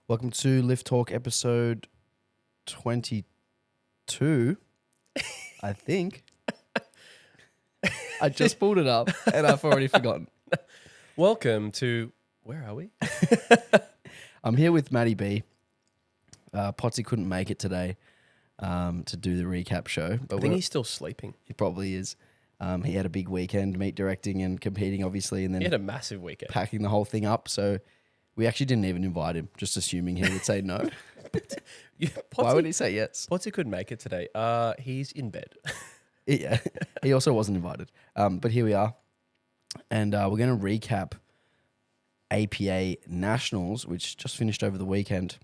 Welcome to Liftalk episode 22, I think. I just pulled it up and I've already forgotten. Welcome to, where are we? I'm here with Matty B. Potsy couldn't make it today to do the recap show. But I think he's still sleeping. he probably is. He had a big weekend, meet directing and competing, obviously, and He then had a massive weekend. packing the whole thing up. So we actually didn't even invite him, just assuming he would say no. Why would he say yes? Potsy couldn't make it today. He's in bed. Yeah, he also wasn't invited. But here we are. And we're going to recap APA Nationals, which just finished over the weekend.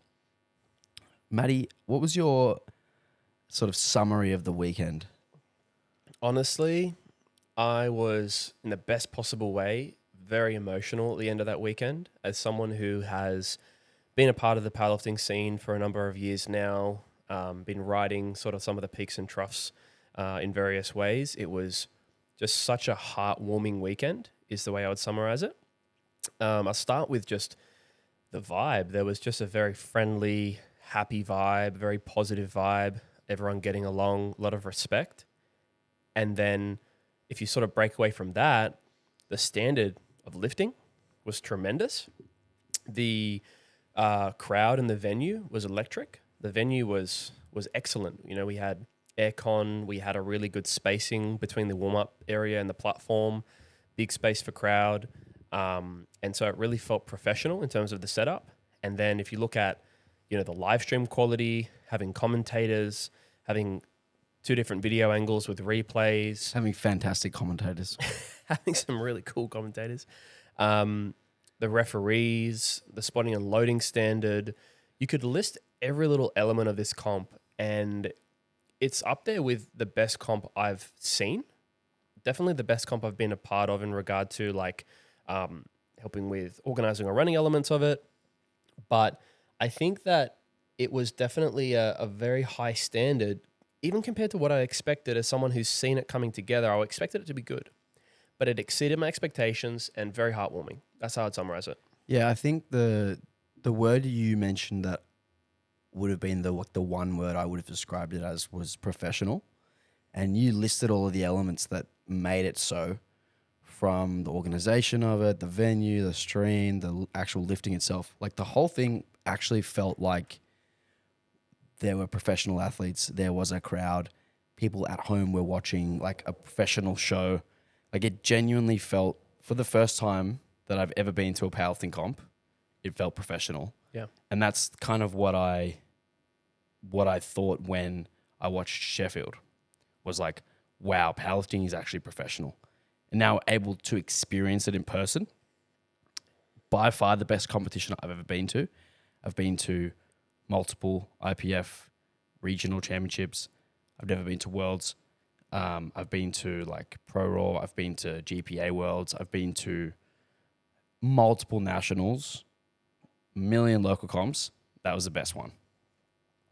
Matty, what was your sort of summary of the weekend? Honestly, I was, in the best possible way, very emotional at the end of that weekend. As someone who has been a part of the powerlifting scene for a number of years now, been riding sort of some of the peaks and troughs in various ways, it was just such a heartwarming weekend is the way I would summarize it. I'll start with just the vibe. There was just a very friendly, happy vibe, very positive vibe, everyone getting along, a lot of respect. And then if you sort of break away from that, the standard of lifting was tremendous. The crowd in the venue was electric. The venue was excellent. You know, we had aircon, we had a really good spacing between the warm-up area and the platform, big space for crowd. And so it really felt professional in terms of the setup. And then if you look at, you know, the live stream quality, having commentators, having two different video angles with replays, Having fantastic commentators. having some really cool commentators, the referees, the spotting and loading standard, you could list every little element of this comp, and it's up there with the best comp I've seen. Definitely the best comp I've been a part of in regard to like helping with organizing or running elements of it. But I think that it was definitely a very high standard, even compared to what I expected as someone who's seen it coming together. I expected it to be good, but it exceeded my expectations and very heartwarming. That's how I'd summarize it. Yeah, I think the word you mentioned that would have been the one word I would have described it as was professional. And you listed all of the elements that made it so, from the organization of it, the venue, the stream, the actual lifting itself. Like the whole thing actually felt like there were professional athletes, there was a crowd, people at home were watching like a professional show. Like it genuinely felt, for the first time that I've ever been to a powerlifting comp, it felt professional. Yeah. And that's kind of what I thought when I watched Sheffield, was like, wow, powerlifting is actually professional. And now able to experience it in person, by far the best competition I've ever been to. I've been to multiple IPF regional championships. I've never been to Worlds. I've been to like Pro Raw. I've been to GPA Worlds. I've been to multiple nationals, million local comps. That was the best one.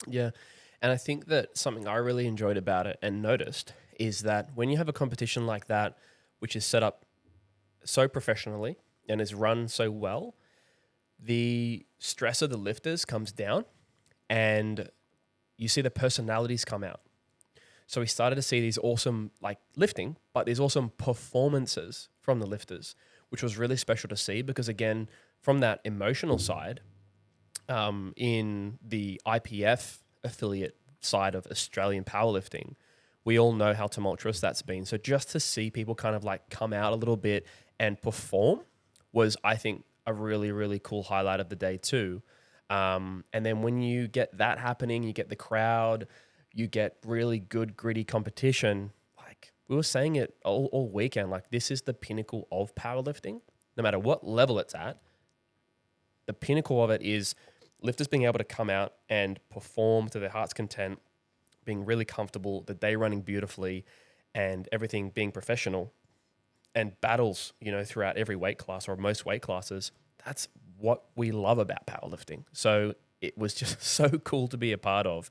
Yeah. And I think that something I really enjoyed about it and noticed is that when you have a competition like that, which is set up so professionally and is run so well, the stress of the lifters comes down and you see the personalities come out. So we started to see these awesome like lifting, but these awesome performances from the lifters, which was really special to see because again, from that emotional side, in the IPF affiliate side of Australian powerlifting, we all know how tumultuous that's been. So just to see people kind of like come out a little bit and perform was, I think, a really, really cool highlight of the day too. And then when you get that happening, you get the crowd, you get really good, gritty competition. Like we were saying it all weekend, like this is the pinnacle of powerlifting. No matter what level it's at, the pinnacle of it is lifters being able to come out and perform to their heart's content, being really comfortable, the day running beautifully, and everything being professional, and battles, you know, throughout every weight class or most weight classes. That's what we love about powerlifting. So it was just so cool to be a part of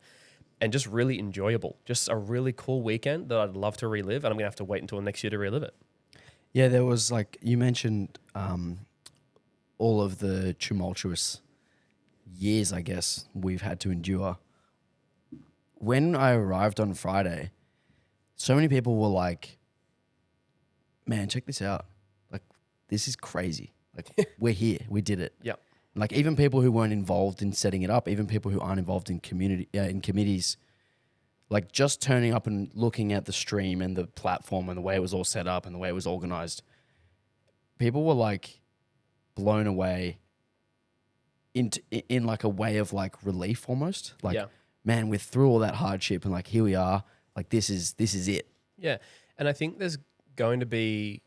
and just really enjoyable. Just a really cool weekend that I'd love to relive, and I'm going to have to wait until next year to relive it. Yeah, there was like, you mentioned all of the tumultuous years, I guess, we've had to endure. When I arrived on Friday, so many people were like, man, check this out. Like, this is crazy. Like, we're here. We did it. Yeah. Like, even people who weren't involved in setting it up, even people who aren't involved in in committees, like just turning up and looking at the stream and the platform and the way it was all set up and the way it was organized, people were like blown away in like a way of like relief almost. Like, Yeah. man, we're through all that hardship and like here we are. Like this is it. Yeah. And I think there's going to be,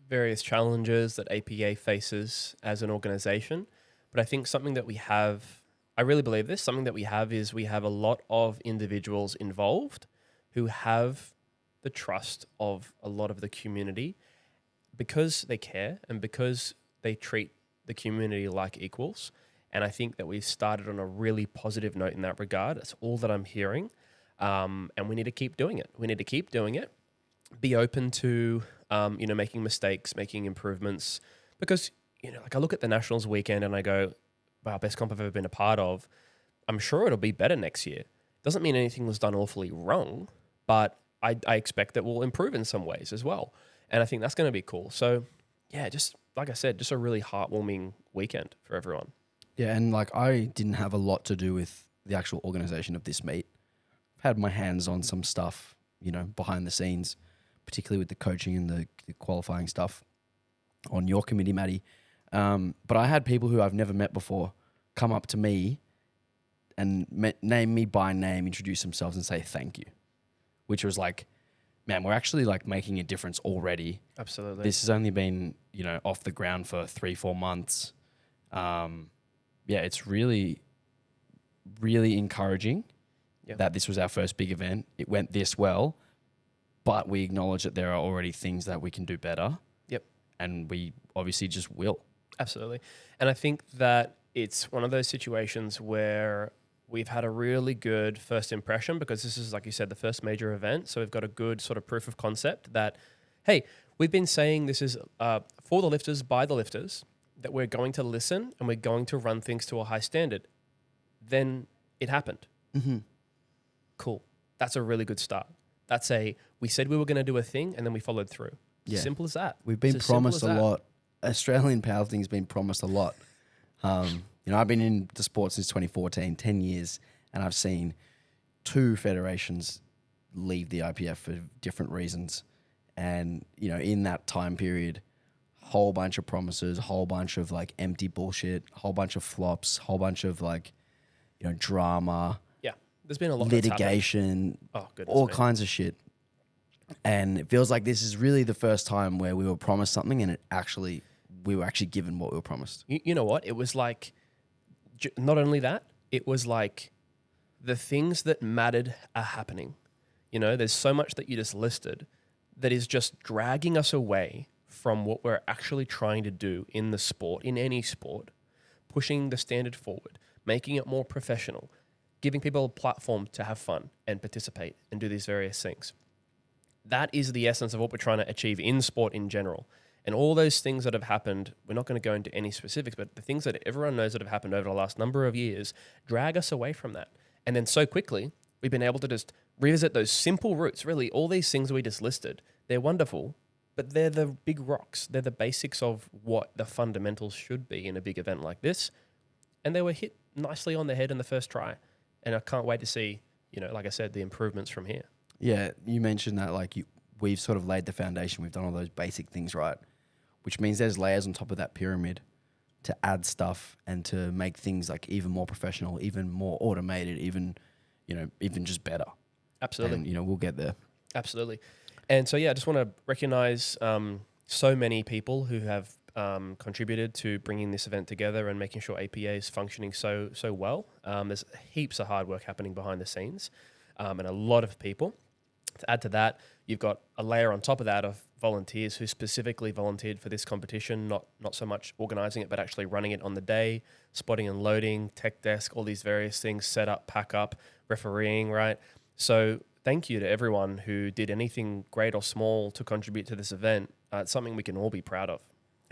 various challenges that APA faces as an organization. But I think something that we have, I really believe this, something that we have is we have a lot of individuals involved who have the trust of a lot of the community because they care and because they treat the community like equals. And I think that we've started on a really positive note in that regard. That's all that I'm hearing. And we need to keep doing it. We need to keep doing it. Be open to, making mistakes, making improvements. Because, like I look at the Nationals weekend and I go, wow, best comp I've ever been a part of. I'm sure it'll be better next year. Doesn't mean anything was done awfully wrong, but I expect that we'll improve in some ways as well. And I think that's going to be cool. So, yeah, just like I said, just a really heartwarming weekend for everyone. Yeah, and like I didn't have a lot to do with the actual organization of this meet. I've had my hands on some stuff, behind the scenes, particularly with the coaching and the qualifying stuff on your committee, Maddie. But I had people who I've never met before come up to me and name me by name, introduce themselves and say thank you, which was like, man, we're actually like making a difference already. Absolutely. This has only been, off the ground for 3-4 months. It's really, really encouraging that this was our first big event. It went this well, but we acknowledge that there are already things that we can do better. Yep. And we obviously just will. Absolutely. And I think that it's one of those situations where we've had a really good first impression because this is, like you said, the first major event. So we've got a good sort of proof of concept that, hey, we've been saying this is for the lifters, by the lifters, that we're going to listen and we're going to run things to a high standard. Then it happened. Mm-hmm. Cool. That's a really good start. We said we were going to do a thing and then we followed through. Yeah. Simple as that. We've been promised a lot. Australian powerlifting has been promised a lot. I've been in the sport since 2014, 10 years, and I've seen 2 federations leave the IPF for different reasons. And, in that time period, whole bunch of promises, whole bunch of like empty bullshit, whole bunch of flops, whole bunch of like, drama. Yeah. There's been a lot litigation, all kinds of shit. And it feels like this is really the first time where we were promised something and we were actually given what we were promised. You know what? It was like, not only that, it was like the things that mattered are happening. There's so much that you just listed that is just dragging us away from what we're actually trying to do in the sport, in any sport, pushing the standard forward, making it more professional, giving people a platform to have fun and participate and do these various things. That is the essence of what we're trying to achieve in sport in general. And all those things that have happened, we're not going to go into any specifics, but the things that everyone knows that have happened over the last number of years drag us away from that. And then so quickly, we've been able to just revisit those simple roots. Really, all these things we just listed, they're wonderful, but they're the big rocks. They're the basics of what the fundamentals should be in a big event like this. And they were hit nicely on the head in the first try. And I can't wait to see, like I said, the improvements from here. Yeah, you mentioned that we've sort of laid the foundation. We've done all those basic things right, which means there's layers on top of that pyramid to add stuff and to make things like even more professional, even more automated, even just better. Absolutely. And, we'll get there. Absolutely. And so, I just want to recognize so many people who have contributed to bringing this event together and making sure APA is functioning so well. There's heaps of hard work happening behind the scenes and a lot of people. To add to that, you've got a layer on top of that of volunteers who specifically volunteered for this competition, not so much organising it, but actually running it on the day, spotting and loading, tech desk, all these various things, set up, pack up, refereeing, right? So thank you to everyone who did anything great or small to contribute to this event. It's something we can all be proud of.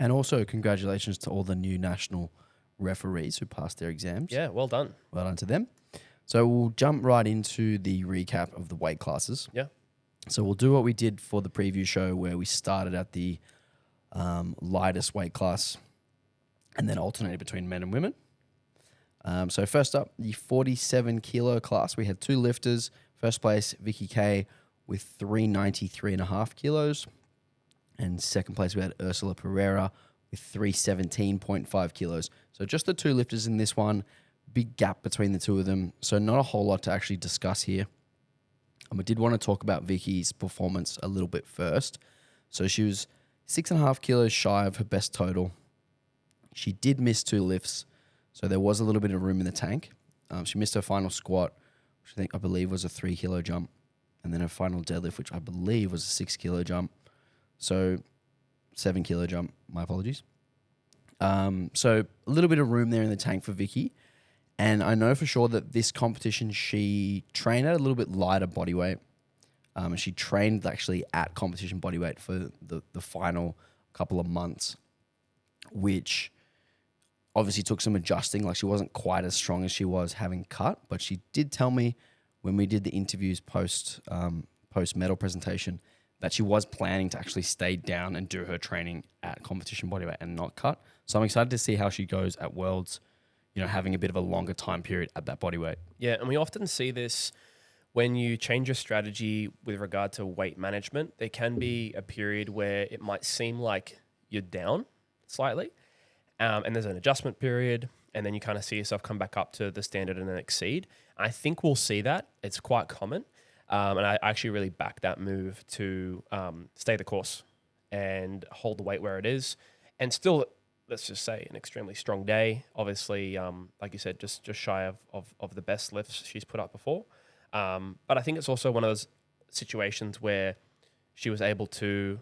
And also congratulations to all the new national referees who passed their exams. Yeah, well done. Well done to them. So we'll jump right into the recap of the weight classes. Yeah. So we'll do what we did for the preview show where we started at the lightest weight class and then alternated between men and women. So first up, the 47 kilo class. We had 2 lifters. First place, Vicky K with 393.5 kilos. And second place, we had Ursula Pereira with 317.5 kilos. So just the 2 lifters in this one. Big gap between the 2 of them. So not a whole lot to actually discuss here. I did want to talk about Vicky's performance a little bit first. So she was 6.5 kilos shy of her best total. She did miss 2 lifts. So there was a little bit of room in the tank. She missed her final squat, which I believe was a 3 kilo jump. And then her final deadlift, which I believe was a 6 kilo jump. So 7 kilo jump, my apologies. So a little bit of room there in the tank for Vicky. And I know for sure that this competition, she trained at a little bit lighter body weight. She trained actually at competition body weight for the final couple of months, which obviously took some adjusting. Like she wasn't quite as strong as she was having cut, but she did tell me when we did the interviews post medal presentation that she was planning to actually stay down and do her training at competition body weight and not cut. So I'm excited to see how she goes at Worlds, having a bit of a longer time period at that body weight. Yeah, and we often see this when you change your strategy with regard to weight management. There can be a period where it might seem like you're down slightly, and there's an adjustment period, and then you kind of see yourself come back up to the standard and then exceed. I think we'll see that. It's quite common. And I actually really back that move to stay the course and hold the weight where it is. And still, let's just say, an extremely strong day. Obviously, like you said, just shy of the best lifts she's put up before. But I think it's also one of those situations where she was able to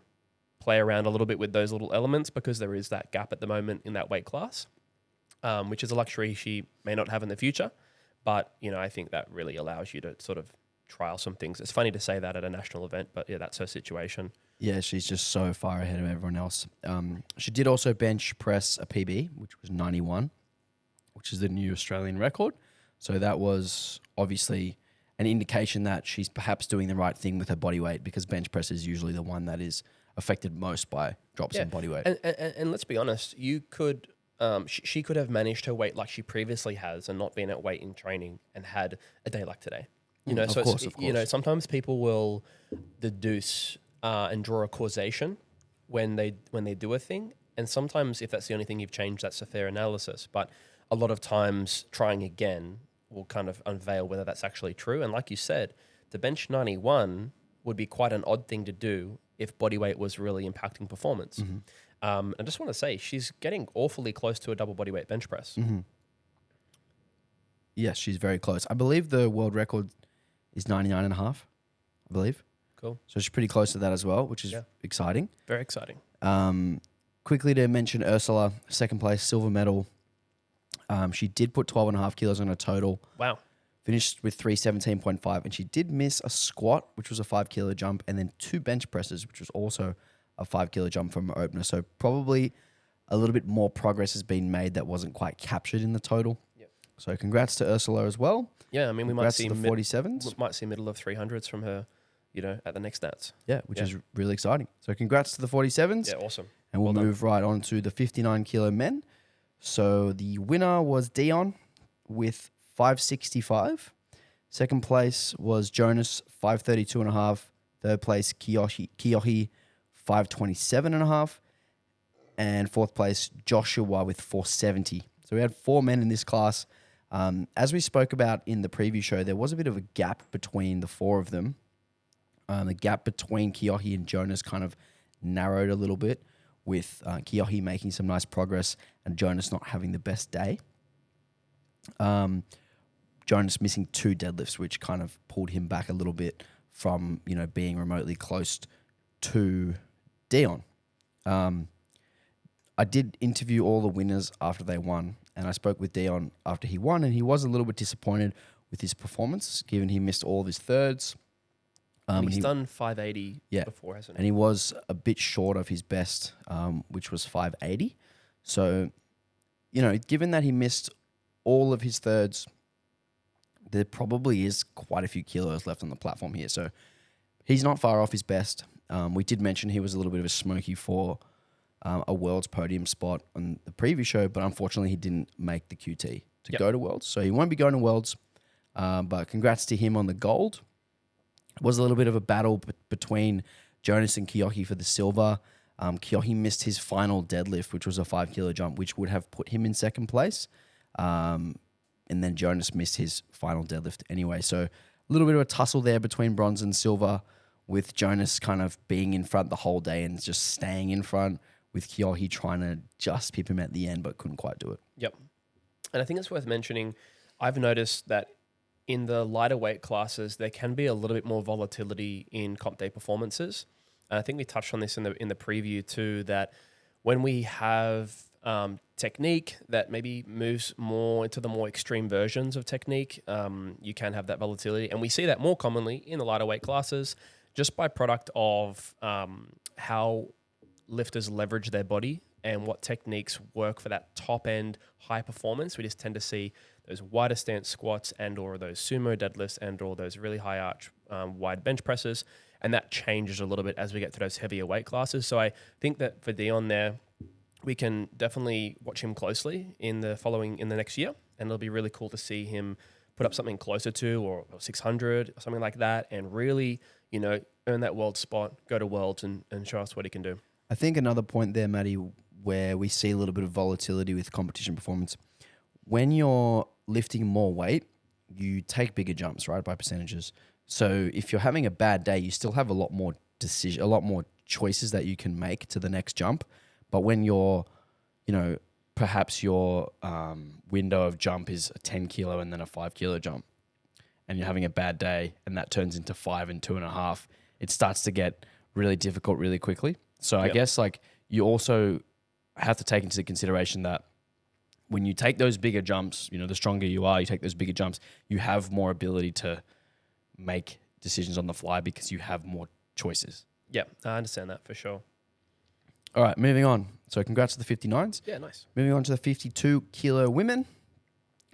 play around a little bit with those little elements because there is that gap at the moment in that weight class, which is a luxury she may not have in the future. But, I think that really allows you to sort of trial some things. It's funny to say that at a national event, but yeah, that's her situation. Yeah, she's just so far ahead of everyone else. She did also bench press a PB, which was 91, which is the new Australian record. So that was obviously an indication that she's perhaps doing the right thing with her body weight, because bench press is usually the one that is affected most by drops in body weight. And let's be honest, you could she could have managed her weight like she previously has and not been at weight in training and had a day like today. Of course. Sometimes people will deduce and draw a causation when they do a thing, and sometimes if that's the only thing you've changed, that's a fair analysis. But a lot of times, trying again will kind of unveil whether that's actually true. And like you said, the bench 91 would be quite an odd thing to do if body weight was really impacting performance. Mm-hmm. I just want to say she's getting awfully close to a double body weight bench press. Mm-hmm. Yes, she's very close. I believe the world record is 99.5, I believe. Cool. So she's pretty close to that as well, which is exciting. Very exciting. Quickly to mention Ursula, second place, silver medal. She did put 12.5 kilos on her total. Wow. Finished with 317.5, and she did miss a squat, which was a 5 kilo jump, and then 2 bench presses, which was also a 5 kilo jump from her opener. So probably a little bit more progress has been made that wasn't quite captured in the total. Yep. So congrats to Ursula as well. Yeah, I mean, we congrats might see the 47s. Might see middle of 300s from her, at the next stats. Yeah, which is really exciting. So congrats to the 47s. Yeah, awesome. And we'll move right on to the 59 kilo men. So the winner was Dion with 565. Second place was Jonas, 532.5. Third place, Kiyohi 527.5. And fourth place, Joshua with 470. So we had 4 men in this class. As we spoke about in the preview show, there was a bit of a gap between the 4 of them. The gap between Kiyohi and Jonas kind of narrowed a little bit, with Kiyohi making some nice progress and Jonas not having the best day. Jonas missing 2 deadlifts, which kind of pulled him back a little bit from, being remotely close to Dion. I did interview all the winners after they won, and I spoke with Dion after he won, and he was a little bit disappointed with his performance, given he missed all of his thirds. He's done 580 before, hasn't he? And he was a bit short of his best, which was 580. So given that he missed all of his thirds, there probably is quite a few kilos left on the platform here. So he's not far off his best. We did mention he was a little bit of a smoky for a Worlds podium spot on the previous show, but unfortunately he didn't make the QT to go to Worlds. So he won't be going to Worlds, but congrats to him on the gold. It was a little bit of a battle between Jonas and Kyohi for the silver. Kyohi missed his final deadlift, which was a 5 kilo jump, which would have put him in second place. And then Jonas missed his final deadlift anyway. So a little bit of a tussle there between bronze and silver, with Jonas kind of being in front the whole day and just staying in front, with Kyohi trying to just pip him at the end, but couldn't quite do it. Yep. And I think it's worth mentioning, I've noticed that in the lighter weight classes, there can be a little bit more volatility in comp day performances. And I think we touched on this in the preview too, that when we have technique that maybe moves more into the more extreme versions of technique, you can have that volatility. And we see that more commonly in the lighter weight classes, just by product of how lifters leverage their body and what techniques work for that top end high performance. We just tend to see those wider stance squats and or those sumo deadlifts and or those really high arch wide bench presses. And that changes a little bit as we get to those heavier weight classes. So I think that for Dion there, we can definitely watch him closely in the next year. And it'll be really cool to see him put up something closer to or 600 or something like that, and really, earn that world spot, go to Worlds and show us what he can do. I think another point there, Matty, where we see a little bit of volatility with competition performance, when you're lifting more weight, you take bigger jumps, right, by percentages. So if you're having a bad day, you still have a lot more choices that you can make to the next jump. But when you're, perhaps your window of jump is a 10 kilo and then a 5 kilo jump, and you're having a bad day and that turns into 5 and 2.5, it starts to get really difficult really quickly. So I guess you also have to take into consideration that when you take those bigger jumps, the stronger you are, you take those bigger jumps, you have more ability to make decisions on the fly because you have more choices. Yeah, I understand that for sure. All right, moving on. So congrats to the 59s. Yeah, nice. Moving on to the 52 kilo women.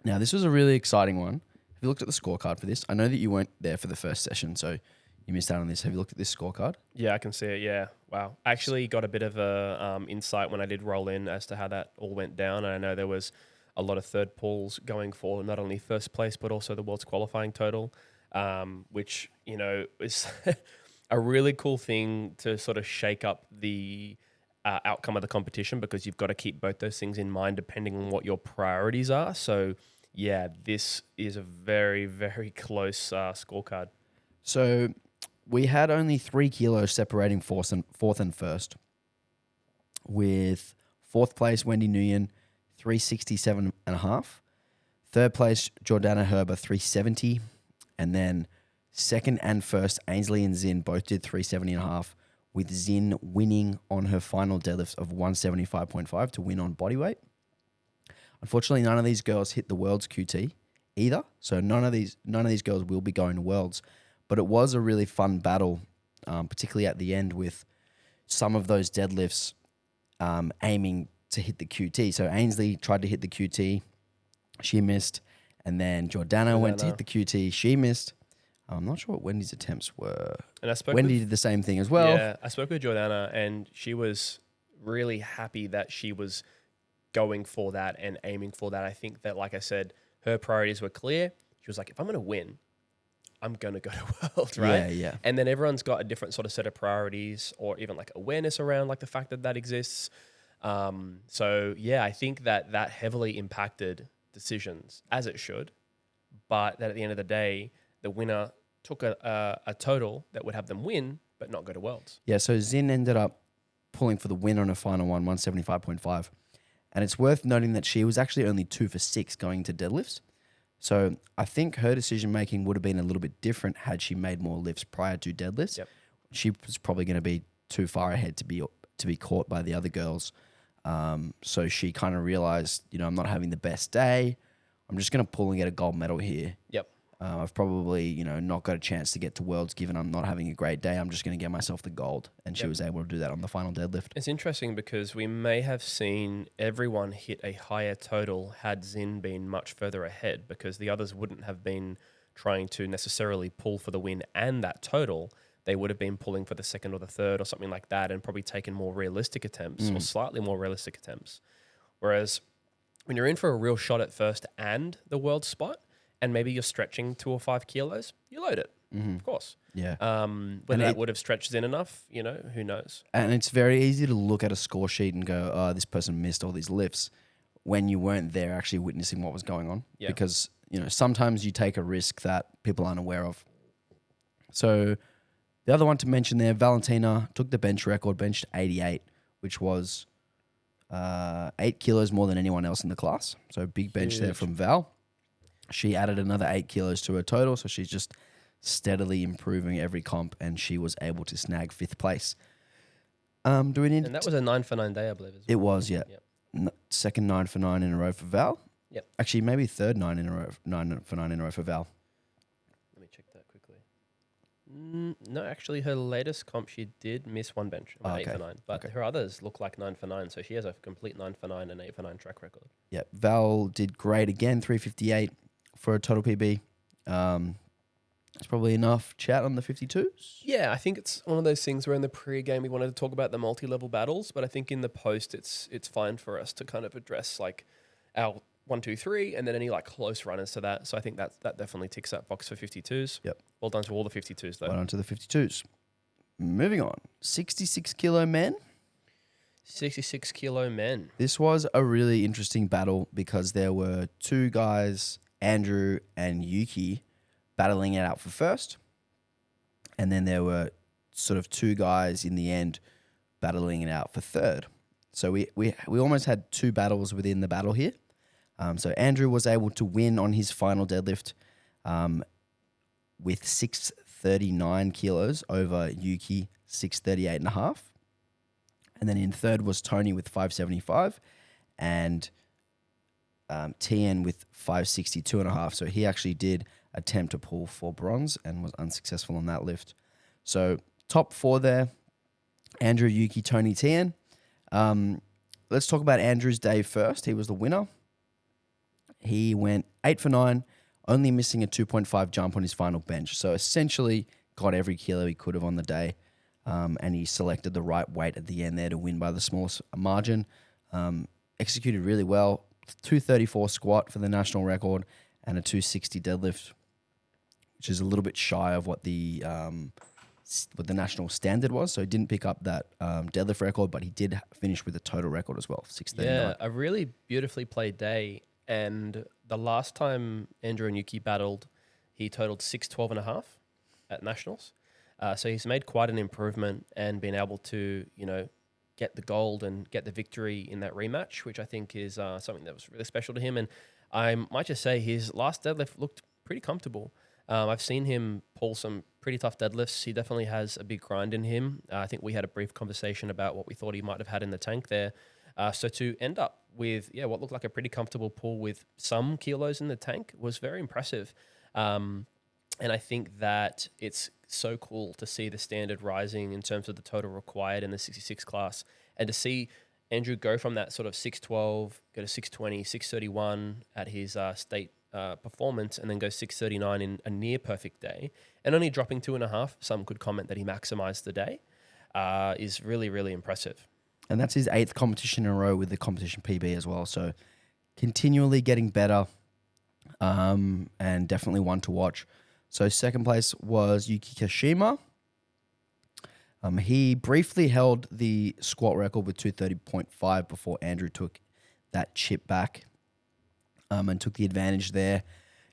Now, this was a really exciting one. Have you looked at the scorecard for this? I know that you weren't there for the first session, so you missed out on this. Have you looked at this scorecard? Yeah, I can see it. Yeah. Wow. I actually got a bit of a insight when I did roll in as to how that all went down. And I know there was a lot of third pulls going for not only first place, but also the world's qualifying total, which, is a really cool thing to sort of shake up the outcome of the competition, because you've got to keep both those things in mind depending on what your priorities are. So, yeah, this is a very, very close scorecard. So we had only 3 kilos separating fourth and first, with fourth place Wendy Nguyen, 367.5. Third place Jordana Herber, 370. And then second and first, Ainsley and Zin both did 370.5, with Zin winning on her final deadlifts of 175.5 to win on bodyweight. Unfortunately, none of these girls hit the Worlds QT either. So none of these girls will be going to Worlds. But it was a really fun battle, particularly at the end, with some of those deadlifts aiming to hit the QT. So Ainsley tried to hit the QT. She missed. And then Jordana went to hit the QT. She missed. I'm not sure what Wendy's attempts were. And Wendy did the same thing as well. Yeah, I spoke with Jordana, and she was really happy that she was going for that and aiming for that. I think that, like I said, her priorities were clear. She was like, if I'm going to win, I'm going to go to Worlds, right? Yeah. And then everyone's got a different sort of set of priorities, or even like awareness around like the fact that exists. So yeah, I think that heavily impacted decisions, as it should. But that at the end of the day, the winner took a total that would have them win, but not go to Worlds. Yeah, so Zin ended up pulling for the win on her final one, 175.5. And it's worth noting that she was actually only 2 for 6 going to deadlifts. So I think her decision-making would have been a little bit different had she made more lifts prior to deadlifts. Yep. She was probably going to be too far ahead to be caught by the other girls. So she kind of realized, I'm not having the best day. I'm just going to pull and get a gold medal here. Yep. I've probably, not got a chance to get to Worlds given I'm not having a great day. I'm just going to get myself the gold. And she was able to do that on the final deadlift. It's interesting because we may have seen everyone hit a higher total had Zin been much further ahead, because the others wouldn't have been trying to necessarily pull for the win and that total. They would have been pulling for the second or the third or something like that, and probably taken more realistic attempts or slightly more realistic attempts. Whereas when you're in for a real shot at first and the world spot, and maybe you're stretching 2 or 5 kilos, you load it, of course. Yeah. Whether that would have stretched in enough, who knows? And it's very easy to look at a score sheet and go, oh, this person missed all these lifts, when you weren't there actually witnessing what was going on. Yeah. Because, sometimes you take a risk that people aren't aware of. So the other one to mention there, Valentina took the bench record, benched 88, which was 8 kilos more than anyone else in the class. So big bench there from Val. She added another 8 kilos to her total, so she's just steadily improving every comp, and she was able to snag 5th place. Do we need? And that was a 9 for 9 day, I believe. It was, yeah. Yep. Second 9 for 9 in a row for Val. Yep. Actually, maybe third 9 for 9 in a row for Val. Let me check that quickly. No, actually, her latest comp, she did miss one bench, 8 for 9. But her others look like 9 for 9, so she has a complete 9 for 9 and 8 for 9 track record. Yeah, Val did great again, 358 for a total PB. It's probably enough chat on the 52s. Yeah, I think it's one of those things where in the pre-game we wanted to talk about the multi-level battles, but I think in the post it's fine for us to kind of address like our 1, 2, 3, and then any like close runners to that. So I think that definitely ticks that box for 52s. Yep. Well done to all the 52s though. Well done to the 52s. Moving on, 66 kilo men. 66 kilo men. This was a really interesting battle because there were 2 guys, Andrew and Yuki, battling it out for first. And then there were sort of 2 guys in the end battling it out for third. So we almost had 2 battles within the battle here. So Andrew was able to win on his final deadlift with 639 kilos over Yuki, 638.5. And then in third was Tony with 575 and TN with 562.5. So he actually did attempt to pull for bronze and was unsuccessful on that lift. So top 4 there, Andrew, Yuki, Tony, TN. Let's talk about Andrew's day first. He was the winner. He went 8 for 9, only missing a 2.5 jump on his final bench. So essentially got every kilo he could have on the day. And he selected the right weight at the end there to win by the smallest margin. Executed really well. 234 squat for the national record and a 260 deadlift, which is a little bit shy of what the national standard was. So he didn't pick up that deadlift record, but he did finish with a total record as well, 639. Yeah, a really beautifully played day. And the last time Andrew and Yuki battled, he totaled 612.5 at nationals. So he's made quite an improvement and been able to, get the gold and get the victory in that rematch, which I think is something that was really special to him. And I might just say his last deadlift looked pretty comfortable. I've seen him pull some pretty tough deadlifts. He definitely has a big grind in him. I think we had a brief conversation about what we thought he might have had in the tank there. So to end up with, what looked like a pretty comfortable pull with some kilos in the tank was very impressive. And I think that it's so cool to see the standard rising in terms of the total required in the 66 class, and to see Andrew go from that sort of 612, go to 620, 631 at his state performance, and then go 639 in a near perfect day, and only dropping 2.5. Some could comment that he maximized the day, is really, really impressive. And that's his 8th competition in a row with the competition PB as well. So continually getting better, and definitely one to watch. So second place was Yuki Kashima. He briefly held the squat record with 230.5 before Andrew took that chip back and took the advantage there.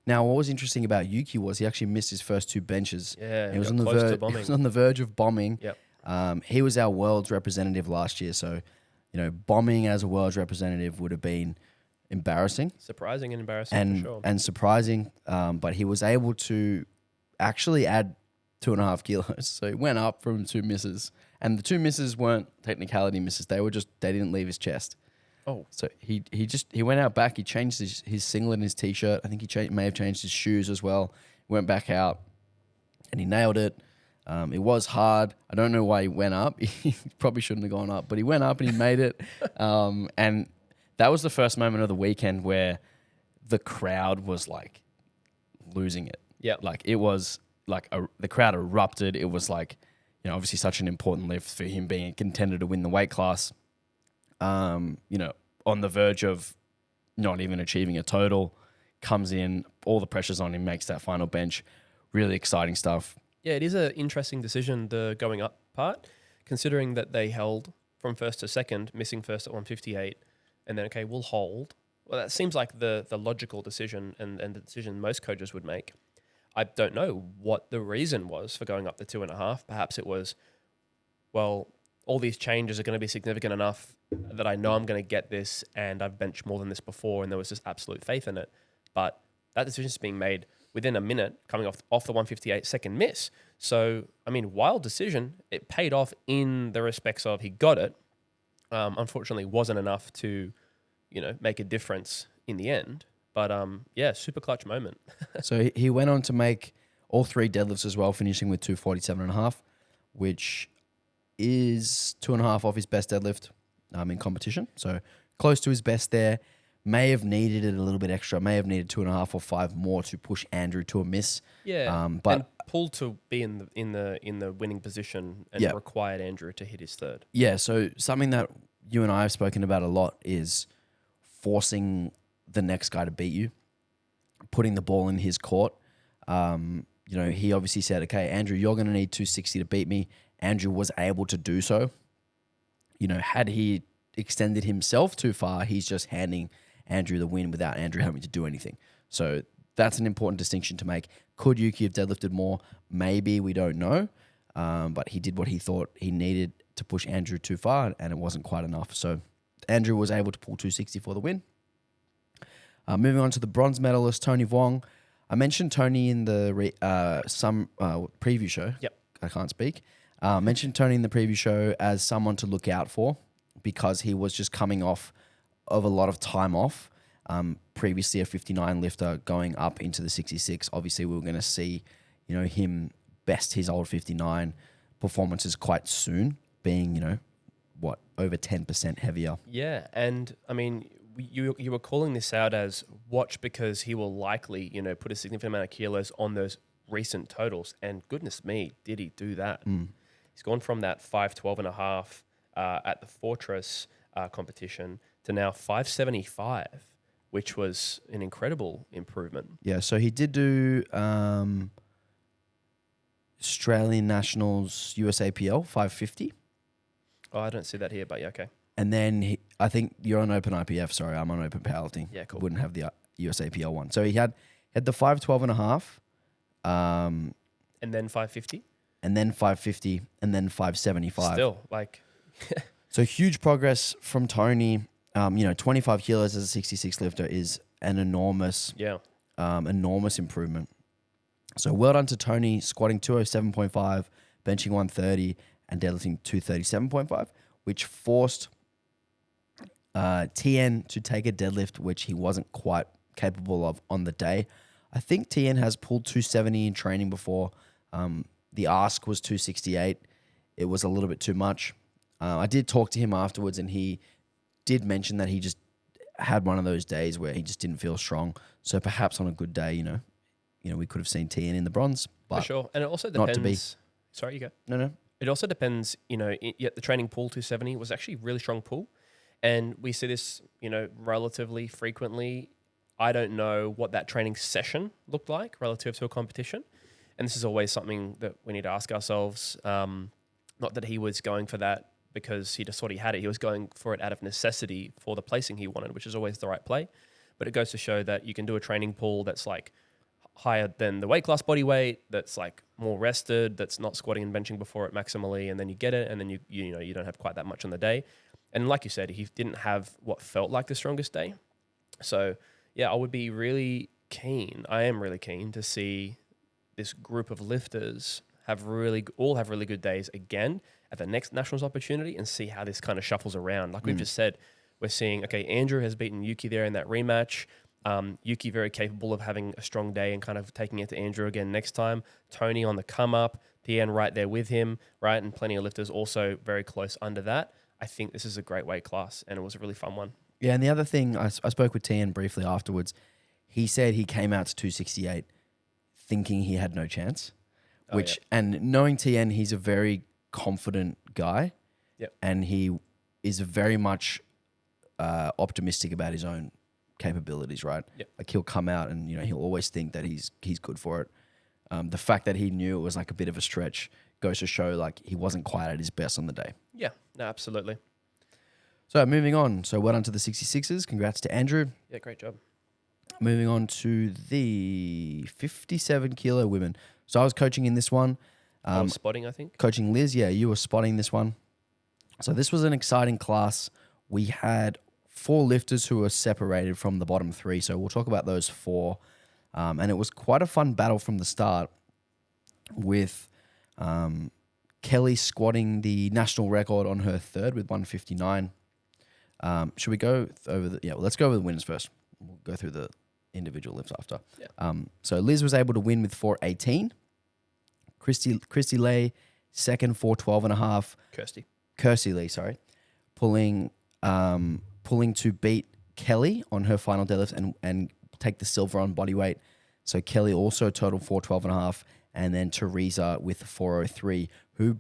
Now, what was interesting about Yuki was he actually missed his first 2 benches. Yeah, he was on the verge of bombing. Yep. He was our world's representative last year, so bombing as a world's representative would have been embarrassing. Surprising and embarrassing, for sure. And surprising, but he was able to actually add 2.5 kilos. So he went up from 2 misses. And the 2 misses weren't technicality misses. They didn't leave his chest. Oh. So he went out back. He changed his singlet and his T-shirt. I think he may have changed his shoes as well. went back out, and he nailed it. It was hard. I don't know why he went up. He probably shouldn't have gone up, but he went up and he made it. And that was the first moment of the weekend where the crowd was like losing it. Yeah. Like it was like the crowd erupted. It was like, you know, obviously such an important lift for him being a contender to win the weight class. You know, on the verge of not even achieving a total, comes in, all the pressure's on him, makes that final bench. Really exciting stuff. Yeah, it is an interesting decision, the going up part, considering that they held from first to second, missing first at 158, and then, okay, we'll hold. Well, that seems like the logical decision and the decision most coaches would make. I don't know what the reason was for going up to 2.5. Perhaps it was, well, all these changes are going to be significant enough that I know I'm going to get this, and I've benched more than this before, and there was just absolute faith in it. But that decision is being made within a minute, coming off the 158 second miss. So, I mean, wild decision. It paid off in the respects of he got it. Unfortunately, wasn't enough to, you know, make a difference in the end. But yeah, super clutch moment. So he went on to make all 3 deadlifts as well, finishing with 247.5, which is 2.5 off his best deadlift in competition. So close to his best there. May have needed it a little bit extra. May have needed 2.5 or 5 more to push Andrew to a miss. Yeah, but and pulled to be in the winning position and required Andrew to hit his third. Yeah, so something that you and I have spoken about a lot is forcing the next guy to beat you, putting the ball in his court. You know, he obviously said, okay, Andrew, you're going to need 260 to beat me. Andrew was able to do so. You know, had he extended himself too far, he's just handing Andrew the win without Andrew having to do anything. So that's an important distinction to make. Could Yuki have deadlifted more? Maybe, we don't know. But he did what he thought he needed to push Andrew too far, and it wasn't quite enough. So Andrew was able to pull 260 for the win. Moving on to the bronze medalist, Tony Vuong. I mentioned Tony in the preview show. Yep. I can't speak. Mentioned Tony in the preview show as someone to look out for because he was just coming off of a lot of time off. Previously a 59 lifter going up into the 66. Obviously, we were going to see, you know, him best his old 59 performances quite soon, being, you know, over 10% heavier. Yeah, and I mean, you were calling this out as watch because he will likely, you know, put a significant amount of kilos on those recent totals. And goodness me, did he do that? He's gone from that 512.5 at the Fortress competition to now 575, which was an incredible improvement. Yeah, so he did do Australian Nationals USAPL 550. Oh, I don't see that here, but yeah, okay. And then I think you're on Open IPF. Sorry, I'm on Open Powerlifting. Yeah, cool. Wouldn't have the USAPL one. So he had the 512.5. And then 550? And then 550, and then 575. Still, like... So huge progress from Tony. You know, 25 kilos as a 66 lifter is an enormous improvement. So well done to Tony, squatting 207.5, benching 130, and deadlifting 237.5, which forced TN to take a deadlift, which he wasn't quite capable of on the day. I think TN has pulled 270 in training before. The ask was 268. It was a little bit too much. I did talk to him afterwards, and he did mention that he just had one of those days where he just didn't feel strong. So perhaps on a good day, you know, we could have seen TN in the bronze. But for sure. And it also depends. Not to be. Sorry, you go. No. It also depends, you know, yet the training pull 270 was actually a really strong pull. And we see this, you know, relatively frequently. I don't know what that training session looked like relative to a competition. And this is always something that we need to ask ourselves. Not that he was going for that because he just thought he had it. He was going for it out of necessity for the placing he wanted, which is always the right play. But it goes to show that you can do a training pull that's like higher than the weight class body weight, that's like more rested, that's not squatting and benching before it maximally, and then you get it, and then you know you don't have quite that much on the day. And like you said, he didn't have what felt like the strongest day. So yeah, I would be really keen. I am really keen to see this group of lifters all have really good days again at the next nationals opportunity and see how this kind of shuffles around. Like we've just said, we're seeing, okay, Andrew has beaten Yuki there in that rematch. Yuki very capable of having a strong day and kind of taking it to Andrew again next time. Tony on the come up, Tien right there with him, right? And plenty of lifters also very close under that. I think this is a great weight class, and it was a really fun one. Yeah, and the other thing, I spoke with Tien briefly afterwards. He said he came out to 268 thinking he had no chance, and knowing Tien, he's a very confident guy. Yep. And he is very much optimistic about his own capabilities, right? Yep. Like he'll come out and, he'll always think that he's good for it. The fact that he knew it was like a bit of a stretch goes to show like he wasn't quite at his best on the day. Yeah, no, absolutely. So moving on. So well done to the 66ers. Congrats to Andrew. Yeah, great job. Moving on to the 57 kilo women. So I was coaching in this one. I was spotting, I think. Coaching Liz. Yeah, you were spotting this one. So this was an exciting class. We had 4 lifters who were separated from the bottom 3. So we'll talk about those 4. And it was quite a fun battle from the start with Kelly squatting the national record on her third with 159. Should we go over let's go over the winners first. We'll go through the individual lifts after. Yeah. So Liz was able to win with 418. Christy Lay, second, 412.5. Kirsty Lee, sorry. Pulling to beat Kelly on her final deadlift and take the silver on body weight. So Kelly also totaled 412.5. And then Teresa with 403, who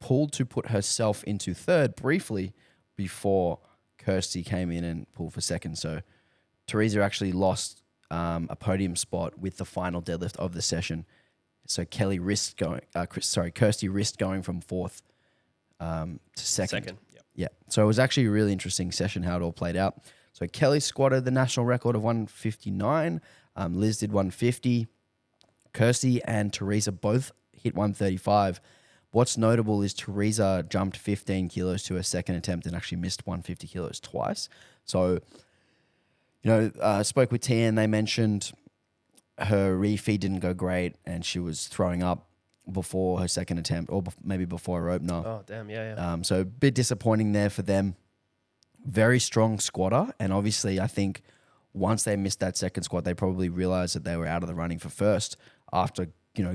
pulled to put herself into third briefly before Kirsty came in and pulled for second. So Teresa actually lost a podium spot with the final deadlift of the session. So Kirsty risked going from fourth to second. Yep. Yeah. So it was actually a really interesting session how it all played out. So Kelly squatted the national record of 159. Liz did 150. Kirsty and Teresa both hit 135. What's notable is Teresa jumped 15 kilos to her second attempt and actually missed 150 kilos twice. So, spoke with Tien. They mentioned her refeed didn't go great and she was throwing up before her second attempt or maybe before her opener. Oh, damn. Yeah. So a bit disappointing there for them. Very strong squatter. And obviously, I think once they missed that second squat, they probably realized that they were out of the running for first after,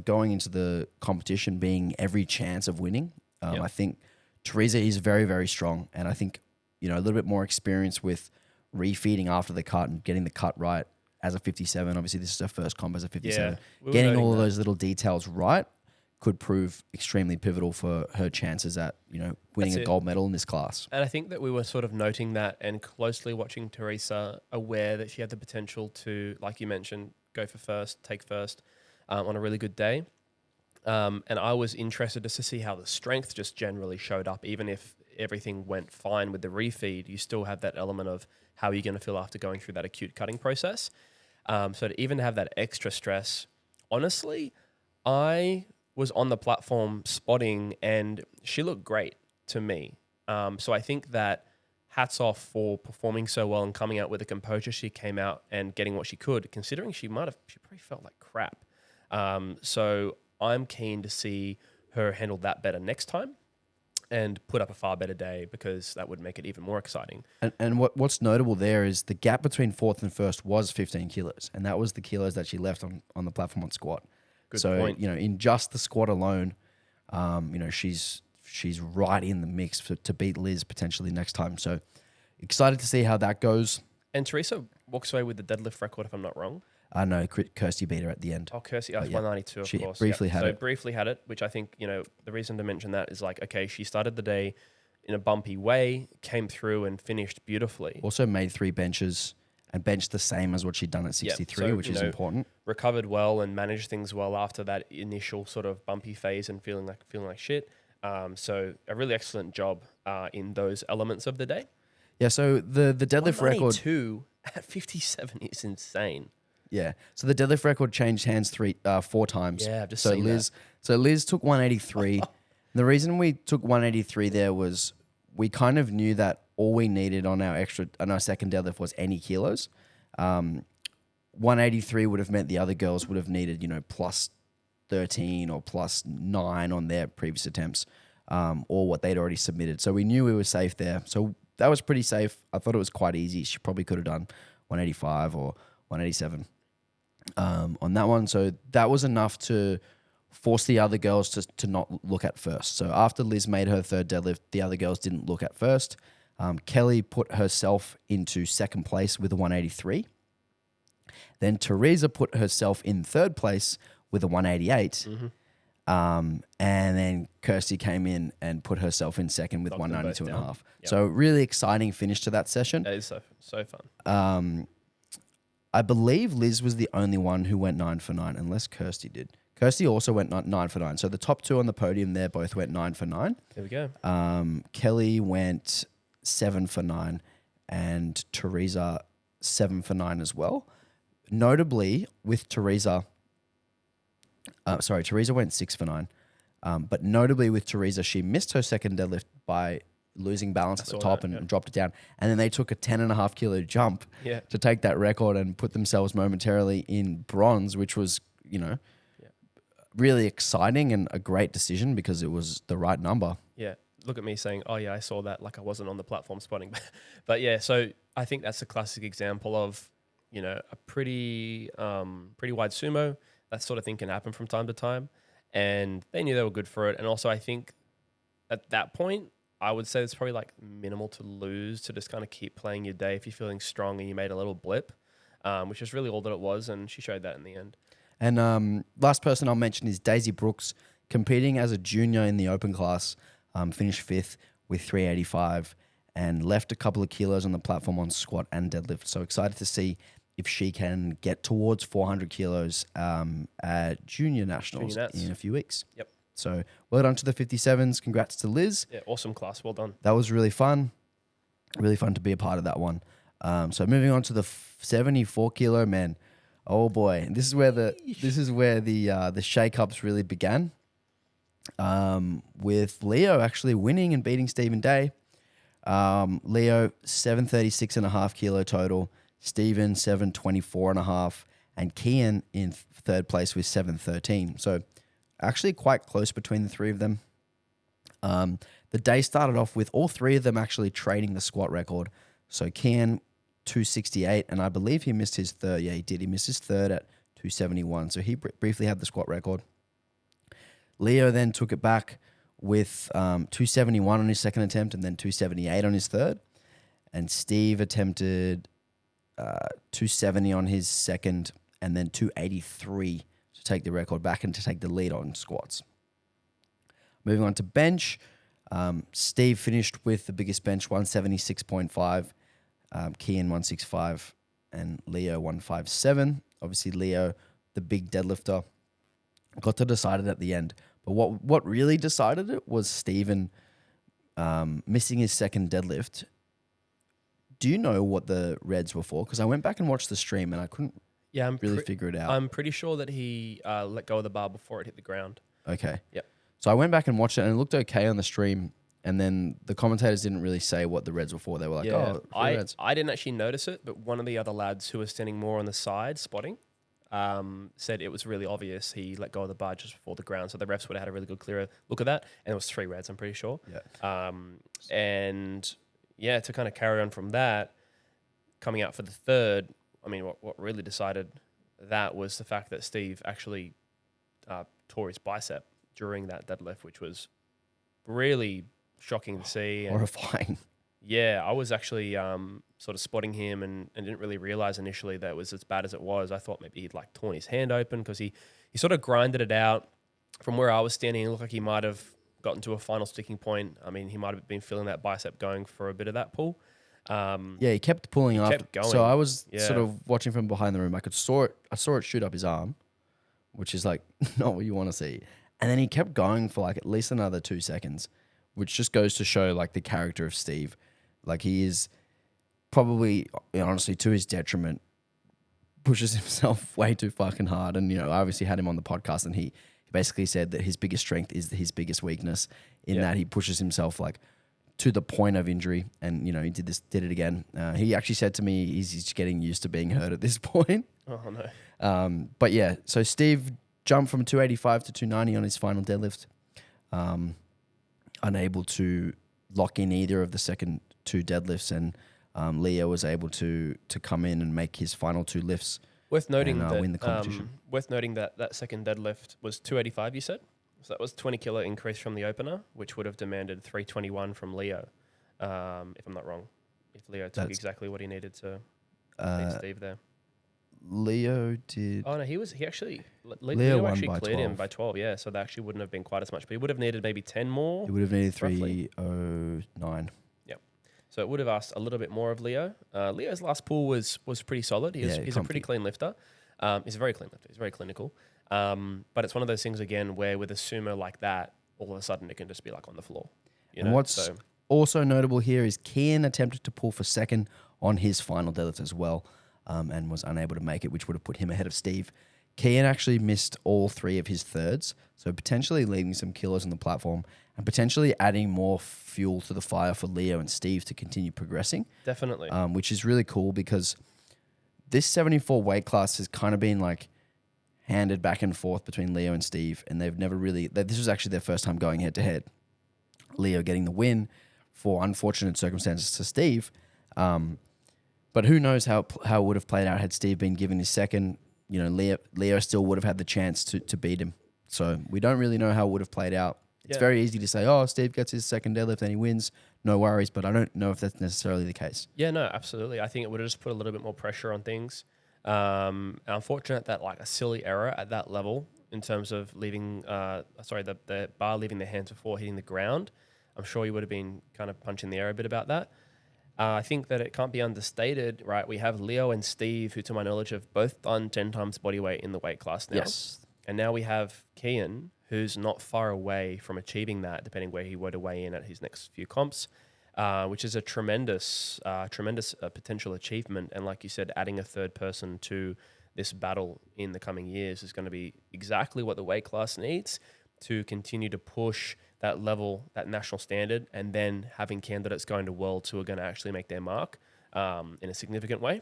going into the competition being every chance of winning. I think Teresa is very, very strong. And I think, a little bit more experience with refeeding after the cut and getting the cut right as a 57. Obviously, this is her first comp as a 57. Yeah, getting all of those little details right could prove extremely pivotal for her chances at, winning a gold medal in this class. And I think that we were sort of noting that and closely watching Teresa, aware that she had the potential to, like you mentioned, go for first, take first on a really good day. And I was interested just to see how the strength just generally showed up. Even if everything went fine with the refeed, you still have that element of how you're going to feel after going through that acute cutting process. So to even have that extra stress, honestly, I was on the platform spotting and she looked great to me. So I think that hats off for performing so well and coming out with the composure she came out and getting what she could, considering she probably felt like crap. So I'm keen to see her handle that better next time and put up a far better day because that would make it even more exciting. And what's notable there is the gap between fourth and first was 15 kilos. And that was the kilos that she left on the platform on squat. Good so, point. In just the squat alone, she's right in the mix to beat Liz potentially next time. So excited to see how that goes. And Teresa walks away with the deadlift record, if I'm not wrong. No, Kirsty beat her at the end. Oh, Kirsty, 192, of she course. Briefly had it. Briefly had it, which I think, the reason to mention that is like, okay, she started the day in a bumpy way, came through and finished beautifully. Also made 3 benches and benched the same as what she'd done at 63, which is important. Recovered well and managed things well after that initial sort of bumpy phase and feeling like shit. So a really excellent job in those elements of the day. Yeah, so the deadlift record... 192 at 57 is insane. Yeah, so the deadlift record changed hands 4 times. Yeah, I've just seen that. So Liz took 183. The reason we took 183 there was we kind of knew that all we needed on our second deadlift was any kilos. 183 would have meant the other girls would have needed, plus 13 or plus 9 on their previous attempts, or what they'd already submitted. So we knew we were safe there. So that was pretty safe. I thought it was quite easy. She probably could have done 185 or 187 on that one. So that was enough to force the other girls to not look at first. So after Liz made her third deadlift, the other girls didn't look at first. Kelly put herself into second place with a 183. Then Teresa put herself in third place with a 188. And then Kirsty came in and put herself in second with Knocked them 192 both and a down. half. Yep. So really exciting finish to that session. That is so fun. I believe Liz was the only one who went 9 for 9, unless Kirsty did. Kirsty also went 9 for 9. So the top two on the podium there both went 9 for 9. There we go. Kelly went 7 for 9 and Teresa 7 for 9 as well. Notably with Teresa, Teresa went 6 for 9. But notably with Teresa, she missed her second deadlift by losing balance at the top and dropped it down. And then they took a 10.5 kilo jump to take that record and put themselves momentarily in bronze, which was, really exciting and a great decision because it was the right number. Yeah. Look at me saying, oh yeah, I saw that, like I wasn't on the platform spotting. But yeah, so I think that's a classic example of, a pretty wide sumo. That sort of thing can happen from time to time. And they knew they were good for it. And also I think at that point, I would say it's probably like minimal to lose to just kind of keep playing your day if you're feeling strong and you made a little blip, which is really all that it was. And she showed that in the end. And last person I'll mention is Daisy Brooks, competing as a junior in the open class, finished 5th with 385 and left a couple of kilos on the platform on squat and deadlift. So excited to see if she can get towards 400 kilos at Junior Nationals in a few weeks. Yep. So well done to the 57s. Congrats to Liz. Yeah, awesome class. Well done. That was really fun. Really fun to be a part of that one. So moving on to the 74 kilo men. Oh boy, this is where the shake-ups really began. With Leo actually winning and beating Stephen Day. Leo 736.5 kilo total. Stephen 724.5, and Kian in third place with 713. So actually quite close between the three of them. The day started off with all three of them actually trading the squat record. So Kian 268, and I believe he missed his third. Yeah, he did. He missed his third at 271. So he briefly had the squat record. Leo then took it back with 271 on his second attempt and then 278 on his third. And Steve attempted 270 on his second and then 283 to take the record back and to take the lead on squats. Moving on to bench, Steve finished with the biggest bench, 176.5, Kian 165, and Leo 157. Obviously, Leo, the big deadlifter, got to decide it at the end. But what really decided it was Stephen missing his second deadlift. Do you know what the reds were for? Because I went back and watched the stream and I couldn't really figure it out. I'm pretty sure that he let go of the bar before it hit the ground. Okay. Yep. So I went back and watched it and it looked okay on the stream. And then the commentators didn't really say what the reds were for. They were like, reds. I didn't actually notice it, but one of the other lads who was standing more on the side spotting said it was really obvious. He let go of the bar just before the ground. So the refs would have had a really good clear look at that. And it was 3 reds, I'm pretty sure. Yeah. To kind of carry on from that, coming out for the third, I mean, what really decided that was the fact that Steve actually tore his bicep during that deadlift, which was really shocking to see. Horrifying. Yeah, I was actually sort of spotting him and didn't really realize initially that it was as bad as it was. I thought maybe he'd like torn his hand open because he sort of grinded it out. From where I was standing, it looked like he might have gotten to a final sticking point. I mean, he might have been feeling that bicep going for a bit of that pull. He kept pulling up. Kept going. So I was sort of watching from behind the room. I saw it shoot up his arm, which is like not what you want to see. And then he kept going for like at least another 2 seconds, which just goes to show like the character of Steve. Like he is probably, honestly, to his detriment, pushes himself way too fucking hard. And, I obviously had him on the podcast and he basically said that his biggest strength is his biggest weakness in that he pushes himself like to the point of injury. And, he did it again. He actually said to me, he's getting used to being hurt at this point. Oh, no. But yeah, so Steve jumped from 285 to 290 on his final deadlift. Unable to lock in either of the second 2 deadlifts and Leo was able to come in and make his final 2 lifts Worth noting and that win the competition. that second deadlift was 285. You said, so that was 20 kilo increase from the opener, which would have demanded 321 from Leo, if I'm not wrong. If Leo took exactly what he needed to beat Steve there. Leo did. Oh no, he Leo Leo won actually by cleared 12. him by 12. Yeah, so that actually wouldn't have been quite as much, but he would have needed maybe 10 more. He would have needed roughly. 309. So it would have asked a little bit more of Leo. Leo's last pull was pretty solid. He's a pretty clean lifter. He's a very clean lifter. He's very clinical. But it's one of those things, again, where with a sumo like that, all of a sudden it can just be like on the floor. What's also notable here is Kian attempted to pull for second on his final deadlift as well, and was unable to make it, which would have put him ahead of Steve. Kian actually missed all 3 of his thirds, so potentially leaving some kilos on the platform and potentially adding more fuel to the fire for Leo and Steve to continue progressing. Definitely. Which is really cool because this 74 weight class has kind of been like handed back and forth between Leo and Steve, and they've never really... This was actually their first time going head-to-head. Leo getting the win for unfortunate circumstances to Steve. But who knows how it would have played out had Steve been given his second. Leo still would have had the chance to beat him. So we don't really know how it would have played out. It's very easy to say, oh, Steve gets his second deadlift and he wins. No worries. But I don't know if that's necessarily the case. Yeah, no, absolutely. I think it would have just put a little bit more pressure on things. Unfortunate that like a silly error at that level in terms of leaving, the bar leaving the hands before hitting the ground. I'm sure you would have been kind of punching the air a bit about that. I think that it can't be understated, right? We have Leo and Steve, who to my knowledge have both done 10 times body weight in the weight class now. Yes. And now we have Kian, who's not far away from achieving that, depending where he were to weigh in at his next few comps, which is a tremendous potential achievement. And like you said, adding a third person to this battle in the coming years is going to be exactly what the weight class needs to continue to push that level, that national standard, and then having candidates going to worlds who are going to actually make their mark in a significant way.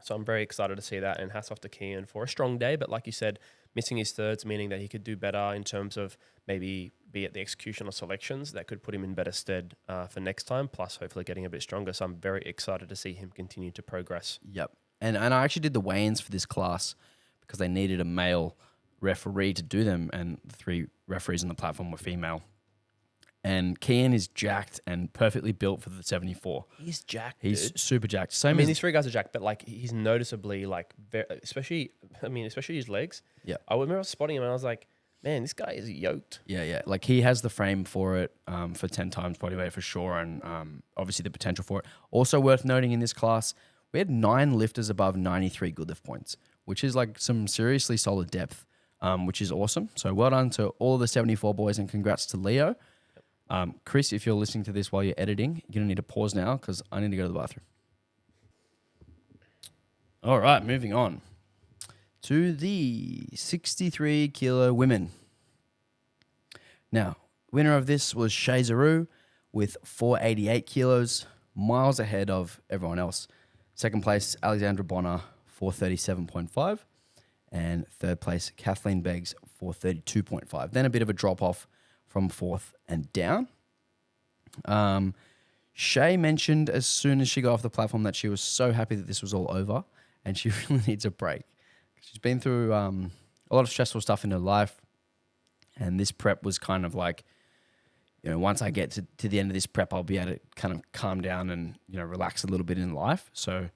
So I'm very excited to see that, and hats off to Kian for a strong day. But like you said, missing his thirds, meaning that he could do better in terms of maybe be at the execution or selections. That could put him in better stead for next time, plus hopefully getting a bit stronger. So I'm very excited to see him continue to progress. Yep. And I actually did the weigh-ins for this class because they needed a male referee to do them, and the 3 referees on the platform were female. And Kian is jacked and perfectly built for the 74. He's jacked. He's dude. super jacked. These 3 guys are jacked, but like he's noticeably like, especially his legs. Yeah. I remember spotting him and I was like, man, this guy is yoked. Yeah. Like he has the frame for it, for 10 times body weight for sure, and obviously the potential for it. Also worth noting in this class, we had 9 lifters above 93 good lift points, which is like some seriously solid depth, which is awesome. So well done to all the 74 boys, and congrats to Leo. Chris, if you're listening to this while you're editing, you're going to need to pause now because I need to go to the bathroom. All right, moving on to the 63 kilo women. Now, winner of this was Shay Zaru with 488 kilos, miles ahead of everyone else. Second place, Alexandra Bonner, 437.5. And third place, Kathleen Beggs, 432.5. Then a bit of a drop off from fourth and down. Shay mentioned as soon as she got off the platform that she was so happy that this was all over and she really needs a break. She's been through a lot of stressful stuff in her life, and this prep was kind of like, once I get to the end of this prep, I'll be able to kind of calm down and, relax a little bit in life. So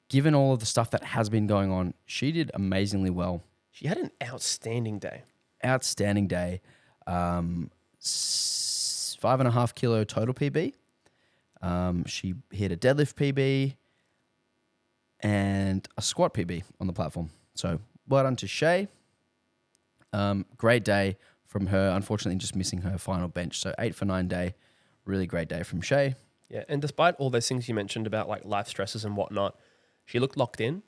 given all of the stuff that has been going on, she did amazingly well. She had an outstanding day. 5.5 kilo total PB. She hit a deadlift PB and a squat PB on the platform. So well done to Shay. Great day from her. Unfortunately, just missing her final bench. So 8 for 9 day. Really great day from Shay. Yeah, and despite all those things you mentioned about like life stresses and whatnot, she looked locked in.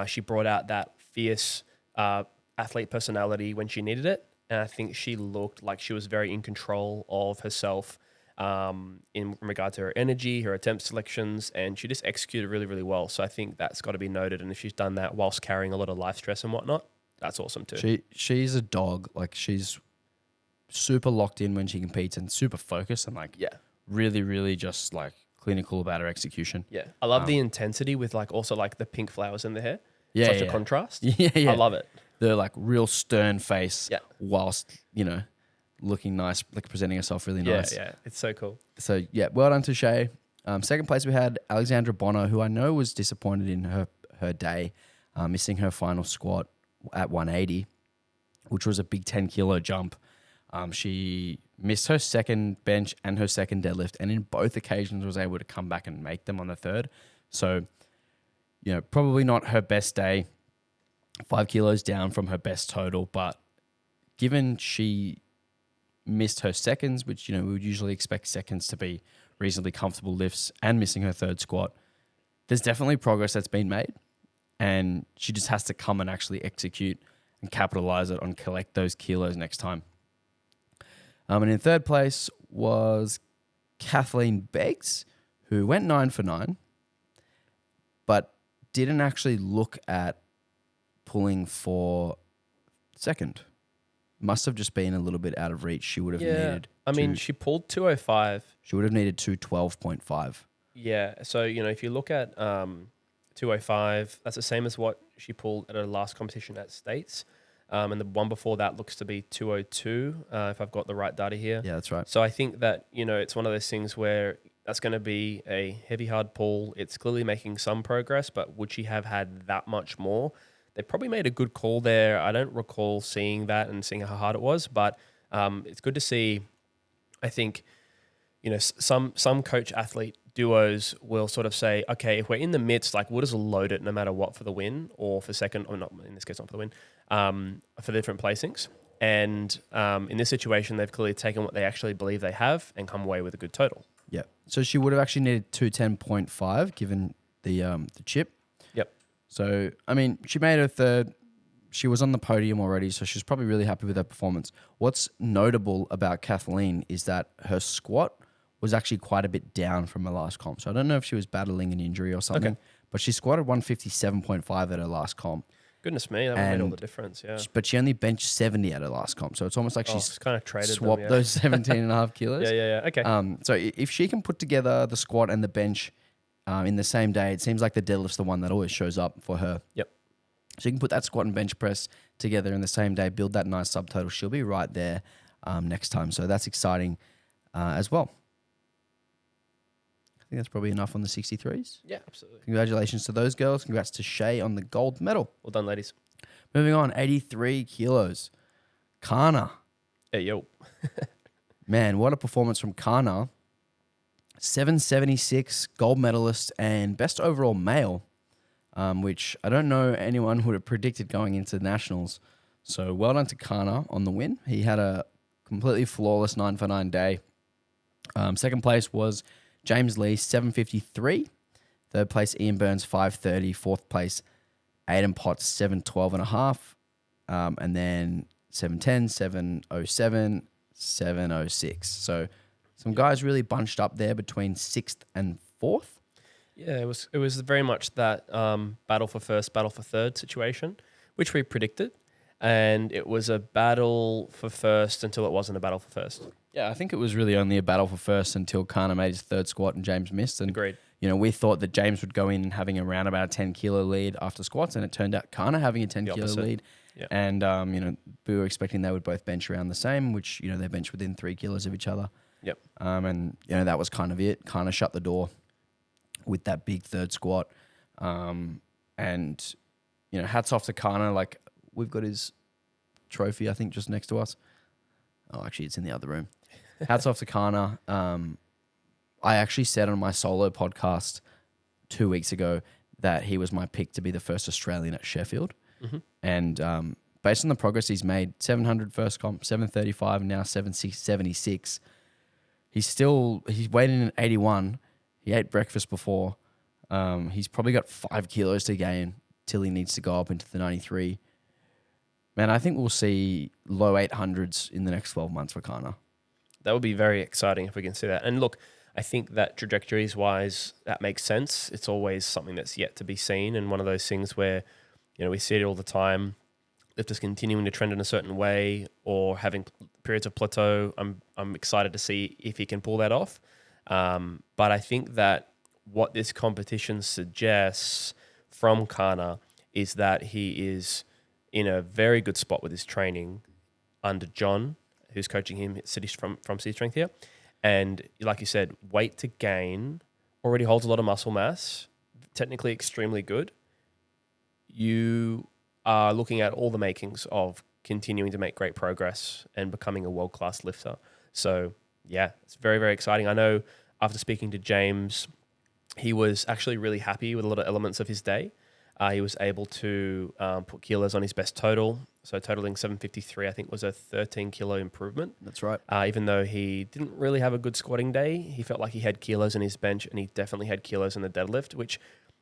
She brought out that fierce athlete personality when she needed it. And I think she looked like she was very in control of herself in regard to her energy, her attempt selections, and she just executed really, really well. So I think that's got to be noted. And if she's done that whilst carrying a lot of life stress and whatnot, that's awesome too. She's a dog. Like she's super locked in when she competes and super focused and really, really just like clinical about her execution. Yeah. I love the intensity with like also like the pink flowers in the hair. Yeah, Such a yeah. contrast. Yeah, yeah. I love it. The like real stern face, Yeah. whilst looking nice, like presenting herself really Yeah, nice. yeah. It's so cool. So yeah, well done to Shay. Second place we had Alexandra Bonner, who I know was disappointed in her day, missing her final squat at 180, which was a big 10 kilo jump. She missed her second bench and her second deadlift, and in both occasions was able to come back and make them on the third. So, probably not her best day, 5 kilos down from her best total, but given she missed her seconds, which, we would usually expect seconds to be reasonably comfortable lifts, and missing her third squat, there's definitely progress that's been made, and she just has to come and actually execute and capitalize it on collect those kilos next time. And in third place was Kathleen Beggs, who went 9 for 9, but didn't actually look at pulling for second. Must have just been a little bit out of reach. She would have needed. I mean, she pulled 205. She would have needed 212.5. Yeah. So, if you look at 205, that's the same as what she pulled at her last competition at States. And the one before that looks to be 202, if I've got the right data here. Yeah, that's right. So I think that, it's one of those things where that's going to be a heavy, hard pull. It's clearly making some progress, but would she have had that much more? They probably made a good call there. I don't recall seeing that and seeing how hard it was, but it's good to see. I think, some coach athlete duos will sort of say, okay, if we're in the midst, like we'll just load it no matter what for the win or for second, or not in this case, not for the win, for the different placings. And in this situation, they've clearly taken what they actually believe they have and come away with a good total. Yeah. So she would have actually needed 210.5 given the chip. Yep. So, I mean, she made her third. She was on the podium already, so she's probably really happy with her performance. What's notable about Kathleen is that her squat was actually quite a bit down from her last comp. So I don't know if she was battling an injury or something, but she squatted 157.5 at her last comp. Goodness me, that would have made all the difference, yeah. But she only benched 70 at her last comp. So it's almost like she's kind of traded swapped them, those 17.5 kilos. Yeah. Okay. So if she can put together the squat and the bench in the same day, it seems like the deadlift's the one that always shows up for her. Yep. So you can put that squat and bench press together in the same day, build that nice subtotal. She'll be right there next time. So that's exciting as well. I think that's probably enough on the 63s. Yeah, absolutely. Congratulations to those girls. Congrats to Shay on the gold medal. Well done, ladies. Moving on, 83 kilos. Kana. Hey, yo. Man, what a performance from Kana. 776, gold medalist and best overall male, which I don't know anyone would have predicted going into nationals. So well done to Kana on the win. He had a completely flawless 9 for 9 day. Second place was James Lee, 753. Third place, Ian Burns, 530. Fourth place, Aiden Potts, 712.5. And then 710, 707, 706. So some guys really bunched up there between 6th and 4th. Yeah, it was very much that battle for first, battle for third situation, which we predicted. And it was a battle for first until it wasn't a battle for first. Yeah, I think it was really only a battle for first until Kana made his third squat and James missed. And, Agreed. We thought that James would go in having around about a 10 kilo lead after squats, and it turned out Kana having a 10 kilo lead. Yep. And, we were expecting they would both bench around the same, which, they benched within 3 kilos of each other. Yep. And, that was kind of it. Kana shut the door with that big third squat. And, hats off to Kana. Like, we've got his trophy, I think, just next to us. Oh, actually, it's in the other room. Hats off to Kana. I actually said on my solo podcast 2 weeks ago that he was my pick to be the first Australian at Sheffield. Mm-hmm. And based on the progress he's made, 700 first comp, 735, and now 776. He's weighed in at 81. He ate breakfast before. He's probably got 5 kilos to gain till he needs to go up into the 93. Man, I think we'll see low 800s in the next 12 months for Kana. That would be very exciting if we can see that. And look, I think that trajectories-wise, that makes sense. It's always something that's yet to be seen, and one of those things where, we see it all the time. Lifters continuing to trend in a certain way or having periods of plateau. I'm excited to see if he can pull that off. But I think that what this competition suggests from Kana is that he is in a very good spot with his training under John, who's coaching him from City Strength here. And like you said, weight to gain, already holds a lot of muscle mass, technically extremely good. You are looking at all the makings of continuing to make great progress and becoming a world-class lifter. So yeah, it's very, very exciting. I know after speaking to James, he was actually really happy with a lot of elements of his day. He was able to put kilos on his best total. So totaling 753, I think, was a 13 kilo improvement. That's right. Even though he didn't really have a good squatting day, he felt like he had kilos in his bench, and he definitely had kilos in the deadlift, which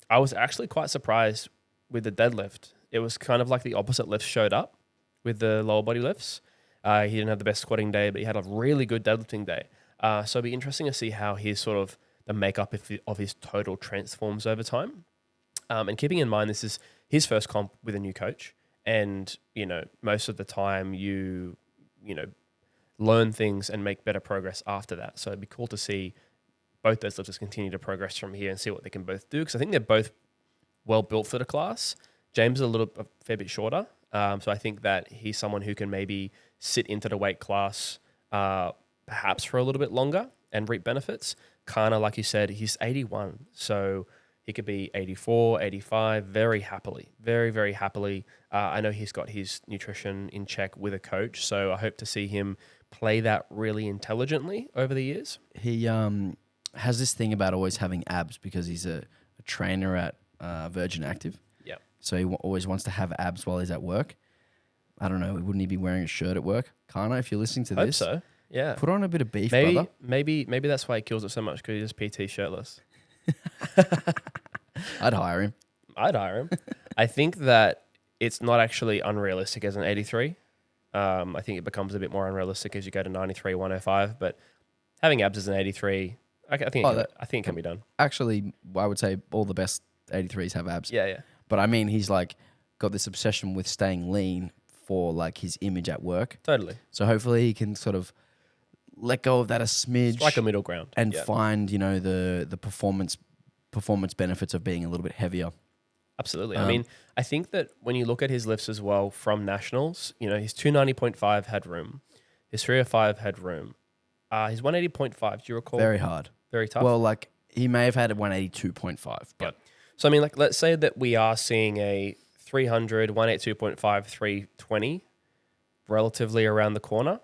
I was actually quite surprised with the deadlift. It was kind of like the opposite lifts showed up with the lower body lifts. He didn't have the best squatting day, but he had a really good deadlifting day. So it'd be interesting to see how his sort of the makeup of his total transforms over time. And keeping in mind, this is his first comp with a new coach. And, most of the time you learn things and make better progress after that. So it'd be cool to see both those lifters continue to progress from here and see what they can both do. Because I think they're both well built for the class. James is a fair bit shorter. So I think that he's someone who can maybe sit into the weight class perhaps for a little bit longer and reap benefits. Kana, like you said, he's 81. So he could be 84, 85 very happily, very, very happily. I know he's got his nutrition in check with a coach. So I hope to see him play that really intelligently over the years. He has this thing about always having abs because he's a trainer at Virgin Active. Yeah. So he always wants to have abs while he's at work. I don't know. Wouldn't he be wearing a shirt at work? Kana, if you're listening to this. Hope so. Yeah. Put on a bit of beef, brother. Maybe that's why he kills it so much, because he's just PT shirtless. I'd hire him. I think that it's not actually unrealistic as an 83. I think it becomes a bit more unrealistic as you go to 93, 105. But having abs as an 83, I think it can be done. Actually, I would say all the best 83s have abs. Yeah. But I mean, he's like got this obsession with staying lean for like his image at work. Totally. So hopefully he can sort of let go of that a smidge. Strike a middle ground. And find, the performance benefits of being a little bit heavier. Absolutely. I mean, I think that when you look at his lifts as well from nationals, his 290.5 had room. His 305 had room. His 180.5, do you recall? Very hard. Very tough. Well, like he may have had a 182.5. But So, I mean, like let's say that we are seeing a 300, 182.5, 320 relatively around the corner.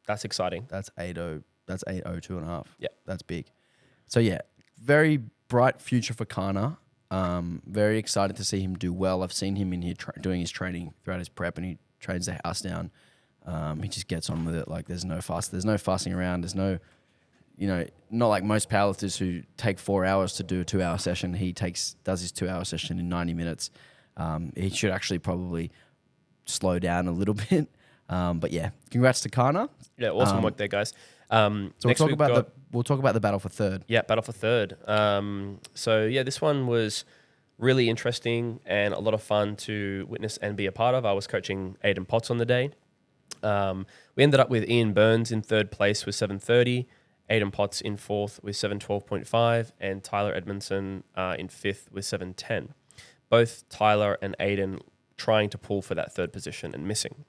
That's exciting. That's 80. That's 802.5. Yeah. That's big. So, yeah, very bright future for Kana. Very excited to see him do well. I've seen him in here doing his training throughout his prep, and he trains the house down. He just gets on with it. Like there's no fussing around. There's no, not like most powerlifters who take 4 hours to do a 2-hour session. He does his 2-hour session in 90 minutes. He should actually probably slow down a little bit. But yeah, congrats to Kana. Yeah, awesome work there, guys. So we'll talk about the battle for third. Yeah, battle for third. So yeah, this one was really interesting and a lot of fun to witness and be a part of. I was coaching Aiden Potts on the day. We ended up with Ian Burns in third place with 730, Aiden Potts in fourth with 712.5, and Tyler Edmondson in fifth with 710. Both Tyler and Aiden trying to pull for that third position and missing.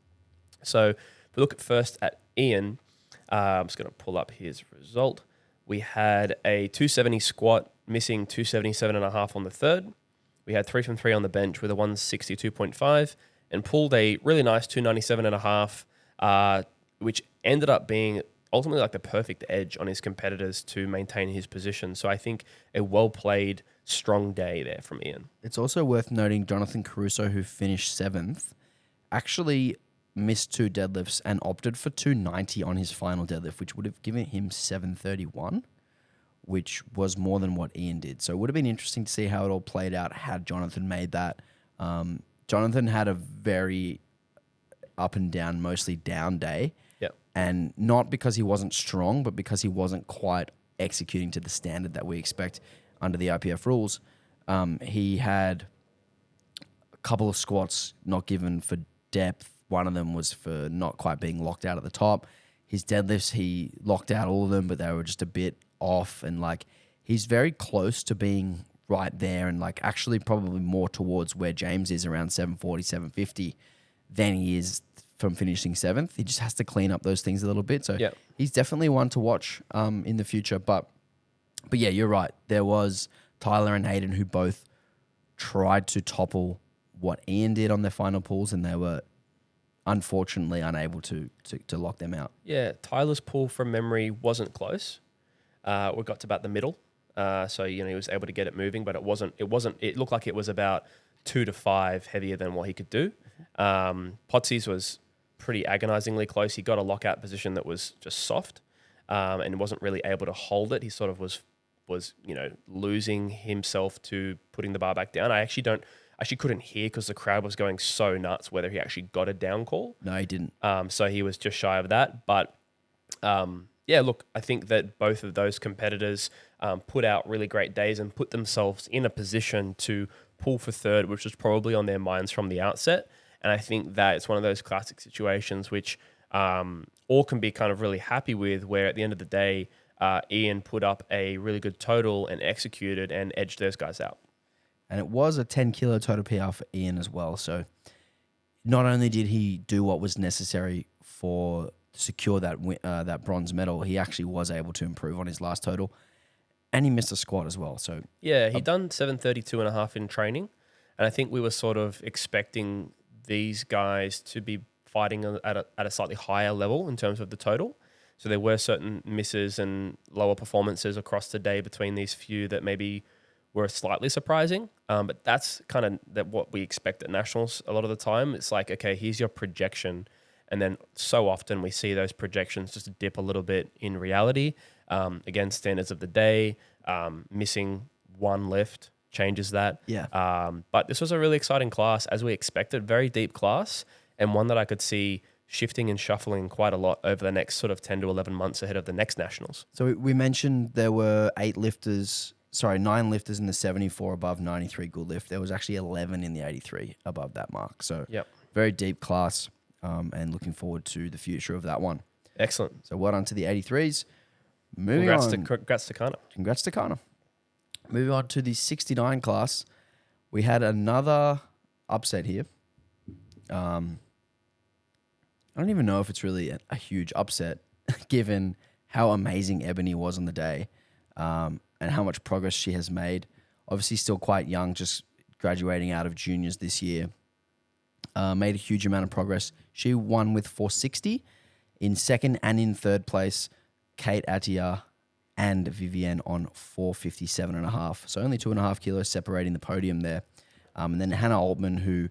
So if we look first at Ian, I'm just going to pull up his result. We had a 270 squat, missing 277.5 on the third. We had 3 from 3 on the bench with a 162.5 and pulled a really nice 297.5, which ended up being ultimately like the perfect edge on his competitors to maintain his position. So I think a well-played, strong day there from Ian. It's also worth noting Jonathan Caruso, who finished 7th, actually missed 2 deadlifts and opted for 290 on his final deadlift, which would have given him 731, which was more than what Ian did. So it would have been interesting to see how it all played out had Jonathan made that. Jonathan had a very up and down, mostly down day. Yep. And not because he wasn't strong, but because he wasn't quite executing to the standard that we expect under the IPF rules. He had a couple of squats not given for depth. One of them was for not quite being locked out at the top. His deadlifts, he locked out all of them, but they were just a bit off, and like he's very close to being right there, and like actually probably more towards where James is around 740, 750 than he is from finishing 7th. He just has to clean up those things a little bit. So he's definitely one to watch in the future. But yeah, you're right. There was Tyler and Hayden who both tried to topple what Ian did on their final pulls, and they were unfortunately unable to lock them out. Yeah, Tyler's pull from memory wasn't close. We got to about the middle. So, he was able to get it moving, but it looked like it was about 2 to 5 heavier than what he could do. Potsy's was pretty agonizingly close. He got a lockout position that was just soft, and wasn't really able to hold it. He sort of was losing himself to putting the bar back down. I actually couldn't hear because the crowd was going so nuts whether he actually got a down call. No, he didn't. So he was just shy of that. But yeah, look, I think that both of those competitors put out really great days and put themselves in a position to pull for third, which was probably on their minds from the outset. And I think that it's one of those classic situations which all can be kind of really happy with, where at the end of the day, Ian put up a really good total and executed and edged those guys out. And it was a 10 kilo total PR for Ian as well. So not only did he do what was necessary to secure that bronze medal, he actually was able to improve on his last total, and he missed a squat as well. So yeah, he done 732.5 in training, and I think we were sort of expecting these guys to be fighting at a slightly higher level in terms of the total. So there were certain misses and lower performances across the day between these few that maybe were slightly surprising. But that's kind of what we expect at nationals a lot of the time. It's like, okay, here's your projection. And then so often we see those projections just dip a little bit in reality. Again, standards of the day, missing one lift changes that. Yeah. But this was a really exciting class, as we expected, very deep class, and one that I could see shifting and shuffling quite a lot over the next sort of 10 to 11 months ahead of the next nationals. So we mentioned there were 9 lifters in the 74 above 93 good lift. There was actually 11 in the 83 above that mark. So very deep class, and looking forward to the future of that one. Excellent. So well done to the 83s. Congrats to Kana. Congrats to Kana. Moving on to the 69 class, we had another upset here. I don't even know if it's really a huge upset given how amazing Ebony was on the day, and how much progress she has made. Obviously still quite young, just graduating out of juniors this year. Made a huge amount of progress. She won with 460. In second and in third place, Kate Attia and Vivienne on 457.5. So only 2.5 kilos separating the podium there. And then Hannah Altman, who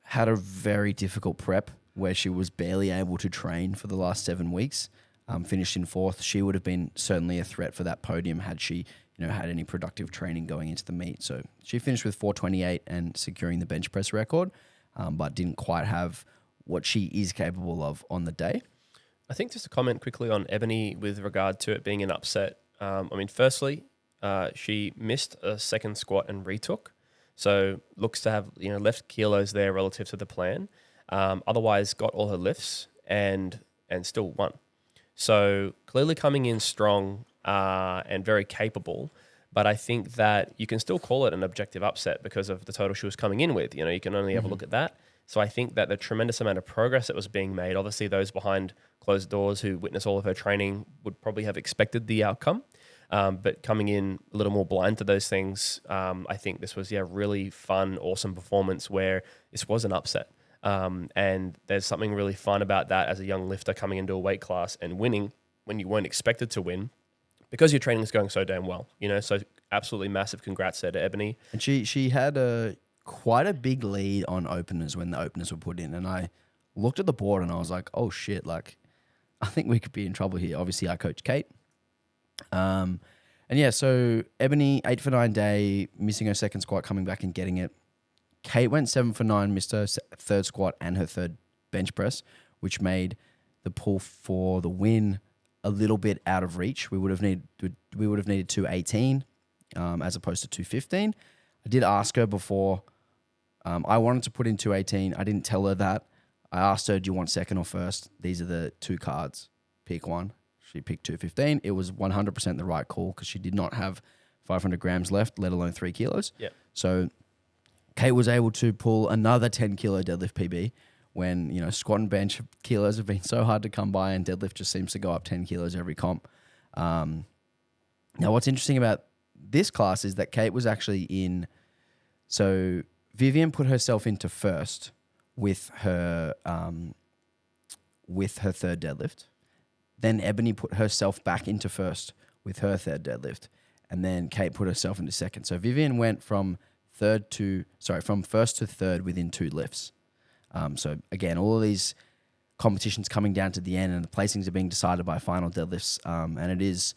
had a very difficult prep where she was barely able to train for the last 7 weeks, finished in 4th. She would have been certainly a threat for that podium had she had any productive training going into the meet. So she finished with 428 and securing the bench press record, but didn't quite have what she is capable of on the day. I think just to comment quickly on Ebony with regard to it being an upset. Firstly, she missed a second squat and retook. So looks to have left kilos there relative to the plan. Otherwise got all her lifts and still won. So clearly coming in strong and very capable. But I think that you can still call it an objective upset because of the total she was coming in with. You can only have a look at that. So I think that the tremendous amount of progress that was being made, obviously those behind closed doors who witnessed all of her training would probably have expected the outcome. But coming in a little more blind to those things, I think this was really fun, awesome performance where this was an upset. And there's something really fun about that as a young lifter coming into a weight class and winning when you weren't expected to win because your training is going so damn well. So absolutely massive congrats there to Ebony. And she had quite a big lead on openers when the openers were put in. And I looked at the board and I was like, oh shit, I think we could be in trouble here. Obviously I coach Kate. So Ebony, 8 for 9 day, missing her second squat, coming back and getting it. Kate went 7 for 9, missed her third squat and her third bench press, which made the pull for the win a little bit out of reach. We would have needed 218 as opposed to 215. I did ask her before. I wanted to put in 218. I didn't tell her that. I asked her, do you want second or first? These are the two cards. Pick one. She picked 215. It was 100% the right call because she did not have 500 grams left, let alone 3 kilos. Yeah. So Kate was able to pull another 10 kilo deadlift PB when, you know, squat and bench kilos have been so hard to come by, and deadlift just seems to go up 10 kilos every comp. Now, what's interesting about this class is that Kate was actually in. So Vivian put herself into first with her third deadlift. Then Ebony put herself back into first with her third deadlift, and then Kate put herself into second. So Vivian went from first to third within 2 lifts. So again, all of these competitions coming down to the end, and the placings are being decided by final deadlifts, and it is,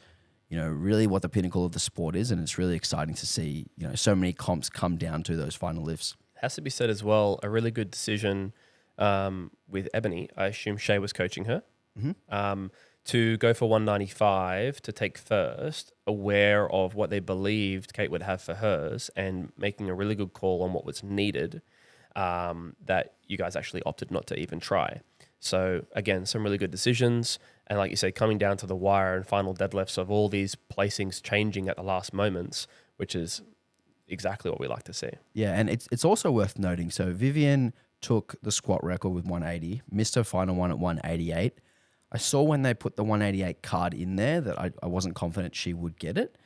you know, really what the pinnacle of the sport is, and it's really exciting to see, you know, so many comps come down to those final lifts. Has to be said as well, a really good decision with Ebony. I assume Shay was coaching her. Mm-hmm. To go for 195 to take first, aware of what they believed Kate would have for hers, and making a really good call on what was needed, that you guys actually opted not to even try. So again, some really good decisions. And like you say, coming down to the wire and final deadlifts of all these placings changing at the last moments, which is exactly what we like to see. Yeah, and it's also worth noting. So Vivian took the squat record with 180, missed her final one at 188. I saw when they put the 188 card in there that I wasn't confident she would get it.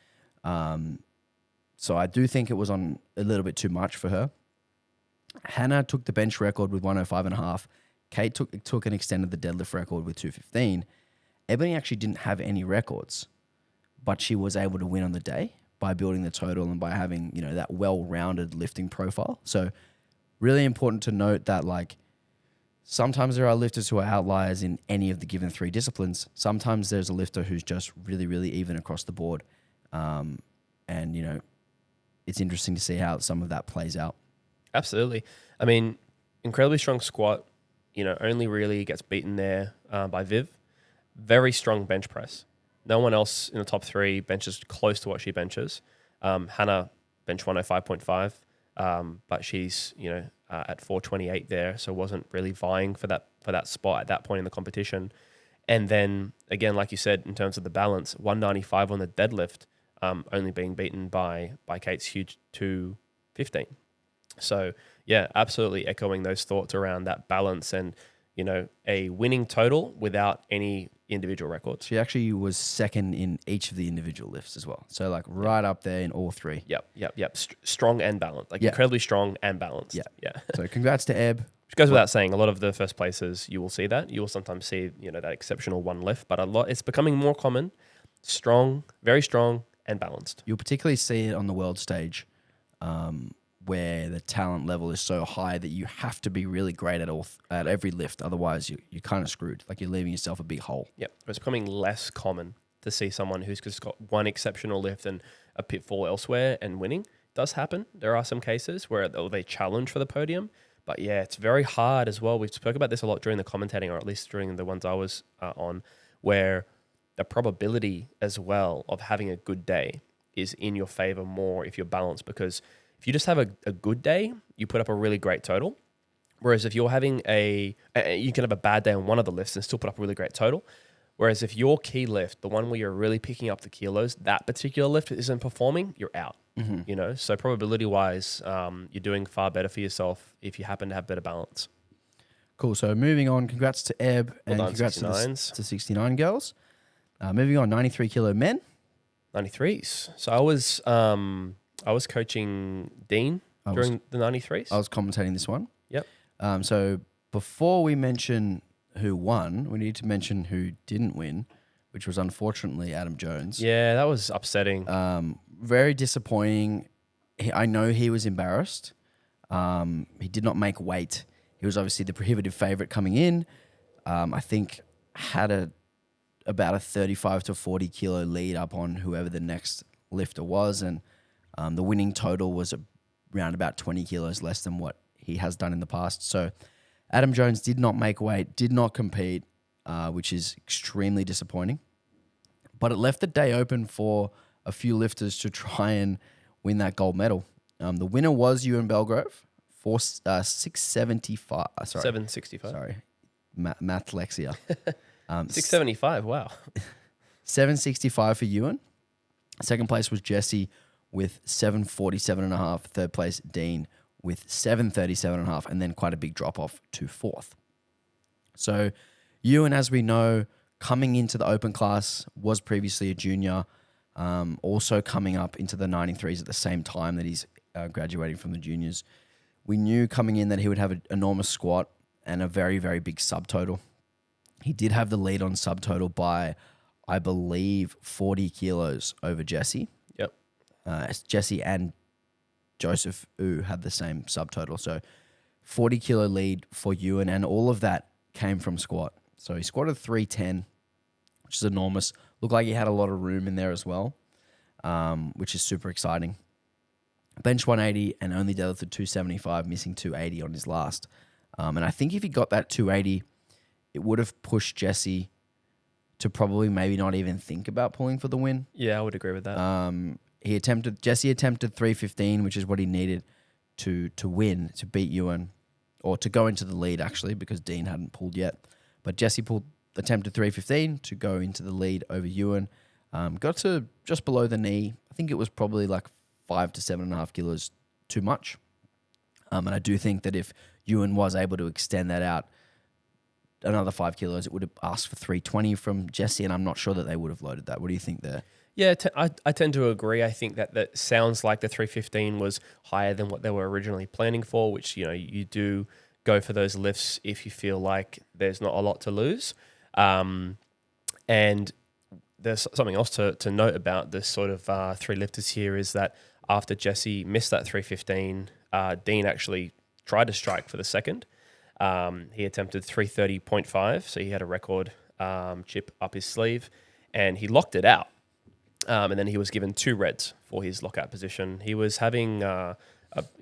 So I do think it was on a little bit too much for her. Hannah took the bench record with 105.5. Kate took and extended the deadlift record with 215. Ebony actually didn't have any records, but she was able to win on the day by building the total and by having, you know, that well-rounded lifting profile. So really important to note that, like, sometimes there are lifters who are outliers in any of the given 3 disciplines. Sometimes there's a lifter who's just really, really even across the board. And, you know, it's interesting to see how some of that plays out. Absolutely. I mean, incredibly strong squat, you know, only really gets beaten there by Viv. Very strong bench press. No one else in the top 3 benches close to what she benches. Hannah bench 105.5, but she's, you know, at 428 there, so wasn't really vying for that spot at that point in the competition. And then again, like you said, in terms of the balance, 195 on the deadlift, only being beaten by Kate's huge 215. So yeah, absolutely echoing those thoughts around that balance and, you know, a winning total without any individual records. She actually was second in each of the individual lifts as well. So like right up there in all 3. Yep. Strong and balanced, incredibly strong and balanced. Yeah. So congrats to Eb. Which goes without saying, a lot of the first places you will see that. You will sometimes see, you know, that exceptional one lift, but it's becoming more common. Strong, very strong and balanced. You'll particularly see it on the world stage, where the talent level is so high that you have to be really great at every lift. Otherwise, you're kind of screwed. Like, you're leaving yourself a big hole. Yep. It's becoming less common to see someone who's just got one exceptional lift and a pitfall elsewhere and winning. It does happen. There are some cases where they challenge for the podium. But yeah, it's very hard as well. We've spoke about this a lot during the commentating, or at least during the ones I was on, where the probability as well of having a good day is in your favor more if you're balanced, because if you just have a good day, you put up a really great total. Whereas if you're having you can have a bad day on one of the lifts and still put up a really great total. Whereas if your key lift, the one where you're really picking up the kilos, that particular lift isn't performing, you're out. Mm-hmm. You know, so probability wise, you're doing far better for yourself if you happen to have better balance. Cool. So moving on, congrats to Eb, and congrats to 69 girls. Moving on, 93 kilo men. 93s. So I was coaching Dean during the 93s. I was commentating this one. Yep. So before we mention who won, we need to mention who didn't win, which was unfortunately Adam Jones. Yeah, that was upsetting. Very disappointing. I know he was embarrassed. He did not make weight. He was obviously the prohibitive favorite coming in. I think had about a 35 to 40 kilo lead up on whoever the next lifter was, and the winning total was around about 20 kilos less than what he has done in the past. So Adam Jones did not make weight, did not compete, which is extremely disappointing. But it left the day open for a few lifters to try and win that gold medal. The winner was Ewan Belgrove for 675. 765. Sorry, math lexia. 675. Wow. 765 for Ewan. Second place was Jesse with 747.5. Third place, Dean with 737.5, and then quite a big drop off to fourth. So Ewan, as we know, coming into the open class, was previously a junior, also coming up into the 93s at the same time that he's graduating from the juniors. We knew coming in that he would have an enormous squat and a very, very big subtotal. He did have the lead on subtotal by, I believe, 40 kilos over Jesse. Yep. Jesse and Joseph had the same subtotal. So 40 kilo lead for Ewan, and all of that came from squat. So he squatted 310, which is enormous. Looked like he had a lot of room in there as well, which is super exciting. Bench 180 and only deadlifted 275, missing 280 on his last. And I think if he got that 280, it would have pushed Jesse to probably maybe not even think about pulling for the win. Yeah, I would agree with that. Jesse attempted 315, which is what he needed to win, to beat Ewan, or to go into the lead actually, because Dean hadn't pulled yet. But Jesse attempted 315 to go into the lead over Ewan. Got to just below the knee. I think it was probably like 5 to 7.5 kilos too much. And I do think that if Ewan was able to extend that out another 5 kilos, it would have asked for 320 from Jesse, and I'm not sure that they would have loaded that. What do you think there? Yeah, I tend to agree. I think that sounds like the 315 was higher than what they were originally planning for, which, you do go for those lifts if you feel like there's not a lot to lose. And there's something else to note about this sort of three lifters here is that after Jesse missed that 315, Dean actually tried to strike for the second. He attempted 330.5, so he had a record chip up his sleeve, and he locked it out. And then he was given 2 reds for his lockout position. He was having a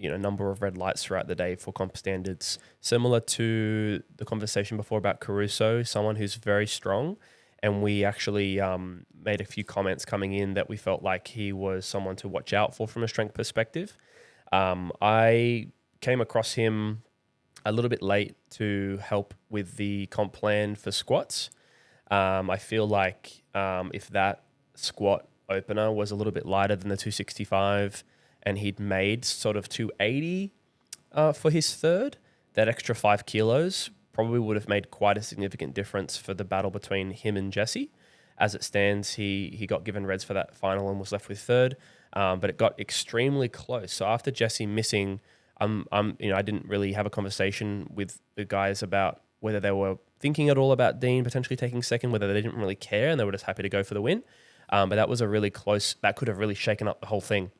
number of red lights throughout the day for comp standards, similar to the conversation before about Caruso, someone who's very strong. And we actually made a few comments coming in that we felt like he was someone to watch out for from a strength perspective. I came across him a little bit late to help with the comp plan for squats. I feel like if that squat opener was a little bit lighter than the 265 and he'd made sort of 280 for his third, that extra 5 kilos probably would have made quite a significant difference for the battle between him and Jesse. As it stands, he got given reds for that final and was left with third, but it got extremely close. So after Jesse missing, I didn't really have a conversation with the guys about whether they were thinking at all about Dean potentially taking second, whether they didn't really care and they were just happy to go for the win. But that was a really close, that could have really shaken up the whole thing.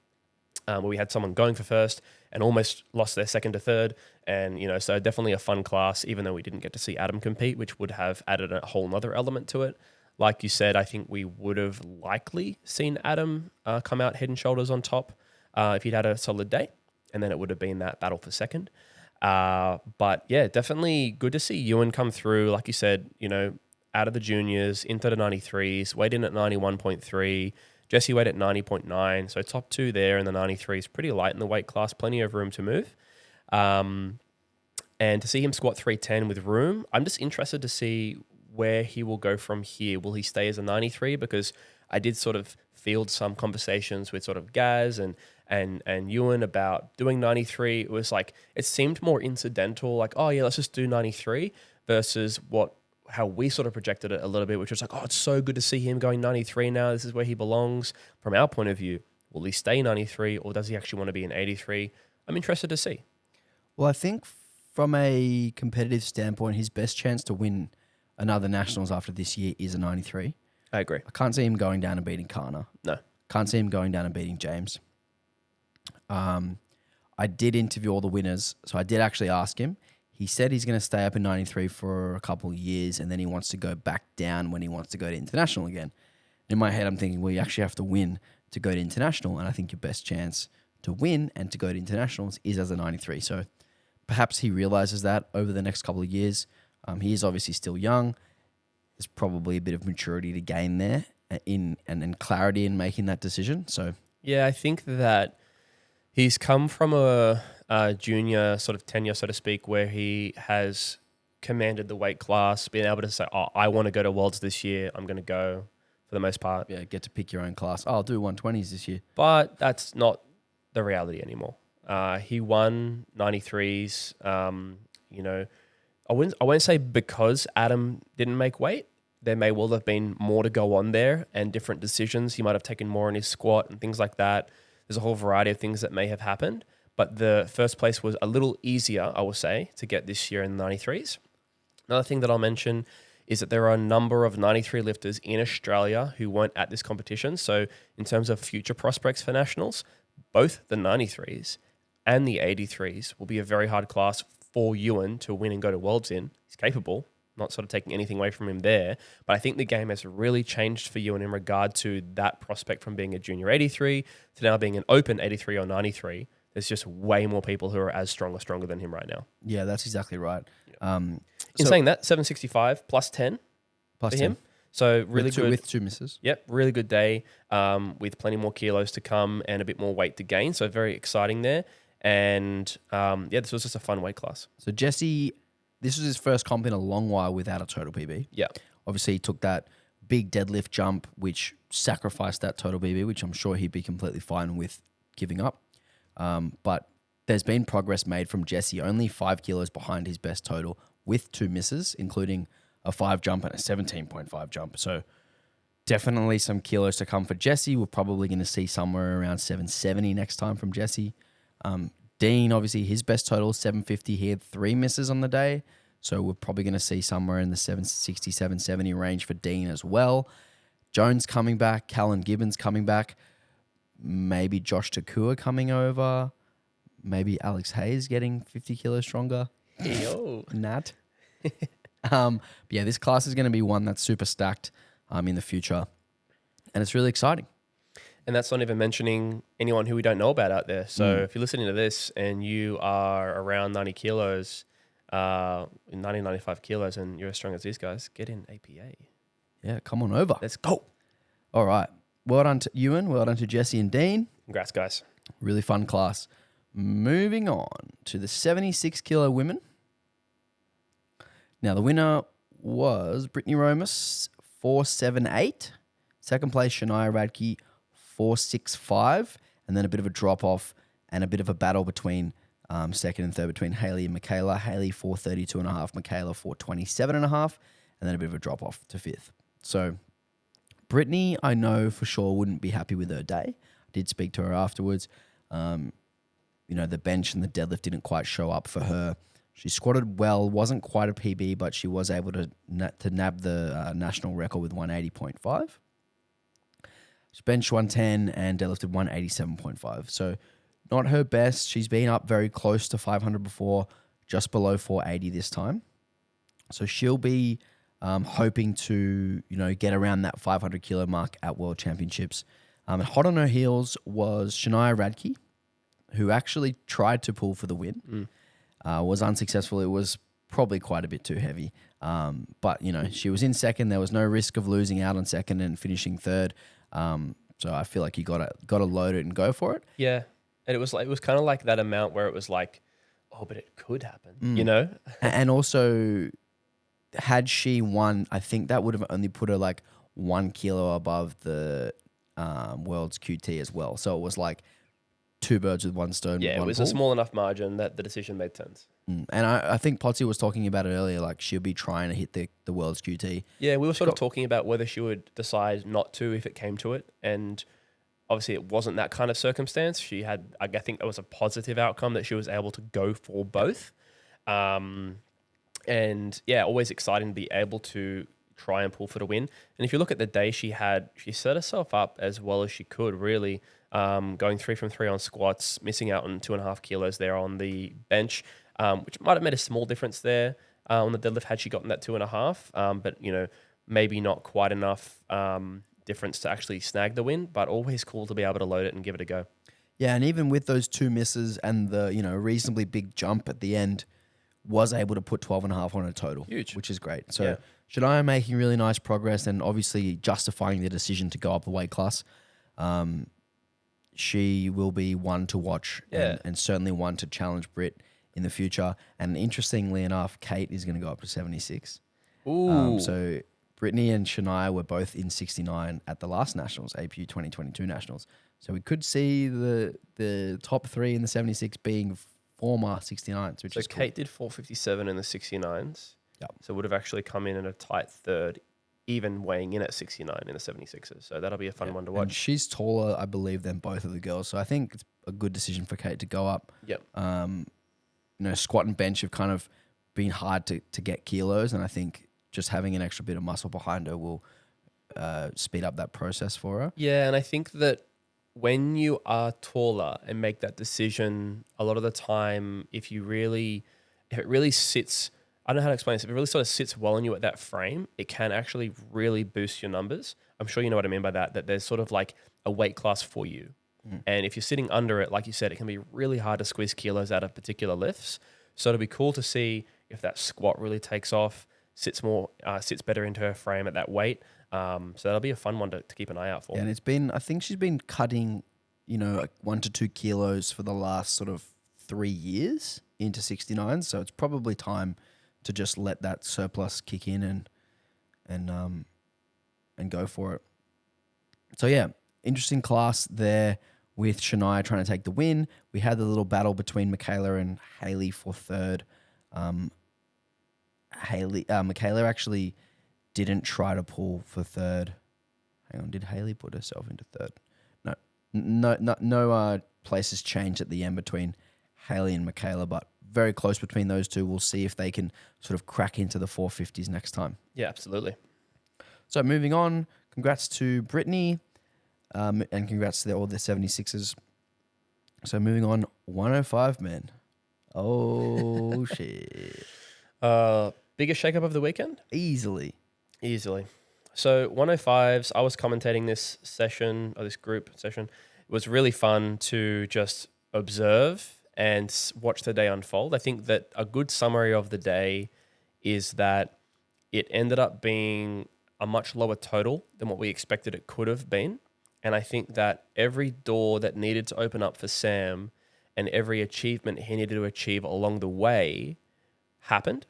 Where we had someone going for first and almost lost their second to third. And, so definitely a fun class, even though we didn't get to see Adam compete, which would have added a whole nother element to it. Like you said, I think we would have likely seen Adam come out head and shoulders on top if he'd had a solid day. And then it would have been that battle for second. But yeah, definitely good to see Ewan come through. Like you said, out of the juniors into the 93s, weighed in at 91.3. Jesse weighed at 90.9. So top 2 there in the 93s, pretty light in the weight class, plenty of room to move. And to see him squat 310 with room, I'm just interested to see where he will go from here. Will he stay as a 93? Because I did sort of field some conversations with sort of Gaz and Ewan about doing 93. It was like, it seemed more incidental, like, oh yeah, let's just do 93 versus how we sort of projected it a little bit, which was like, oh, it's so good to see him going 93 now. This is where he belongs. From our point of view, will he stay 93 or does he actually want to be an 83? I'm interested to see. Well, I think from a competitive standpoint, his best chance to win another nationals after this year is a 93. I agree. I can't see him going down and beating Kana. No. Can't see him going down and beating James. I did interview all the winners, so I did actually ask him. He said he's going to stay up in 93 for a couple of years, and then he wants to go back down when he wants to go to international again. In my head, I'm thinking, well, you actually have to win to go to international, and I think your best chance to win and to go to internationals is as a 93. So perhaps he realizes that over the next couple of years. He is obviously still young. There's probably a bit of maturity to gain there and clarity in making that decision. So yeah, I think that he's come from a junior sort of tenure, so to speak, where he has commanded the weight class, being able to say, oh, I want to go to Worlds this year. I'm going to go for for the most part. Yeah, get to pick your own class. I'll do 120s this year. But that's not the reality anymore. He won 93s. You know, I won't say because Adam didn't make weight. There may well have been more to go on there and different decisions. He might have taken more in his squat and things like that. There's a whole variety of things that may have happened. But the first place was a little easier, I will say, to get this year in the 93s. Another thing that I'll mention is that there are a number of 93 lifters in Australia who weren't at this competition. So in terms of future prospects for nationals, both the 93s and the 83s will be a very hard class for Ewan to win and go to Worlds in. He's capable, not sort of taking anything away from him there. But I think the game has really changed for Ewan in regard to that prospect from being a junior 83 to now being an open 83 or 93. There's just way more people who are as strong or stronger than him right now. Yeah, that's exactly right. In saying that, 765 plus 10 plus for 10. him. So really good. With 2 misses. Yep, really good day with plenty more kilos to come and a bit more weight to gain. So very exciting there. And this was just a fun weight class. So Jesse, this was his first comp in a long while without a total PB. Yeah. Obviously, he took that big deadlift jump, which sacrificed that total PB, which I'm sure he'd be completely fine with giving up. But there's been progress made from Jesse, only 5 kilos behind his best total with 2 misses, including a 5 jump and a 17.5 jump. So definitely some kilos to come for Jesse. We're probably going to see somewhere around 770 next time from Jesse. Dean, obviously, his best total, 750. He had 3 misses on the day. So we're probably going to see somewhere in the 760, 770 range for Dean as well. Jones coming back. Callan Gibbons coming back. Maybe Josh Takua coming over. Maybe Alex Hayes getting 50 kilos stronger. Yo. Nat. But yeah, this class is going to be one that's super stacked in the future. And it's really exciting. And that's not even mentioning anyone who we don't know about out there. So if you're listening to this and you are around 90 kilos, 95 kilos, and you're as strong as these guys, get in APA. Yeah, come on over. Let's go. All right. Well done to Ewan. Well done to Jesse and Dean. Congrats, guys. Really fun class. Moving on to the 76 kilo women. Now, the winner was Brittany Romas, 478. Second place, Shania Radke, 465. And then a bit of a drop off and a bit of a battle between second and third between Haley and Michaela. Haley, 432.5. Michaela, 427.5. And then a bit of a drop off to fifth. So, Brittany, I know for sure wouldn't be happy with her day. I did speak to her afterwards. The bench and the deadlift didn't quite show up for her. She squatted well, wasn't quite a PB, but she was able to nab the national record with 180.5. She benched 110 and deadlifted 187.5. So not her best. She's been up very close to 500 before, just below 480 this time. So she'll be hoping to, get around that 500 kilo mark at World Championships. Hot on her heels was Shania Radke, who actually tried to pull for the win. Was unsuccessful. It was probably quite a bit too heavy. But, she was in second. There was no risk of losing out on second and finishing third. So I feel like you gotta load it and go for it. Yeah. And it was kind of like that amount where it was like, oh, but it could happen, And also, had she won, I think that would have only put her like 1 kilo above the world's QT as well. So it was like 2 birds with 1 stone. Yeah, it was a small enough margin that the decision made sense. And I think Potsy was talking about it earlier, like she'll be trying to hit the world's QT. Yeah, we were sort of talking about whether she would decide not to if it came to it. And obviously it wasn't that kind of circumstance. She had, I think that was a positive outcome that she was able to go for both. And yeah, always exciting to be able to try and pull for the win. And if you look at the day she had, she set herself up as well as she could, really. Going 3 from 3 on squats, missing out on 2.5 kilos there on the bench, which might have made a small difference there on the deadlift had she gotten that 2.5. But, maybe not quite enough difference to actually snag the win, but always cool to be able to load it and give it a go. Yeah, and even with those 2 misses and the, reasonably big jump at the end, was able to put 12.5 on a total. Huge. Which is great. So Shania making really nice progress and obviously justifying the decision to go up the weight class. She will be one to watch and certainly one to challenge Britt in the future. And interestingly enough, Kate is going to go up to 76. Ooh. So Brittany and Shania were both in 69 at the last Nationals, APU 2022 Nationals. So we could see the top three in the 76 being former 69s, which So is cool. Kate did 457 in the 69s. Yep. So would have actually come in at a tight third, even weighing in at 69 in the 76ers. So that'll be a fun one to watch. And she's taller, I believe, than both of the girls. So I think it's a good decision for Kate to go up. Yep. Squat and bench have kind of been hard to get kilos, and I think just having an extra bit of muscle behind her will speed up that process for her. Yeah, and I think that when you are taller and make that decision, a lot of the time, if it really sits, I don't know how to explain this, if it really sort of sits well on you at that frame, it can actually really boost your numbers. I'm sure you know what I mean by that there's sort of like a weight class for you. And if you're sitting under it, like you said, it can be really hard to squeeze kilos out of particular lifts. So it'll be cool to see if that squat really takes off, sits better into her frame at that weight. So that'll be a fun one to keep an eye out for. Yeah, and I think she's been cutting, like 1 to 2 kilos for the last sort of 3 years into 69. So it's probably time to just let that surplus kick in and go for it. So yeah, interesting class there with Shania trying to take the win. We had the little battle between Michaela and Haley for third. Michaela actually didn't try to pull for third. Hang on, did Haley put herself into third? No places changed at the end between Haley and Michaela, but very close between those two. We'll see if they can sort of crack into the 450s next time. Yeah, absolutely. So moving on, congrats to Brittany, and congrats to all the 76ers. So moving on, 105 men. Oh, shit. Biggest shakeup of the weekend? Easily. So 105s, I was commentating this group session. It was really fun to just observe and watch the day unfold. I think that a good summary of the day is that it ended up being a much lower total than what we expected it could have been. And I think that every door that needed to open up for Sam and every achievement he needed to achieve along the way happened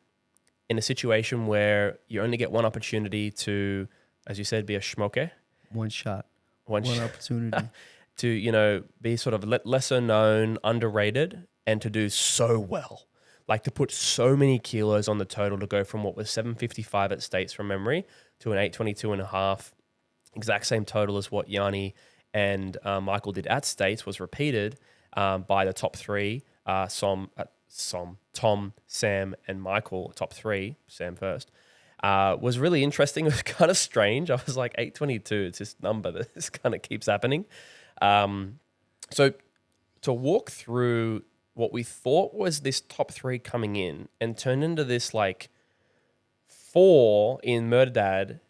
in a situation where you only get one opportunity to, as you said, be a schmoke. One shot. One opportunity. To, be sort of lesser known, underrated, and to do so well. Like to put so many kilos on the total to go from what was 755 at States from memory to an 822.5. Exact same total as what Yanni and Michael did at States was repeated by the top three, Tom, Sam, and Michael, top three, Sam first, was really interesting. It was kind of strange. I was like, 822, it's this number that this kind of keeps happening. So to walk through what we thought was this top three coming in and turned into this like 4 in Murder Dad,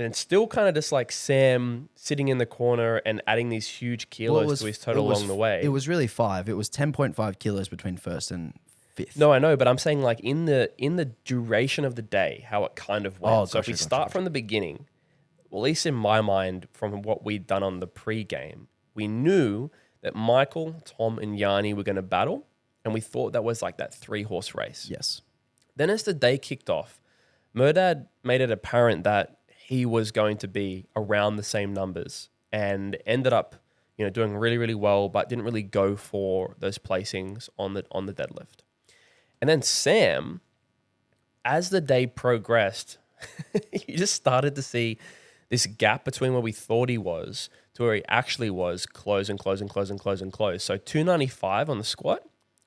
and still kind of just like Sam sitting in the corner and adding these huge kilos to his total along the way. It was really 5. It was 10.5 kilos between first and fifth. No, I know, but I'm saying like in the duration of the day, how it kind of went. So if we start from the beginning, well, at least in my mind, from what we'd done on the pre-game, we knew that Michael, Tom, and Yanni were going to battle, and we thought that was like that 3-horse race. Yes. Then as the day kicked off, Murdad made it apparent that he was going to be around the same numbers and ended up, doing really, really well, but didn't really go for those placings on the deadlift. And then Sam, as the day progressed, you just started to see this gap between where we thought he was to where he actually was close. So 295 on the squat,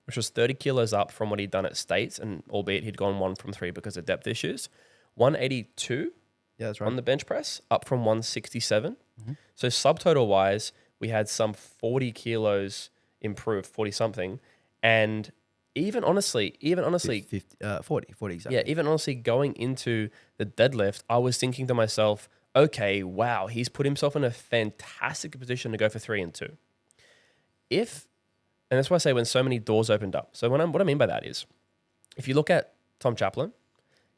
which was 30 kilos up from what he'd done at States, and albeit he'd gone 1 from 3 because of depth issues. 182 that's right. on the bench press, up from 167. Mm-hmm. So subtotal wise, we had some 40 kilos improved, 40 something. And even honestly, 40 exactly. Yeah, even honestly going into the deadlift, I was thinking to myself, okay, wow, he's put himself in a fantastic position to go for 3 and 2. And that's why I say when so many doors opened up. So what I mean by that is, if you look at Tom Chaplin,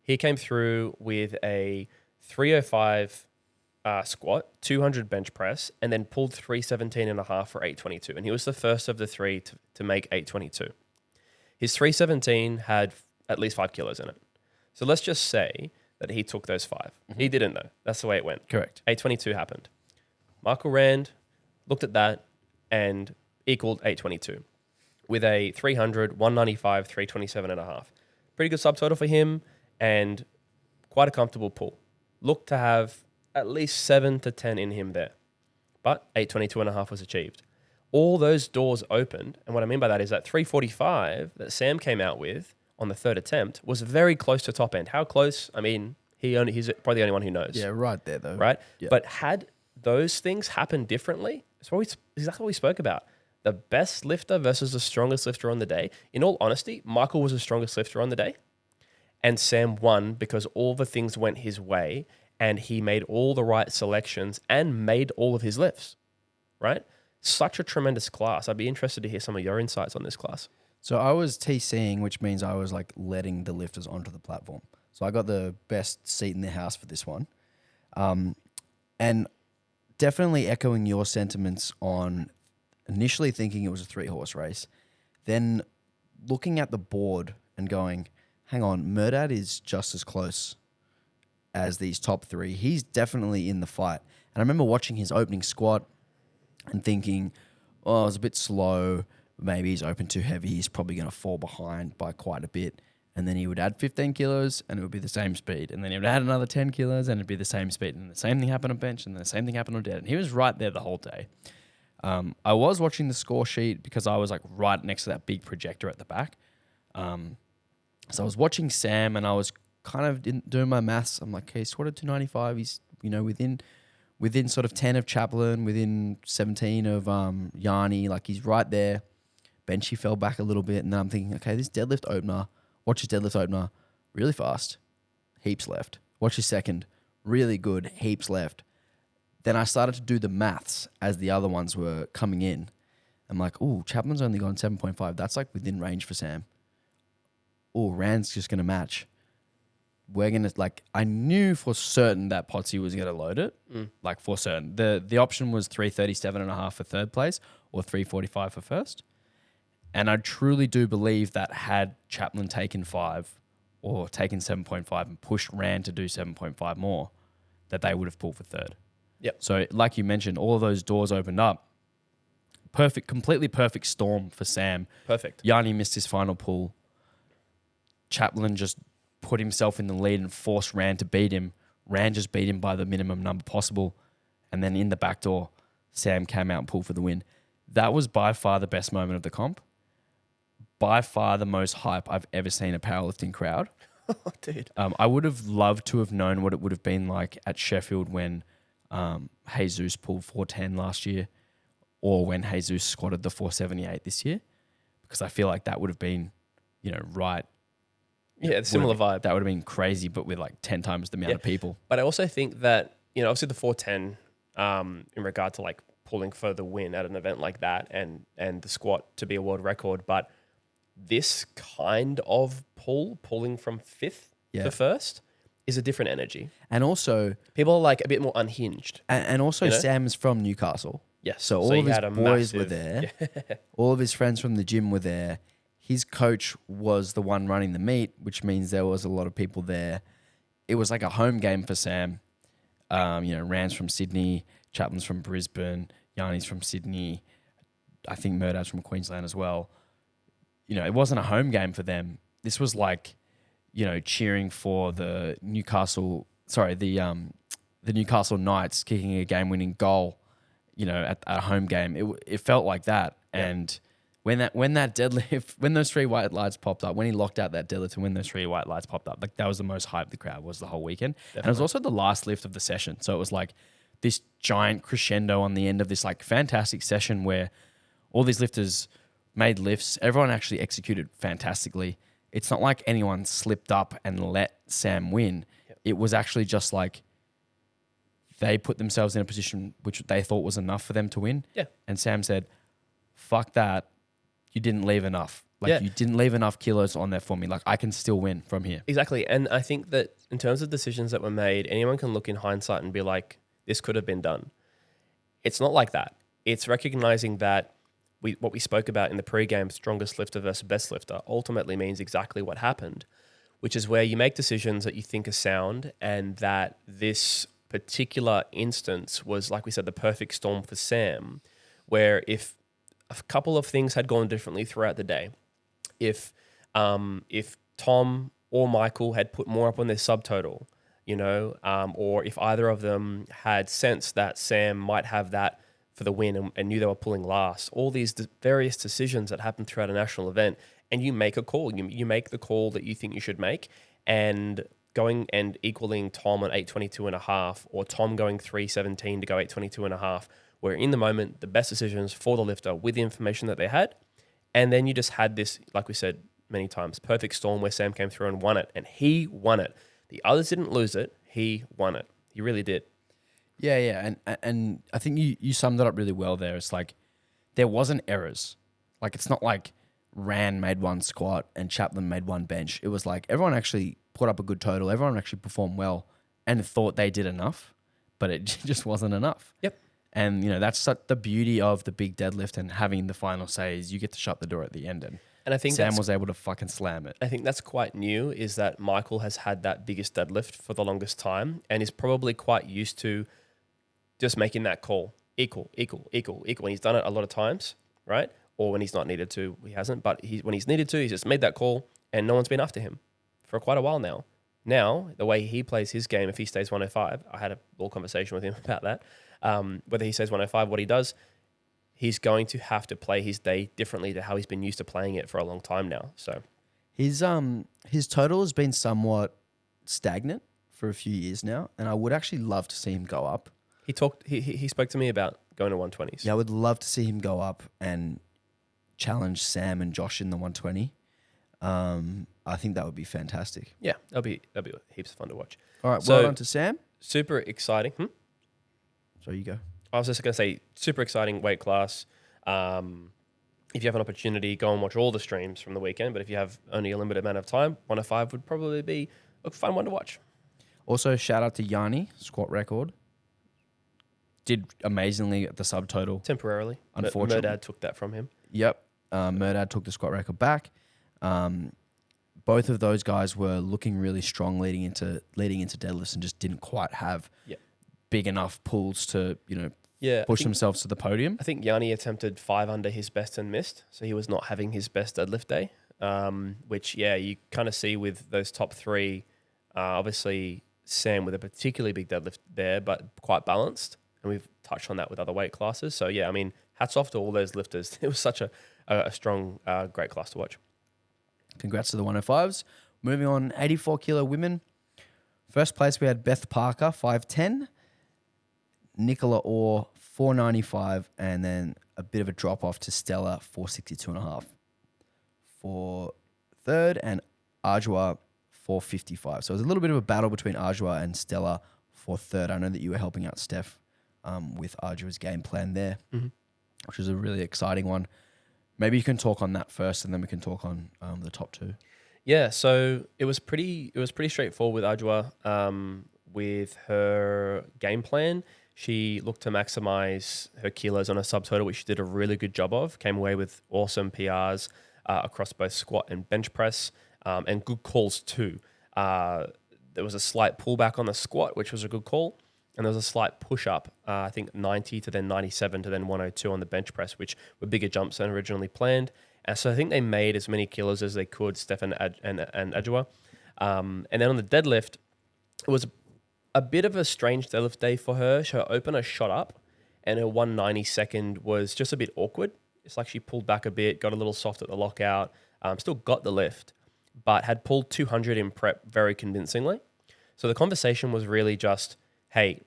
he came through with a 305 squat, 200 bench press, and then pulled 317.5 for 822. And he was the first of the 3 to make 822. His 317 had at least 5 kilos in it. So let's just say that he took those 5. He didn't though. That's the way it went. Correct. 822 happened. Michael Rand looked at that and equaled 822 with a 300, 195, 327 and a half. Pretty good subtotal for him and quite a comfortable pull. Looked to have at least 7 to 10 in him there. But 822 and a half was achieved. All those doors opened. And what I mean by that is that 345 that Sam came out with on the third attempt was very close to top end. How close? I mean, he's probably the only one who knows. Yeah, right there though. Right? Yeah. But had those things happened differently, it's exactly what we spoke about. The best lifter versus the strongest lifter on the day. In all honesty, Michael was the strongest lifter on the day. And Sam won because all the things went his way and he made all the right selections and made all of his lifts, right? Such a tremendous class. I'd be interested to hear some of your insights on this class. So I was TCing, which means I was like letting the lifters onto the platform. So I got the best seat in the house for this one. And definitely echoing your sentiments on initially thinking it was a 3-horse race, then looking at the board and going, hang on, Murdad is just as close as these top 3. He's definitely in the fight. And I remember watching his opening squat and thinking, oh, it was a bit slow. Maybe he's open too heavy. He's probably going to fall behind by quite a bit. And then he would add 15 kilos and it would be the same speed. And then he would add another 10 kilos and it'd be the same speed. And the same thing happened on bench and the same thing happened on dead. And he was right there the whole day. I was watching the score sheet because I was like right next to that big projector at the back. So I was watching Sam and I was kind of doing my maths. I'm like, okay, he squatted 295. He's, within sort of 10 of Chaplin, within 17 of Yanni. Like he's right there. Bench, he fell back a little bit. And then I'm thinking, okay, this deadlift opener, watch his deadlift opener, really fast, heaps left. Watch his second, really good, heaps left. Then I started to do the maths as the other ones were coming in. I'm like, ooh, Chapman's only gone 7.5. That's like within range for Sam. Ooh, Rand's just going to match. We're going to, I knew for certain that Potsy was going to load it. Like for certain. The option was 337.5 for third place or 345 for first. And I truly do believe that had Chaplin taken 5 or taken 7.5 and pushed Rand to do 7.5 more, that they would have pulled for third. Yep. So like you mentioned, all of those doors opened up. Completely perfect storm for Sam. Perfect. Yanni missed his final pull. Chaplin just put himself in the lead and forced Rand to beat him. Rand just beat him by the minimum number possible. And then in the back door, Sam came out and pulled for the win. That was by far the best moment of the comp. By far the most hype I've ever seen a powerlifting crowd. Oh, dude. I would have loved to have known what it would have been like at Sheffield when Jesus pulled 410 last year or when Jesus squatted the 478 this year, because I feel like that would have been, right. Yeah, similar vibe. That would have been crazy, but with like 10 times the amount of people. But I also think that, obviously the 410 in regard to like pulling for the win at an event like that and the squat to be a world record, but this kind of pulling from 5th to first is a different energy. And also, people are like a bit more unhinged. And also Sam's from Newcastle. Yes. So all of his boys were there. Yeah. All of his friends from the gym were there. His coach was the one running the meet, which means there was a lot of people there. It was like a home game for Sam. Rand's from Sydney, Chaplin's from Brisbane, Yanni's from Sydney. I think Murdad's from Queensland as well. It wasn't a home game for them. This was like, cheering for the Newcastle Knights kicking a game-winning goal, at a home game. It felt like that. Yeah. And when that deadlift, when those 3 white lights popped up, when he locked out that deadlift and when those 3 white lights popped up, like that was the most hype the crowd was the whole weekend. Definitely. And it was also the last lift of the session. So it was like this giant crescendo on the end of this like fantastic session where all these lifters made lifts. Everyone actually executed fantastically. It's not like anyone slipped up and let Sam win. Yep. It was actually just like they put themselves in a position which they thought was enough for them to win. Yeah. And Sam said, fuck that. You didn't leave enough. You didn't leave enough kilos on there for me. Like, I can still win from here. Exactly. And I think that in terms of decisions that were made, anyone can look in hindsight and be like, this could have been done. It's not like that. It's recognizing that what we spoke about in the pre-game, strongest lifter versus best lifter, ultimately means exactly what happened, which is where you make decisions that you think are sound, and that this particular instance was, like we said, the perfect storm for Sam, where if a couple of things had gone differently throughout the day, if Tom or Michael had put more up on their subtotal, or if either of them had sensed that Sam might have that for the win and knew they were pulling last, all these various decisions that happen throughout a national event, and you make a call. You make the call that you think you should make, and going and equaling Tom on 8:22.5, or Tom going 3:17 to go 8:22.5, were in the moment the best decisions for the lifter with the information that they had. And then you just had this, like we said many times, perfect storm where Sam came through and won it, and he won it. The others didn't lose it. He won it. He really did. Yeah. And I think you summed it up really well there. It's like there wasn't errors. Like it's not like Rand made one squat and Chaplin made one bench. It was like everyone actually put up a good total. Everyone actually performed well and thought they did enough, but it just wasn't enough. Yep. And, that's the beauty of the big deadlift and having the final say is you get to shut the door at the end. And I think Sam was able to fucking slam it. I think that's quite new, is that Michael has had that biggest deadlift for the longest time and is probably quite used to just making that call, equal. And he's done it a lot of times, right? Or when he's not needed to, he hasn't. But when he's needed to, he's just made that call and no one's been after him for quite a while now. Now, the way he plays his game, if he stays 105, I had a little conversation with him about that, whether he stays 105, what he does, he's going to have to play his day differently to how he's been used to playing it for a long time now. So his total has been somewhat stagnant for a few years now, and I would actually love to see him go up. He spoke to me about going to 120s. Yeah, I would love to see him go up and challenge Sam and Josh in the 120. I think that would be fantastic. Yeah, that'll be heaps of fun to watch. All right, So, well done to Sam. Super exciting. So you go. I was just going to say, super exciting weight class. If you have an opportunity, go and watch all the streams from the weekend. But if you have only a limited amount of time, 105 would probably be a fun one to watch. Also, shout out to Yanni, squat record. Did amazingly at the subtotal. Temporarily. Unfortunately. Murdad took that from him. Yep. Murdad took the squat record back. Both of those guys were looking really strong leading into deadlifts and just didn't quite have big enough pulls to, push themselves to the podium. I think Yanni attempted 5 under his best and missed, so he was not having his best deadlift day, which, you kind of see with those top 3. Obviously, Sam with a particularly big deadlift there, but quite balanced, and we've touched on that with other weight classes. So, hats off to all those lifters. It was such a strong, great class to watch. Congrats to the 105s. Moving on, 84 kilo women. First place, we had Beth Parker, 5'10", Nicola Orr, 495, and then a bit of a drop off to Stella, 462.5 for third, and Arjua, 455. So it was a little bit of a battle between Arjua and Stella for third. I know that you were helping out Steph with Arjua's game plan there, which was a really exciting one. Maybe you can talk on that first, and then we can talk on the top 2. Yeah, so it was pretty straightforward with Arjua. With her game plan, she looked to maximize her kilos on a subtotal, which she did a really good job of. Came away with awesome PRs across both squat and bench press, and good calls too. There was a slight pullback on the squat, which was a good call. And there was a slight push up, I think 90 to then 97 to then 102 on the bench press, which were bigger jumps than originally planned. And so I think they made as many kilos as they could, Steph and Adjua. And then on the deadlift, it was a bit of a strange deadlift day for her. Her opener shot up and her 192nd was just a bit awkward. It's like she pulled back a bit, got a little soft at the lockout, still got the lift, but had pulled 200 in prep very convincingly. So the conversation was really just, hey,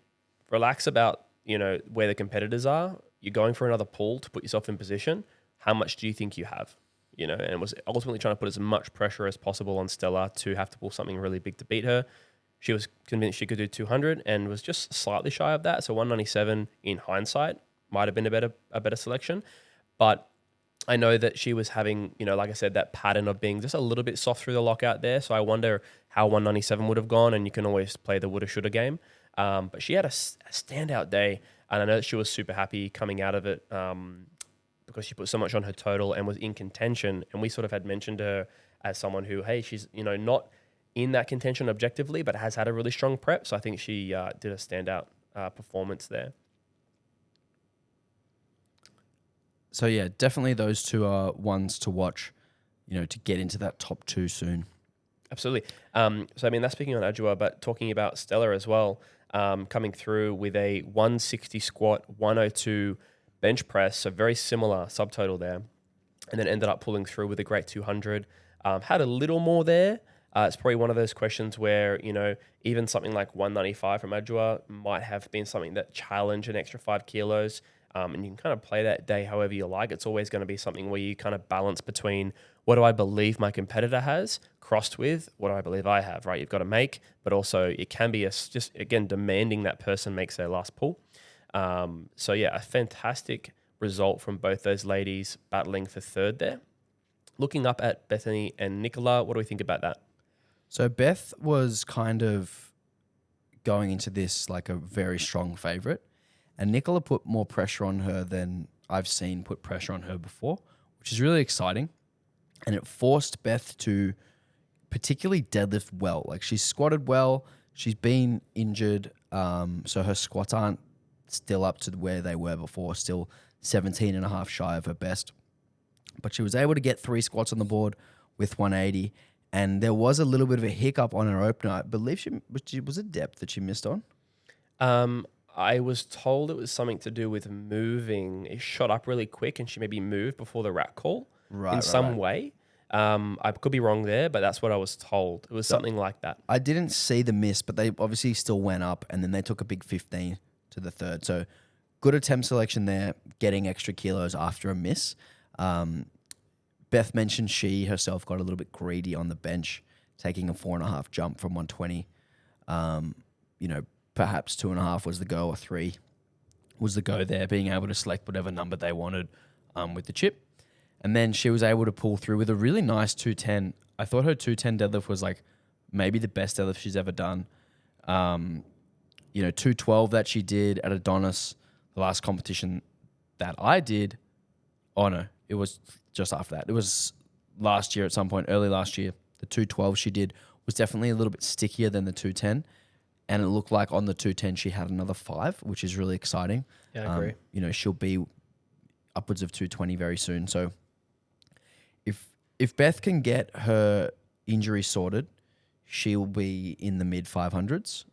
relax about, where the competitors are. You're going for another pull to put yourself in position. How much do you think you have? And was ultimately trying to put as much pressure as possible on Stella to have to pull something really big to beat her. She was convinced she could do 200 and was just slightly shy of that. So 197 in hindsight might have been a better selection. But I know that she was having, like I said, that pattern of being just a little bit soft through the lockout there. So I wonder how 197 would have gone, and you can always play the woulda, shoulda game. But she had a standout day, and I know that she was super happy coming out of it because she put so much on her total and was in contention. And we sort of had mentioned her as someone who, hey, she's not in that contention objectively, but has had a really strong prep. So I think she did a standout performance there. So yeah, definitely those two are ones to watch, to get into that top 2 soon. Absolutely. So, I mean, that's speaking on Adjoa, but talking about Stella as well, coming through with a 160 squat, 102 bench press, so very similar subtotal there, and then ended up pulling through with a great 200. Had a little more there. It's probably one of those questions where, even something like 195 from Adjoa might have been something that challenged an extra 5 kilos. And you can kind of play that day however you like. It's always going to be something where you kind of balance between what do I believe my competitor has crossed with what do I believe I have, right? You've got to make, but also it can be just, again, demanding that person makes their last pull. So yeah, a fantastic result from both those ladies battling for third there. Looking up at Bethany and Nicola, what do we think about that? So Beth was kind of going into this like a very strong favorite, and Nicola put more pressure on her than I've seen put pressure on her before, which is really exciting. And it forced Beth to particularly deadlift well. Like, she's squatted well, she's been injured, so her squats aren't still up to where they were before, still 17 and a half shy of her best. But she was able to get 3 squats on the board with 180. And there was a little bit of a hiccup on her opener. I believe was it depth that she missed on? I was told it was something to do with moving. It shot up really quick and she maybe moved before the rack call in some way. I could be wrong there, but that's what I was told. It was something like that. I didn't see the miss, but they obviously still went up, and then they took a big 15 to the third. So good attempt selection there, getting extra kilos after a miss. Beth mentioned she herself got a little bit greedy on the bench, taking a 4.5 jump from 120. Perhaps 2.5 was the go, or 3 was the go there, being able to select whatever number they wanted with the chip. And then she was able to pull through with a really nice 210. I thought her 210 deadlift was like maybe the best deadlift she's ever done. 212 that she did at Adonis, the last competition that I did. Oh no, it was just after that. It was last year at some point, early last year. The 212 she did was definitely a little bit stickier than the 210. And it looked like on the 210 she had another 5, which is really exciting. Yeah, I agree. She'll be upwards of 220 very soon. So if Beth can get her injury sorted, she will be in the mid 500s,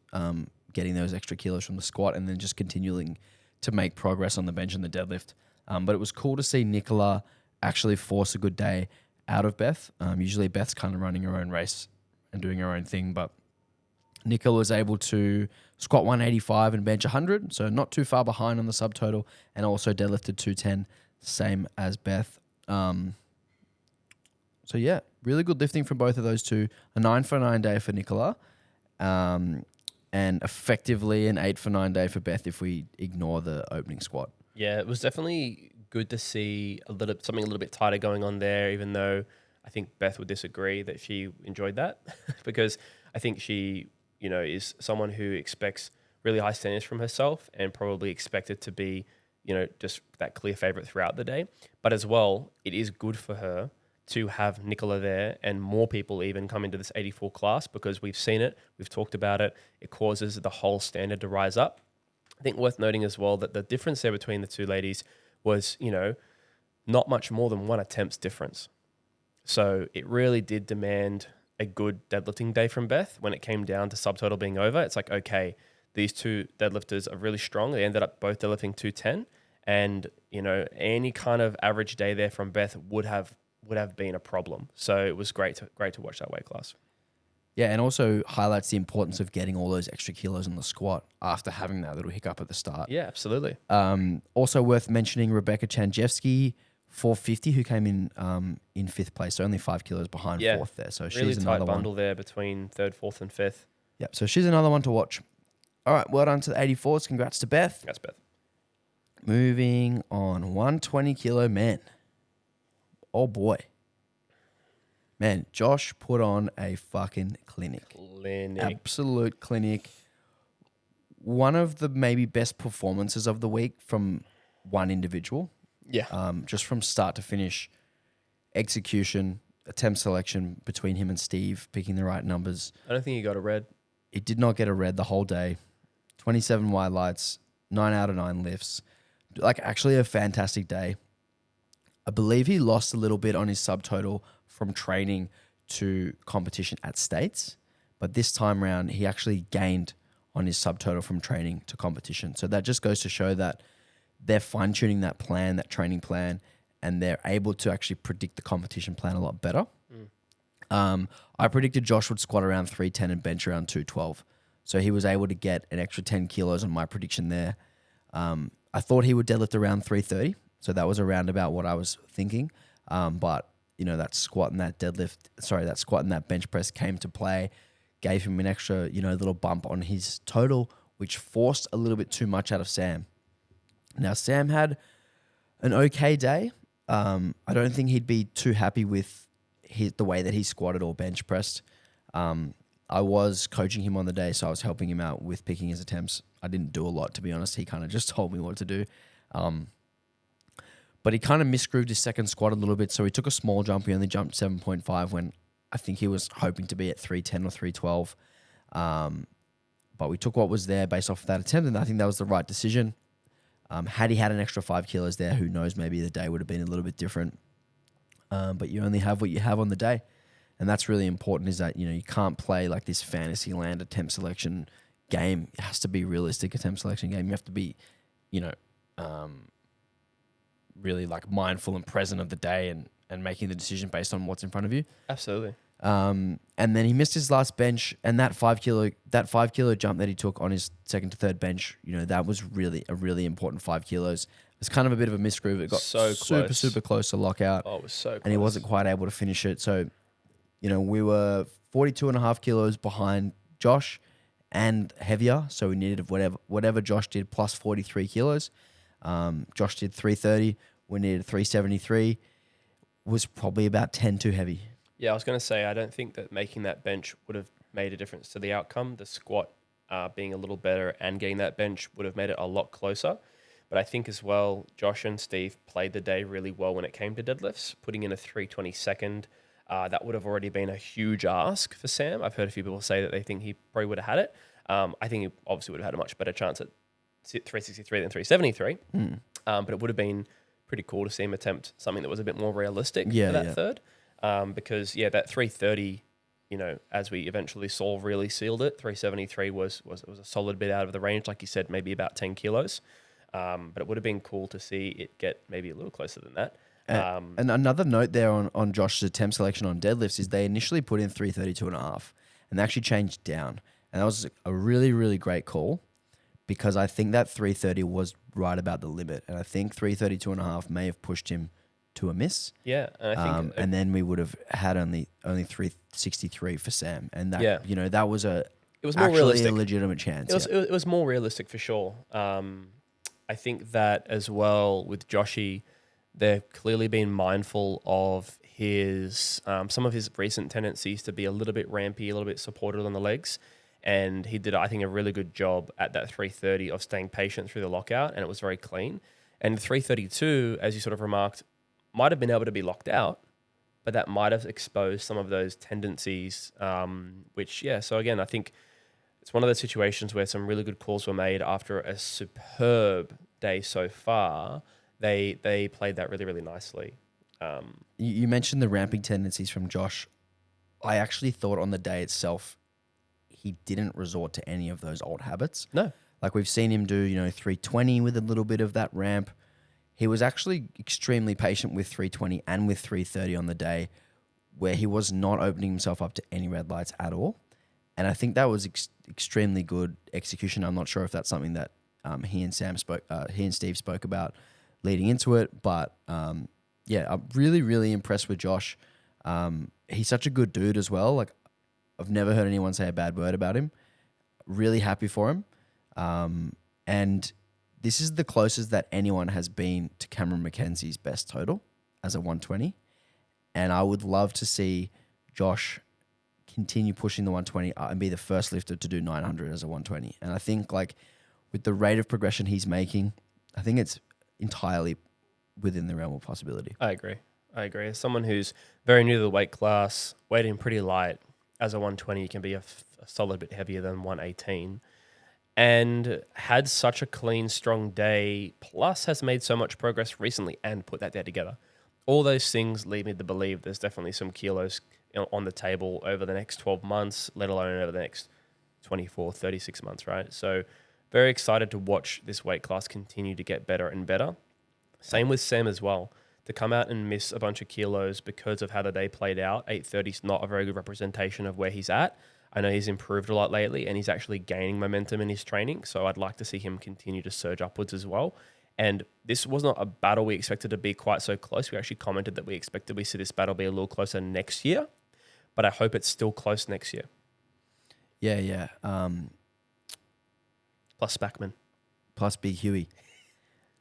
getting those extra kilos from the squat, and then just continuing to make progress on the bench and the deadlift. But it was cool to see Nicola actually force a good day out of Beth. Usually Beth's kind of running her own race and doing her own thing, but Nicola was able to squat 185 and bench 100, so not too far behind on the subtotal, and also deadlifted 210, same as Beth. So yeah, really good lifting from both of those two. A 9 for 9 day for Nicola, and effectively an 8 for 9 day for Beth if we ignore the opening squat. Yeah, it was definitely good to see something a little bit tighter going on there, even though I think Beth would disagree that she enjoyed that because I think she, is someone who expects really high standards from herself and probably expected to be, just that clear favorite throughout the day. But as well, it is good for her to have Nicola there and more people even come into this 84 class because we've seen it, we've talked about it, it causes the whole standard to rise up. I think worth noting as well that the difference there between the two ladies was, not much more than 1 attempt's difference. So it really did demand a good deadlifting day from Beth when it came down to subtotal being over. It's like, okay, these two deadlifters are really strong. They ended up both deadlifting 210 and, any kind of average day there from Beth would have been a problem. So it was great to watch that weight class. Yeah, and also highlights the importance of getting all those extra kilos in the squat after having that little hiccup at the start. Yeah, absolutely. Also worth mentioning Rebecca Chanjevsky, 450, who came in 5th place, so only 5 kilos behind 4th there. So really she's tight another bundle one there between 3rd, 4th, and 5th. Yep, so she's another one to watch. All right, well done to the 84s. Congrats to Beth. That's Beth. Moving on, 120 kilo men. Oh boy. Man, Josh put on a fucking clinic. Absolute clinic. One of the maybe best performances of the week from one individual. Yeah. Just from start to finish. Execution, attempt selection between him and Steve, picking the right numbers. I don't think he got a red. He did not get a red the whole day. 27 wide lights, 9 out of 9 lifts. Like, actually a fantastic day. I believe he lost a little bit on his subtotal from training to competition at States, but this time around he actually gained on his subtotal from training to competition. So that just goes to show that they're fine-tuning that plan, that training plan, and they're able to actually predict the competition plan a lot better. I predicted Josh would squat around 310 and bench around 212. So he was able to get an extra 10 kilos on my prediction there. I thought he would deadlift around 330. So that was around about what I was thinking. But, you know, that squat and that bench press came to play, gave him an extra, you know, little bump on his total, which forced a little bit too much out of Sam. Now, Sam had an okay day. I don't think he'd be too happy with the way that he squatted or bench pressed. I was coaching him on the day, so I was helping him out with picking his attempts. I didn't do a lot, to be honest. He kind of just told me what to do. But he kind of misgrooved his second squat a little bit, so he took a small jump. He only jumped 7.5 when I think he was hoping to be at 310 or 312. But we took what was there based off of that attempt, and I think that was the right decision. Had he had an extra 5 kilos there, who knows, maybe the day would have been a little bit different. But you only have what you have on the day. And that's really important, is that, you know, you can't play like this fantasy land attempt selection game. It has to be realistic attempt selection game. You have to be, you know, really like mindful and present of the day and making the decision based on what's in front of you. Absolutely. And then he missed his last bench, and that 5 kilo jump that he took on his second to third bench, you know, that was really a really important 5 kilos. It was kind of a bit of a misgroove. It got super close to lockout. Oh, it was so close. And he wasn't quite able to finish it. So, you know, we were 42.5 kilos behind Josh and heavier. So we needed whatever Josh did plus 43 kilos. Josh did 330. We needed 373. Was probably about 10 too heavy. Yeah, I was going to say, I don't think that making that bench would have made a difference to the outcome. The squat being a little better and getting that bench would have made it a lot closer. But I think as well, Josh and Steve played the day really well when it came to deadlifts, putting in a 322nd. That would have already been a huge ask for Sam. I've heard a few people say that they think he probably would have had it. I think he obviously would have had a much better chance at 363 than 373. But it would have been pretty cool to see him attempt something that was a bit more realistic for that third. Because, that 330, you know, as we eventually saw, really sealed it. 373 was a solid bit out of the range, like you said, maybe about 10 kilos. But it would have been cool to see it get maybe a little closer than that. And another note there on Josh's attempt selection on deadlifts is they initially put in 332.5 and they actually changed down. And that was a really, really great call, because I think that 330 was right about the limit. And I think 332.5 may have pushed him to a miss. Yeah. And I think and then we would have had only 363 for Sam. And that, you know, that was it was more realistic. A legitimate chance. It was more realistic for sure. I think that as well with Joshy, they've clearly been mindful of his some of his recent tendencies to be a little bit rampy, a little bit supported on the legs. And he did, I think, a really good job at that 330 of staying patient through the lockout, and it was very clean. And 332, as you sort of remarked, might have been able to be locked out, but that might have exposed some of those tendencies, so again, I think it's one of those situations where some really good calls were made after a superb day so far. They played that really, really nicely. You mentioned the ramping tendencies from Josh. I actually thought on the day itself, he didn't resort to any of those old habits. No. Like we've seen him do, you know, 320 with a little bit of that ramp. He was actually extremely patient with 320 and with 330 on the day, where he was not opening himself up to any red lights at all. And I think that was extremely good execution. I'm not sure if that's something that he and Steve spoke about leading into it. But I'm really, really impressed with Josh. He's such a good dude as well. Like, I've never heard anyone say a bad word about him. Really happy for him. And this is the closest that anyone has been to Cameron McKenzie's best total as a 120. And I would love to see Josh continue pushing the 120 and be the first lifter to do 900 as a 120. And I think, like, with the rate of progression he's making, I think it's entirely within the realm of possibility. I agree. I agree. As someone who's very new to the weight class, weighting pretty light, as a 120, you can be a solid bit heavier than 118, and had such a clean, strong day, plus has made so much progress recently and put that day together. All those things lead me to believe there's definitely some kilos on the table over the next 12 months, let alone over the next 24, 36 months, right? So very excited to watch this weight class continue to get better and better. Same with Sam as well. To come out and miss a bunch of kilos because of how the day played out, 830 is not a very good representation of where he's at. I know he's improved a lot lately and he's actually gaining momentum in his training. So I'd like to see him continue to surge upwards as well. And this was not a battle we expected to be quite so close. We actually commented that we expected we see this battle be a little closer next year, but I hope it's still close next year. Yeah. Plus Spackman. Plus Big Huey.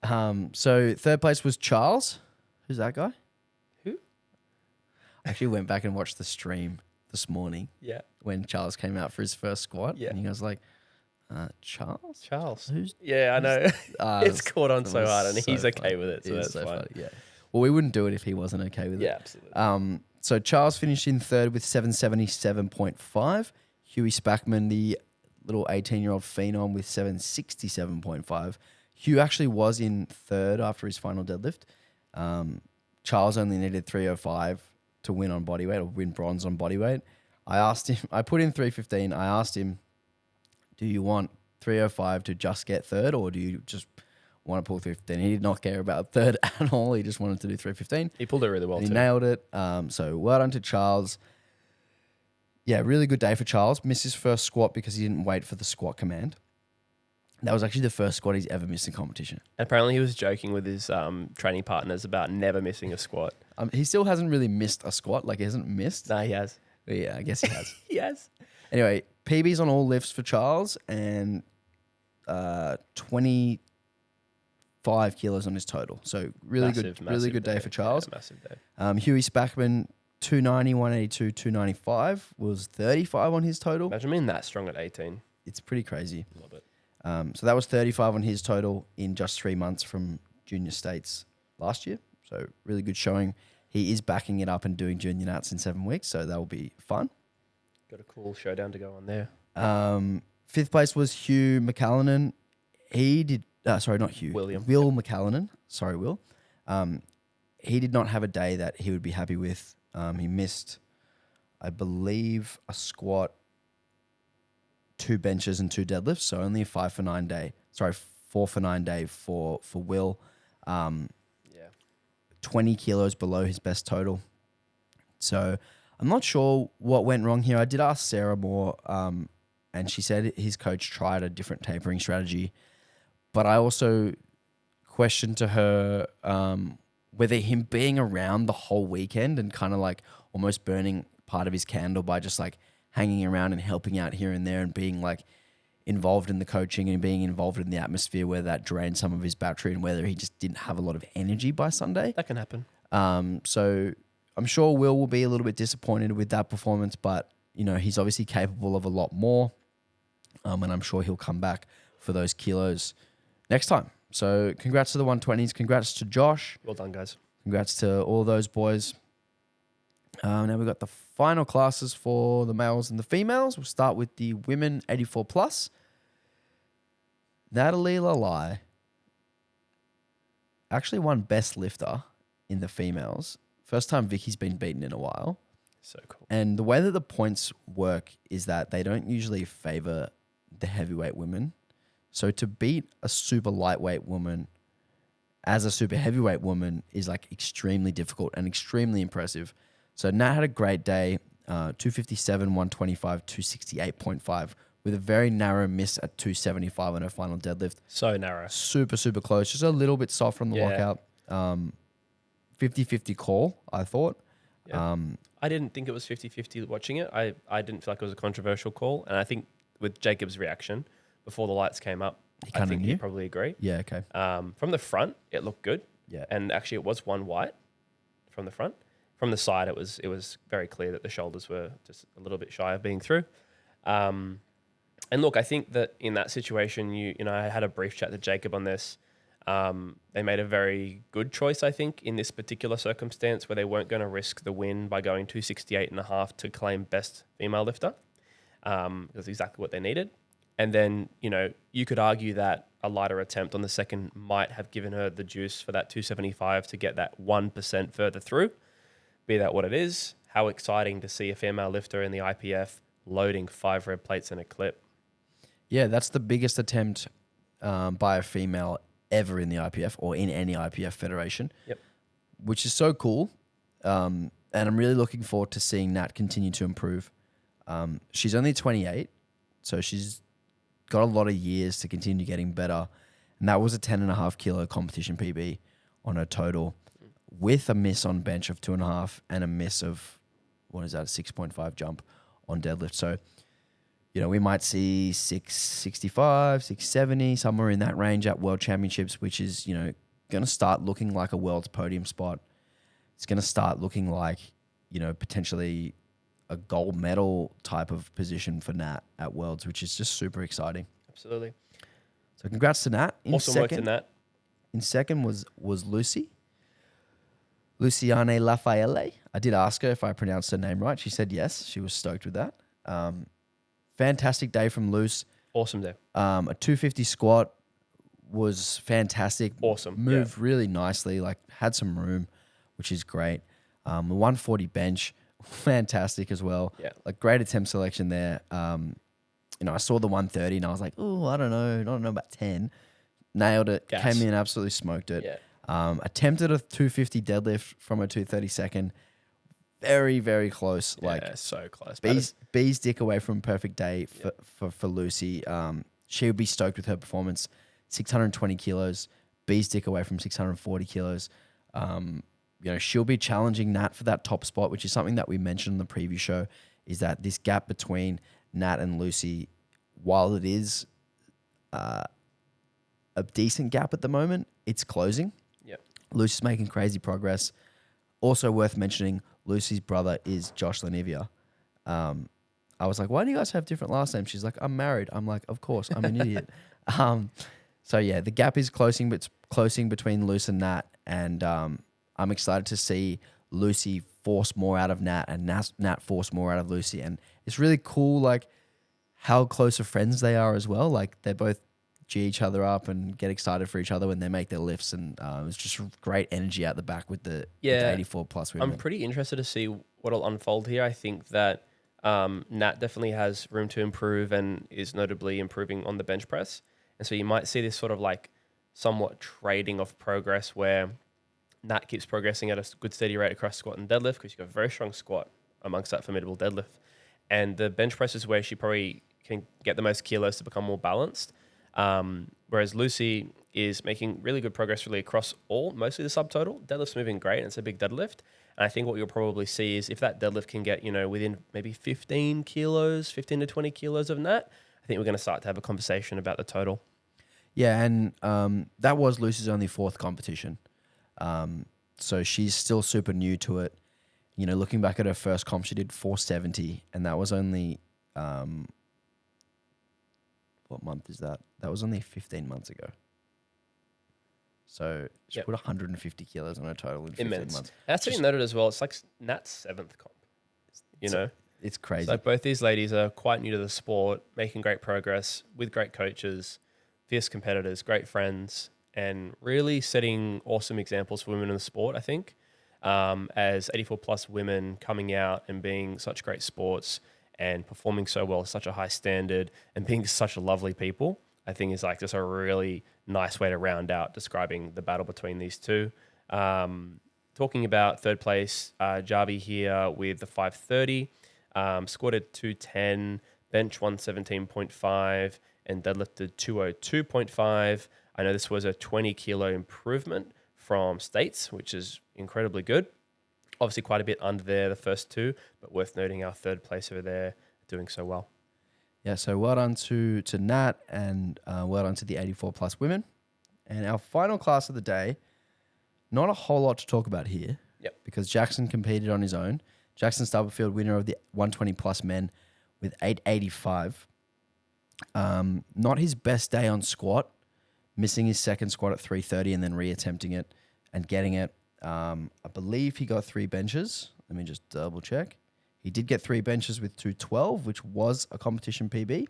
So third place was Charles. Who's that guy? Who? I actually went back and watched the stream this morning. Yeah. When Charles came out for his first squat. Yeah. And he was like, Charles? Charles. Who's? Yeah, I know. It's caught on so hard and he's okay funny. with it. So that's fine. Funny, yeah. Well, we wouldn't do it if he wasn't okay with it. Yeah, absolutely. So Charles finished in third with 777.5. Huey Spackman, the little 18-year-old phenom, with 767.5. Hugh actually was in third after his final deadlift. Charles only needed 305 to win on bodyweight or win bronze on bodyweight. I asked him, I put in 315. I asked him, do you want 305 to just get third or do you just want to pull 315? He did not care about third at all. He just wanted to do 315. He pulled it really well and too. He nailed it. So well done to Charles. Yeah, really good day for Charles. Missed his first squat because he didn't wait for the squat command. That was actually the first squat he's ever missed in competition. Apparently he was joking with his training partners about never missing a squat. He still hasn't really missed a squat. Like, he hasn't missed. No, he has. But yeah, I guess he has. He has. Anyway, PBs on all lifts for Charles and 25 kilos on his total. So really Massive good day for Charles. Yeah, massive day. Huey Spackman, 290, 182, 295 was 35 on his total. Imagine being that strong at 18. It's pretty crazy. Love it. So that was 35 on his total in just 3 months from junior states last year. So really good showing. He is backing it up and doing junior nats in 7 weeks. So that will be fun. Got a cool showdown to go on there. Fifth place was Hugh McCallanan. He did, sorry, not Hugh. Will McCallanan. Sorry, Will. He did not have a day that he would be happy with. He missed, I believe, a squat, 2 benches and 2 deadlifts. So only a 4 for 9 day for Will. 20 kilos below his best total. So I'm not sure what went wrong here. I did ask Sarah more, and she said his coach tried a different tapering strategy. But I also questioned to her whether him being around the whole weekend and kind of like almost burning part of his candle by just like hanging around and helping out here and there and being like involved in the coaching and being involved in the atmosphere, where that drained some of his battery and whether he just didn't have a lot of energy by Sunday. That can happen. So I'm sure Will be a little bit disappointed with that performance, but you know, he's obviously capable of a lot more. And I'm sure he'll come back for those kilos next time. So congrats to the 120s. Congrats to Josh. Well done, guys. Congrats to all those boys. Now we've got the final classes for the males and the females. We'll start with the women 84 plus. Natalie Lalai actually won best lifter in the females. First time Vicky's been beaten in a while. So cool. And the way that the points work is that they don't usually favor the heavyweight women. So to beat a super lightweight woman as a super heavyweight woman is like extremely difficult and extremely impressive. So Nat had a great day, 257, 125, 268.5 with a very narrow miss at 275 on her final deadlift. So narrow. Super, super close. Just a little bit soft on the walkout. 50-50 call, I thought. Yeah. I didn't think it was 50-50 watching it. I didn't feel like it was a controversial call. And I think with Jacob's reaction before the lights came up, I think he'd probably agree. Yeah, okay. From the front, it looked good. Yeah. And actually it was one white from the front. From the side, it was very clear that the shoulders were just a little bit shy of being through. And look, I think that in that situation, you know, I had a brief chat to Jacob on this. They made a very good choice, I think, in this particular circumstance where they weren't going to risk the win by going 268.5 to claim best female lifter. It was exactly what they needed. And then, you could argue that a lighter attempt on the second might have given her the juice for that 275 to get that 1% further through. Be that what it is, how exciting to see a female lifter in the IPF loading 5 red plates in a clip. Yeah, that's the biggest attempt by a female ever in the IPF or in any IPF federation. Yep. Which is so cool. And I'm really looking forward to seeing Nat continue to improve. She's only 28, so she's got a lot of years to continue getting better. And that was a 10.5 kilo competition PB on her total with a miss on bench of 2.5 and a miss of, a 6.5 jump on deadlift. So, we might see 665, 670, somewhere in that range at World Championships, which is, going to start looking like a world's podium spot. It's going to start looking like, potentially a gold medal type of position for Nat at Worlds, which is just super exciting. Absolutely. So congrats to Nat. Awesome work to Nat. In second was Lucy. Luciane Lafayette. I did ask her if I pronounced her name right. She said yes. She was stoked with that. Fantastic day from Luce. Awesome day. A 250 squat was fantastic. Awesome. Moved really nicely, had some room, which is great. A 140 bench, fantastic as well. Yeah. Great attempt selection there. I saw the 130 and I was like, oh, I don't know about 10. Nailed it. Gas. Came in, absolutely smoked it. Yeah. Attempted a 250 deadlift from a 232nd. Very, very close. So close. Bee's dick away from perfect day for Lucy. She would be stoked with her performance. 620 kilos. Bee's dick away from 640 kilos. She'll be challenging Nat for that top spot, which is something that we mentioned in the preview show, is that this gap between Nat and Lucy, while it is a decent gap at the moment, it's closing. Yep. Lucy's making crazy progress. Also worth mentioning, Lucy's brother is Josh Lanivia. I was like, why do you guys have different last names? She's like, I'm married. I'm like, of course, I'm an idiot. So yeah, the gap is closing between Lucy and Nat, and I'm excited to see Lucy force more out of Nat and Nat force more out of Lucy. And it's really cool, how close of friends they are as well. They both G each other up and get excited for each other when they make their lifts. And it's just great energy out the back with the 84 plus women. I'm pretty interested to see what'll unfold here. I think that Nat definitely has room to improve and is notably improving on the bench press. And so you might see this sort of somewhat trading of progress where Nat keeps progressing at a good steady rate across squat and deadlift because you've got a very strong squat amongst that formidable deadlift. And the bench press is where she probably can get the most kilos to become more balanced. Whereas Lucy is making really good progress really across mostly the subtotal. Deadlift's moving great and it's a big deadlift. And I think what you'll probably see is if that deadlift can get, within maybe 15 to 20 kilos of Nat, I think we're going to start to have a conversation about the total. Yeah, and that was Lucy's only 4th competition. So she's still super new to it. Looking back at her first comp, she did 470, and that was only, what month is that? That was only 15 months ago. So she put 150 kilos on her total in 15 months. That's what you noted as well. It's like Nat's 7th comp, It's crazy. So both these ladies are quite new to the sport, making great progress with great coaches, fierce competitors, great friends, and really setting awesome examples for women in the sport, I think, as 84 plus women coming out and being such great sports and performing so well, such a high standard and being such lovely people, I think is just a really nice way to round out describing the battle between these two. Talking about 3rd place, Javi here with the 530, squatted 210, bench 117.5 and deadlifted 202.5. I know this was a 20 kilo improvement from States, which is incredibly good. Obviously quite a bit under there, the first 2, but worth noting our 3rd place over there doing so well. Yeah, so well done to Nat and well done to the 84 plus women. And our final class of the day, not a whole lot to talk about here. Yep. Because Jackson competed on his own. Jackson Stubblefield, winner of the 120 plus men with 885. Not his best day on squat, missing his second squat at 330 and then reattempting it and getting it. I believe he got 3 benches. Let me just double check. He did get 3 benches with 212, which was a competition PB.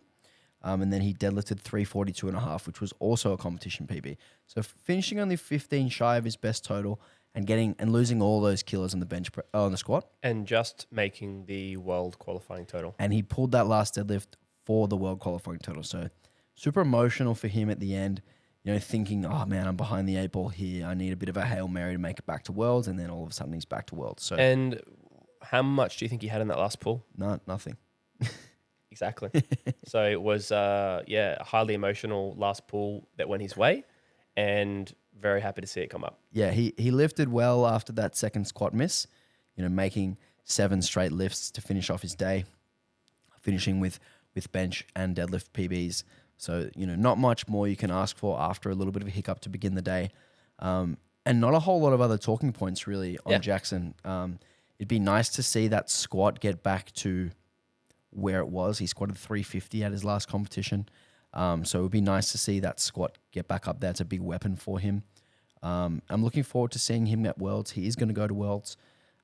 And then he deadlifted 342.5, which was also a competition PB. So finishing only 15 shy of his best total and losing all those kilos on the on the squat. And just making the world qualifying total. And he pulled that last deadlift for the world qualifying total. So super emotional for him at the end, thinking, oh man, I'm behind the 8 ball here. I need a bit of a Hail Mary to make it back to worlds. And then all of a sudden he's back to worlds. So And how much do you think he had in that last pull? Nothing. Exactly. So it was, a highly emotional last pull that went his way, and very happy to see it come up. Yeah, he lifted well after that second squat miss, making 7 straight lifts to finish off his day, finishing with bench and deadlift PBs. So, not much more you can ask for after a little bit of a hiccup to begin the day. And not a whole lot of other talking points really on Jackson. It'd be nice to see that squat get back to where it was. He squatted 350 at his last competition. So it would be nice to see that squat get back up there. It's a big weapon for him. I'm looking forward to seeing him at Worlds. He is going to go to Worlds.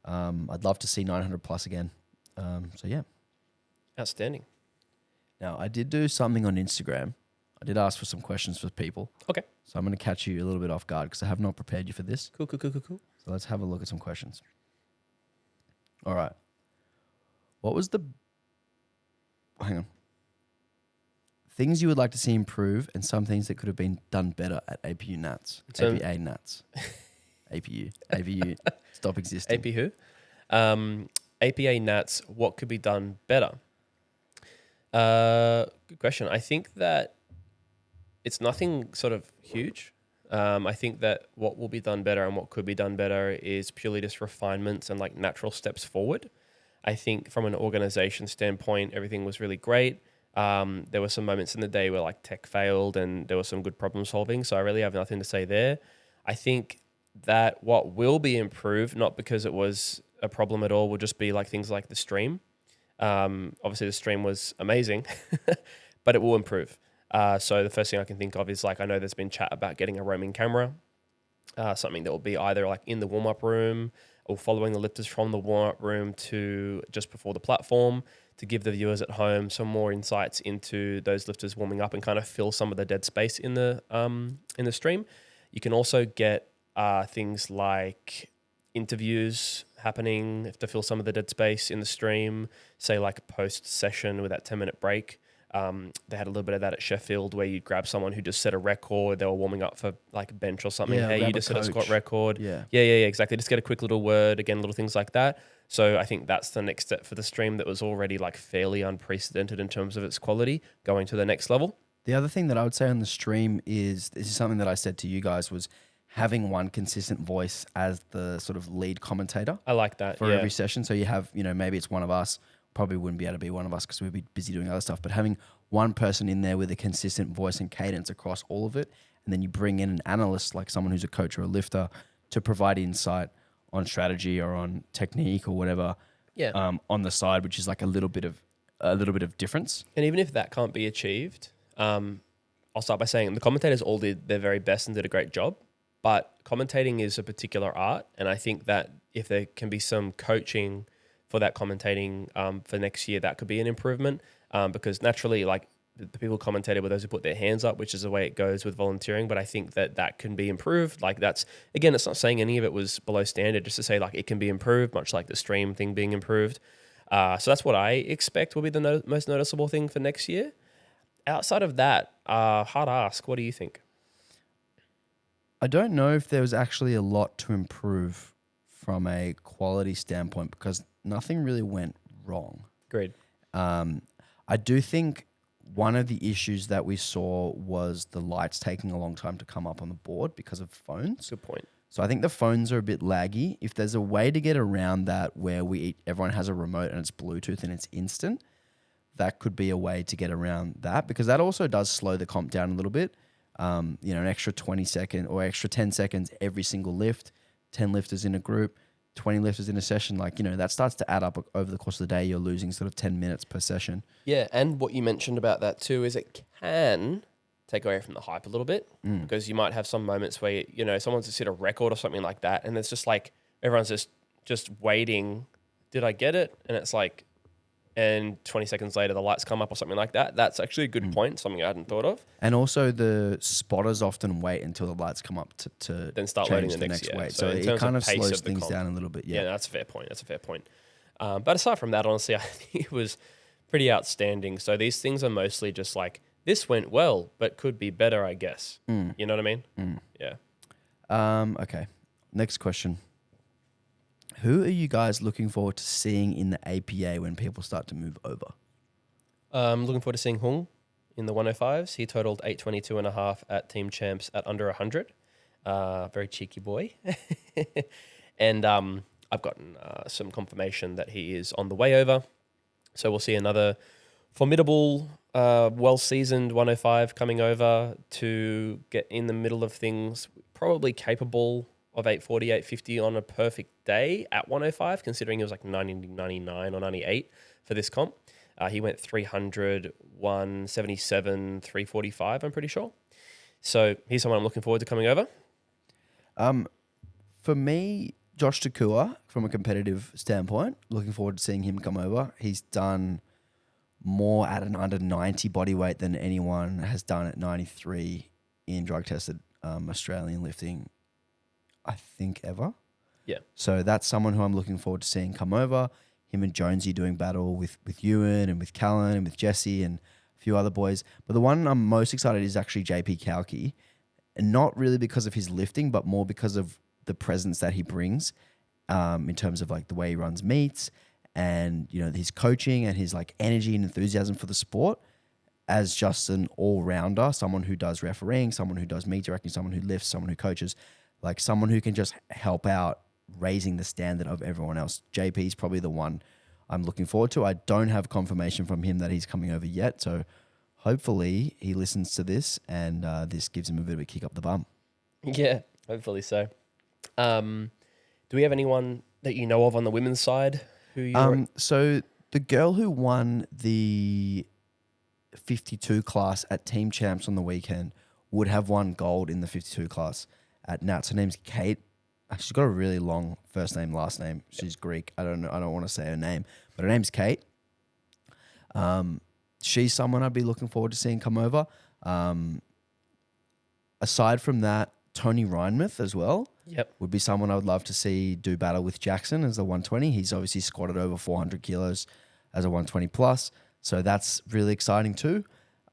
I'd love to see 900 plus again. So yeah. Outstanding. Now, I did do something on Instagram. I did ask for some questions for people. Okay. So I'm going to catch you a little bit off guard because I have not prepared you for this. Cool. So let's have a look at some questions. All right. What was the... Hang on. Things you would like to see improve and some things that could have been done better at APU Nats. APA Nats. APU. Stop existing. AP who? APA Nats, what could be done better? Good question. I think that it's nothing sort of huge. I think that what will be done better and what could be done better is purely just refinements and like natural steps forward. I think from an organization standpoint, everything was really great. There were some moments in the day where like tech failed and there was some good problem solving. So I really have nothing to say there. I think that what will be improved, not because it was a problem at all, will just be like things like the stream. Obviously the stream was amazing, but it will improve. So the first thing I can think of is like, I know there's been chat about getting a roaming camera, something that will be either like in the warm-up room or following the lifters from the warm-up room to just before the platform to give the viewers at home some more insights into those lifters warming up and kind of fill some of the dead space in the stream. You can also get things like interviews happening to fill some of the dead space in the stream, say like post-session with that 10-minute break. They had a little bit of that at Sheffield where you'd grab someone who just set a record. They were warming up for like a bench or something. Yeah, hey, you just set a squat record. Yeah, exactly. Just get a quick little word, again, little things like that. So I think that's the next step for the stream that was already like fairly unprecedented in terms of its quality, going to the next level. The other thing that I would say on the stream is, this is something that I said to you guys, was having one consistent voice as the sort of lead commentator. I like that. For every session. So you have, maybe it's one of us, probably wouldn't be able to be one of us because we'd be busy doing other stuff, but having one person in there with a consistent voice and cadence across all of it, and then you bring in an analyst, like someone who's a coach or a lifter, to provide insight on strategy or on technique or whatever, on the side, which is like a little bit of difference. And even if that can't be achieved, I'll start by saying the commentators all did their very best and did a great job, but commentating is a particular art. And I think that if there can be some coaching for that commentating for next year, that could be an improvement, because naturally, like the people commentated were those who put their hands up, which is the way it goes with volunteering. But I think that can be improved. Like that's, again, it's not saying any of it was below standard, just to say like it can be improved, much like the stream thing being improved. So that's what I expect will be the most noticeable thing for next year. Outside of that, hard ask, what do you think? I don't know if there was actually a lot to improve from a quality standpoint because nothing really went wrong. Agreed. I do think one of the issues that we saw was the lights taking a long time to come up on the board because of phones. Good point. So I think the phones are a bit laggy. If there's a way to get around that where everyone has a remote and it's Bluetooth and it's instant, that could be a way to get around that, because that also does slow the comp down a little bit. An extra 20 seconds or extra 10 seconds every single lift, 10 lifters in a group, 20 lifters in a session, that starts to add up over the course of the day. You're losing sort of 10 minutes per session. Yeah, and what you mentioned about that too is it can take away from the hype a little bit Mm. because you might have some moments where, you know, someone's just hit a record or something like that. And it's just like, everyone's just waiting. Did I get it? And it's like, and 20 seconds later, the lights come up or something like that. That's actually a good point, something I hadn't thought of. And also the spotters often wait until the lights come up to Then start change loading the next, weight. So So in it terms kind of of pace slows of the things comp. down a little bit. Yeah, Yeah. that's a fair point. That's a fair point. But aside from that, honestly, I think it was pretty outstanding. So these things are mostly just like, this went well, but could be better, I guess. You know what I mean? Yeah. Okay. Next question. Who are you guys looking forward to seeing in the APA when people start to move over? Looking forward to seeing Hung in the 105s. He totaled 822.5 at Team Champs at under 100. Very cheeky boy. And I've gotten some confirmation that he is on the way over. So we'll see another formidable, well-seasoned 105 coming over to get in the middle of things, probably capable of 840, 850 on a perfect day at 105, considering it was like 90, 99 or 98 for this comp. He went 300, 177, 345, I'm pretty sure. So he's someone I'm looking forward to coming over. For me, Josh Takua, from a competitive standpoint, looking forward to seeing him come over. He's done more at an under 90 body weight than anyone has done at 93 in drug-tested Australian lifting, I think, ever. Yeah. So that's someone who I'm looking forward to seeing come over. Him and Jonesy doing battle with Ewan and with Callan and with Jesse and a few other boys. But the one I'm most excited is actually JP Kauki. And not really because of his lifting, but more because of the presence that he brings in terms of like the way he runs meets and, you know, his coaching and his like energy and enthusiasm for the sport as just an all-rounder, someone who does refereeing, someone who does meet directing, someone who lifts, someone who coaches, like someone who can just help out raising the standard of everyone else. JP is probably the one I'm looking forward to. I don't have confirmation from him that he's coming over yet, so hopefully he listens to this and this gives him a bit of a kick up the bum. Yeah, hopefully so. Do we have anyone that you know of on the women's side who you So the girl who won the 52 class at Team Champs on the weekend would have won gold in the 52 class at Nats. Her name's Kate. She's got a really long first name, last name. She's Greek. I don't know. I don't want to say her name, but her name's Kate. She's someone I'd be looking forward to seeing come over. Aside from that, Tony Reinmuth as well. Yep. Would be someone I would love to see do battle with Jackson as the 120. He's obviously squatted over 400 kilos as a 120 plus. So that's really exciting too.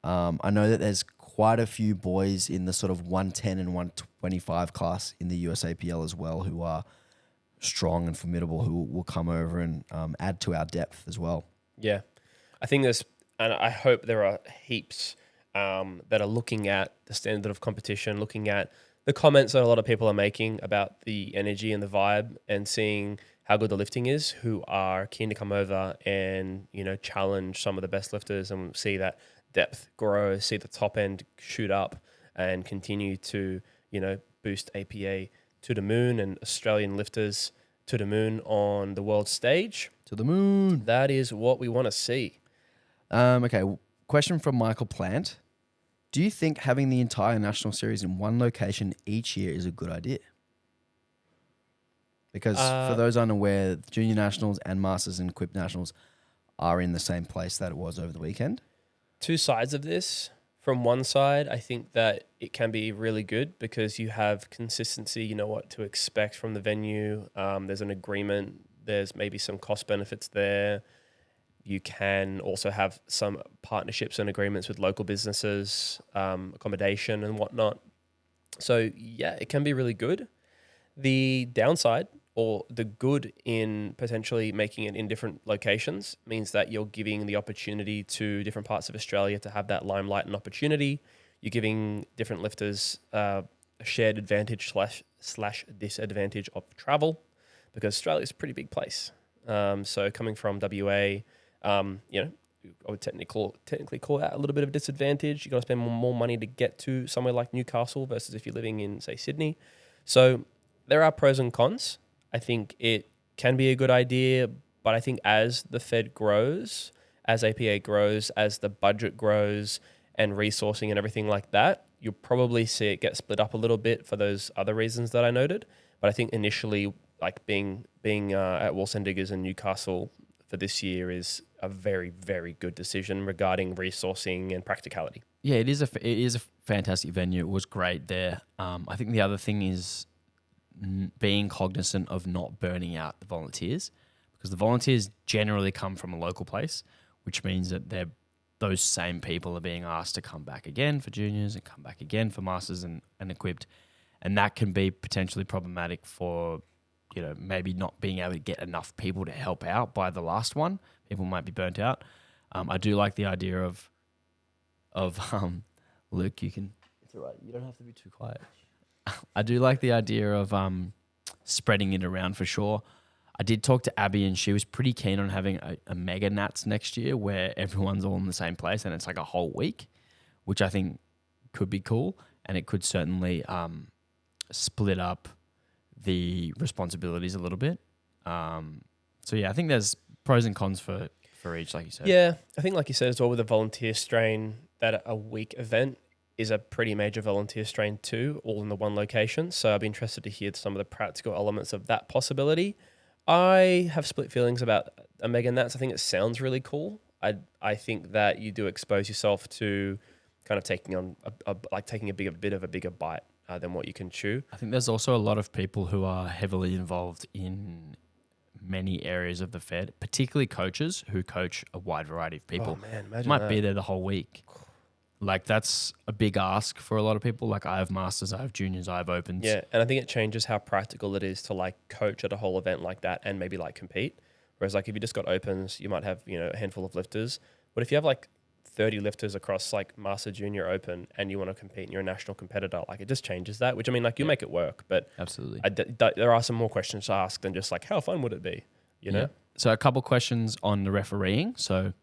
I know that there's quite a few boys in the sort of 110 and 125 class in the USAPL as well who are strong and formidable, who will come over and add to our depth as well. Yeah. I think there's, and I hope there are heaps that are looking at the standard of competition, looking at the comments that a lot of people are making about the energy and the vibe and seeing how good the lifting is, who are keen to come over and, you know, challenge some of the best lifters and see that depth grow, see the top end shoot up and continue to, you know, boost APA to the moon and Australian lifters to the moon on the world stage. To the moon. That is what we want to see. Okay, question from Michael Plant. Do you think having the entire national series in one location each year is a good idea? Because for those unaware, Junior Nationals and Masters and Equipped Nationals are in the same place that it was over the weekend. Two sides of this. From one side, I think that it can be really good because you have consistency, you know what to expect from the venue. There's an agreement. There's maybe some cost benefits there. You can also have some partnerships and agreements with local businesses, accommodation and whatnot. So yeah, it can be really good. The downside or the good in potentially making it in different locations means that you're giving the opportunity to different parts of Australia to have that limelight and opportunity. You're giving different lifters a shared advantage slash disadvantage of travel because Australia is a pretty big place. So coming from WA, you know, I would technically call that a little bit of a disadvantage. You're going to spend more money to get to somewhere like Newcastle versus if you're living in, say, Sydney. So there are pros and cons. I think it can be a good idea, but I think as the Fed grows, as APA grows, as the budget grows, and resourcing and everything like that, you'll probably see it get split up a little bit for those other reasons that I noted. But I think initially, like being at Walsendiggers and Newcastle for this year is a very, very good decision regarding resourcing and practicality. Yeah, it is a fantastic venue. It was great there. I think the other thing is being cognizant of not burning out the volunteers, because the volunteers generally come from a local place, which means that those same people are being asked to come back again for juniors and come back again for masters and equipped. And that can be potentially problematic for, maybe not being able to get enough people to help out by the last one. People might be burnt out. I do like the idea of Luke, you can... It's all right. You don't have to be too quiet. I do like the idea of spreading it around for sure. I did talk to Abby and she was pretty keen on having a mega Nats next year where everyone's all in the same place and it's like a whole week, which I think could be cool, and it could certainly split up the responsibilities a little bit. So yeah, I think there's pros and cons for each, like you said. Yeah, I think like you said as well with the volunteer strain, that a week event is a pretty major volunteer strain too, all in the one location. So I'd be interested to hear some of the practical elements of that possibility. I have split feelings about a mega Nats. I think it sounds really cool. I think that you do expose yourself to kind of taking on taking a bit of a bigger bite than what you can chew. I think there's also a lot of people who are heavily involved in many areas of the Fed, particularly coaches who coach a wide variety of people. Oh man, imagine might that. be there the whole week. Like that's a big ask for a lot of people. Like I have masters, I have juniors, I have opens. Yeah, and I think it changes how practical it is to like coach at a whole event like that and maybe like compete. Whereas like if you just got opens, you might have, a handful of lifters. But if you have like 30 lifters across like master, junior, open, and you want to compete and you're a national competitor, like it just changes that, which I mean, like you make it work, but absolutely. There are some more questions to ask than just like, how fun would it be? You know? So a couple questions on the refereeing. So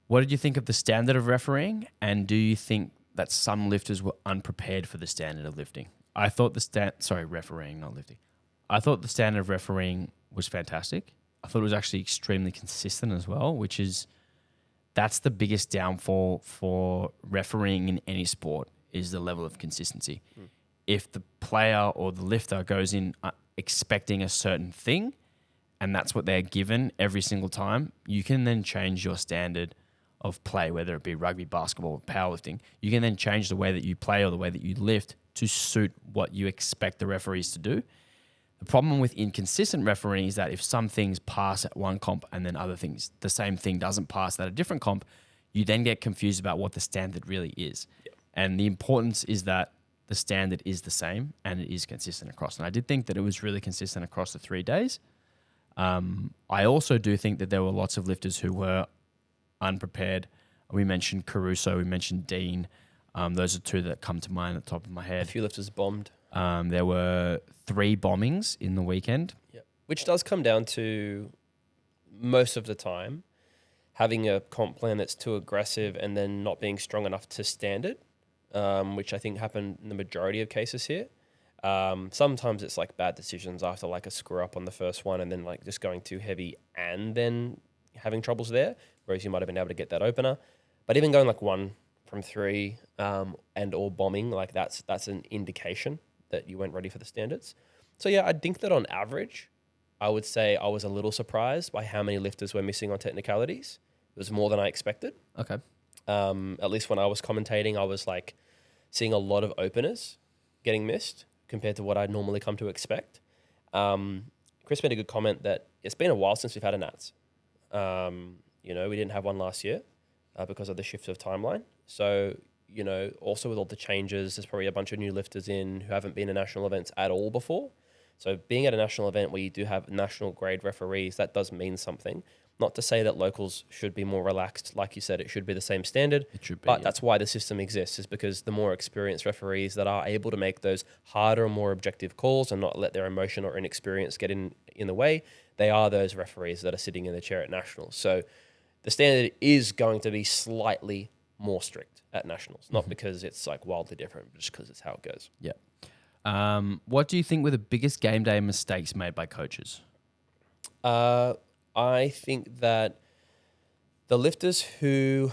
what did you think of the standard of refereeing? And do you think that some lifters were unprepared for the standard of lifting? I thought refereeing, not lifting. I thought the standard of refereeing was fantastic. I thought it was actually extremely consistent as well, that's the biggest downfall for refereeing in any sport is the level of consistency. If the player or the lifter goes in expecting a certain thing and that's what they're given every single time, you can then change your standard of play, whether it be rugby, basketball, or powerlifting. You can then change the way that you play or the way that you lift to suit what you expect the referees to do. The problem with inconsistent refereeing is that if some things pass at one comp and then other things, the same thing doesn't pass at a different comp, you then get confused about what the standard really is. Yep. And the importance is that the standard is the same and it is consistent across. And I did think that it was really consistent across the 3 days. I also do think that there were lots of lifters who were unprepared. We mentioned Caruso, we mentioned Dean. Those are two that come to mind at the top of my head. A few lifters bombed. There were 3 bombings in the weekend. Yep. Which does come down to most of the time having a comp plan that's too aggressive and then not being strong enough to stand it, which I think happened in the majority of cases here. Sometimes it's like bad decisions after like a screw up on the first one and then like just going too heavy and then having troubles there, whereas you might have been able to get that opener. But even going like 1 from 3 and or bombing, like that's an indication that you weren't ready for the standards. So yeah, I think that on average, I would say I was a little surprised by how many lifters were missing on technicalities. It was more than I expected. Okay. At least when I was commentating, I was like seeing a lot of openers getting missed compared to what I'd normally come to expect. Chris made a good comment that it's been a while since we've had a Nats. We didn't have one last year because of the shift of timeline. So, also with all the changes, there's probably a bunch of new lifters in who haven't been in national events at all before. So being at a national event where you do have national grade referees, that does mean something. Not to say that locals should be more relaxed. Like you said, it should be the same standard. It should be, but that's why the system exists, is because the more experienced referees that are able to make those harder and more objective calls and not let their emotion or inexperience get in the way, they are those referees that are sitting in the chair at nationals. So the standard is going to be slightly more strict at nationals, not because it's like wildly different, but just because it's how it goes. Yeah. What do you think were the biggest game day mistakes made by coaches? I think that the lifters who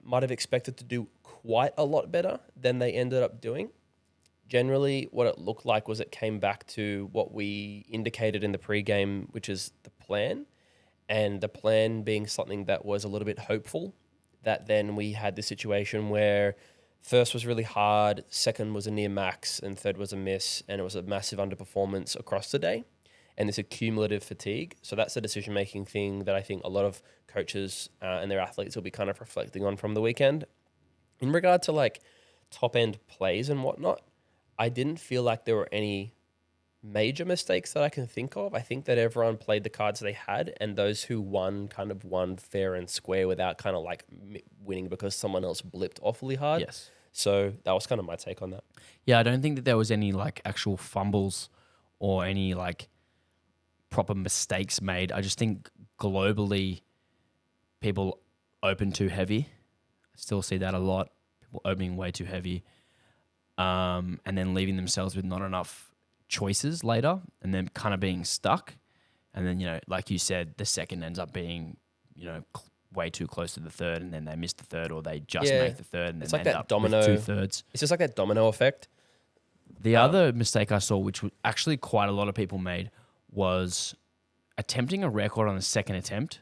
might have expected to do quite a lot better than they ended up doing. Generally, what it looked like was it came back to what we indicated in the pregame, which is the plan, and the plan being something that was a little bit hopeful. That then we had the situation where first was really hard, second was a near max, and third was a miss, and it was a massive underperformance across the day, and this accumulative fatigue. So that's the decision-making thing that I think a lot of coaches and their athletes will be kind of reflecting on from the weekend. In regard to like top-end plays and whatnot, I didn't feel like there were any major mistakes that I can think of. I think that everyone played the cards they had, and those who won kind of won fair and square without kind of like winning because someone else blipped awfully hard. Yes. So that was kind of my take on that. Yeah, I don't think that there was any like actual fumbles or any like proper mistakes made. I just think globally people open too heavy. I still see that a lot. People opening way too heavy. And then leaving themselves with not enough choices later and then kind of being stuck. And then, you know, like you said, the second ends up being, you know, way too close to the third, and then they miss the third, or they just make the third, and then It's like they end that up domino- with 2/3. It's just like that domino effect. The other mistake I saw, which actually quite a lot of people made, was attempting a record on the second attempt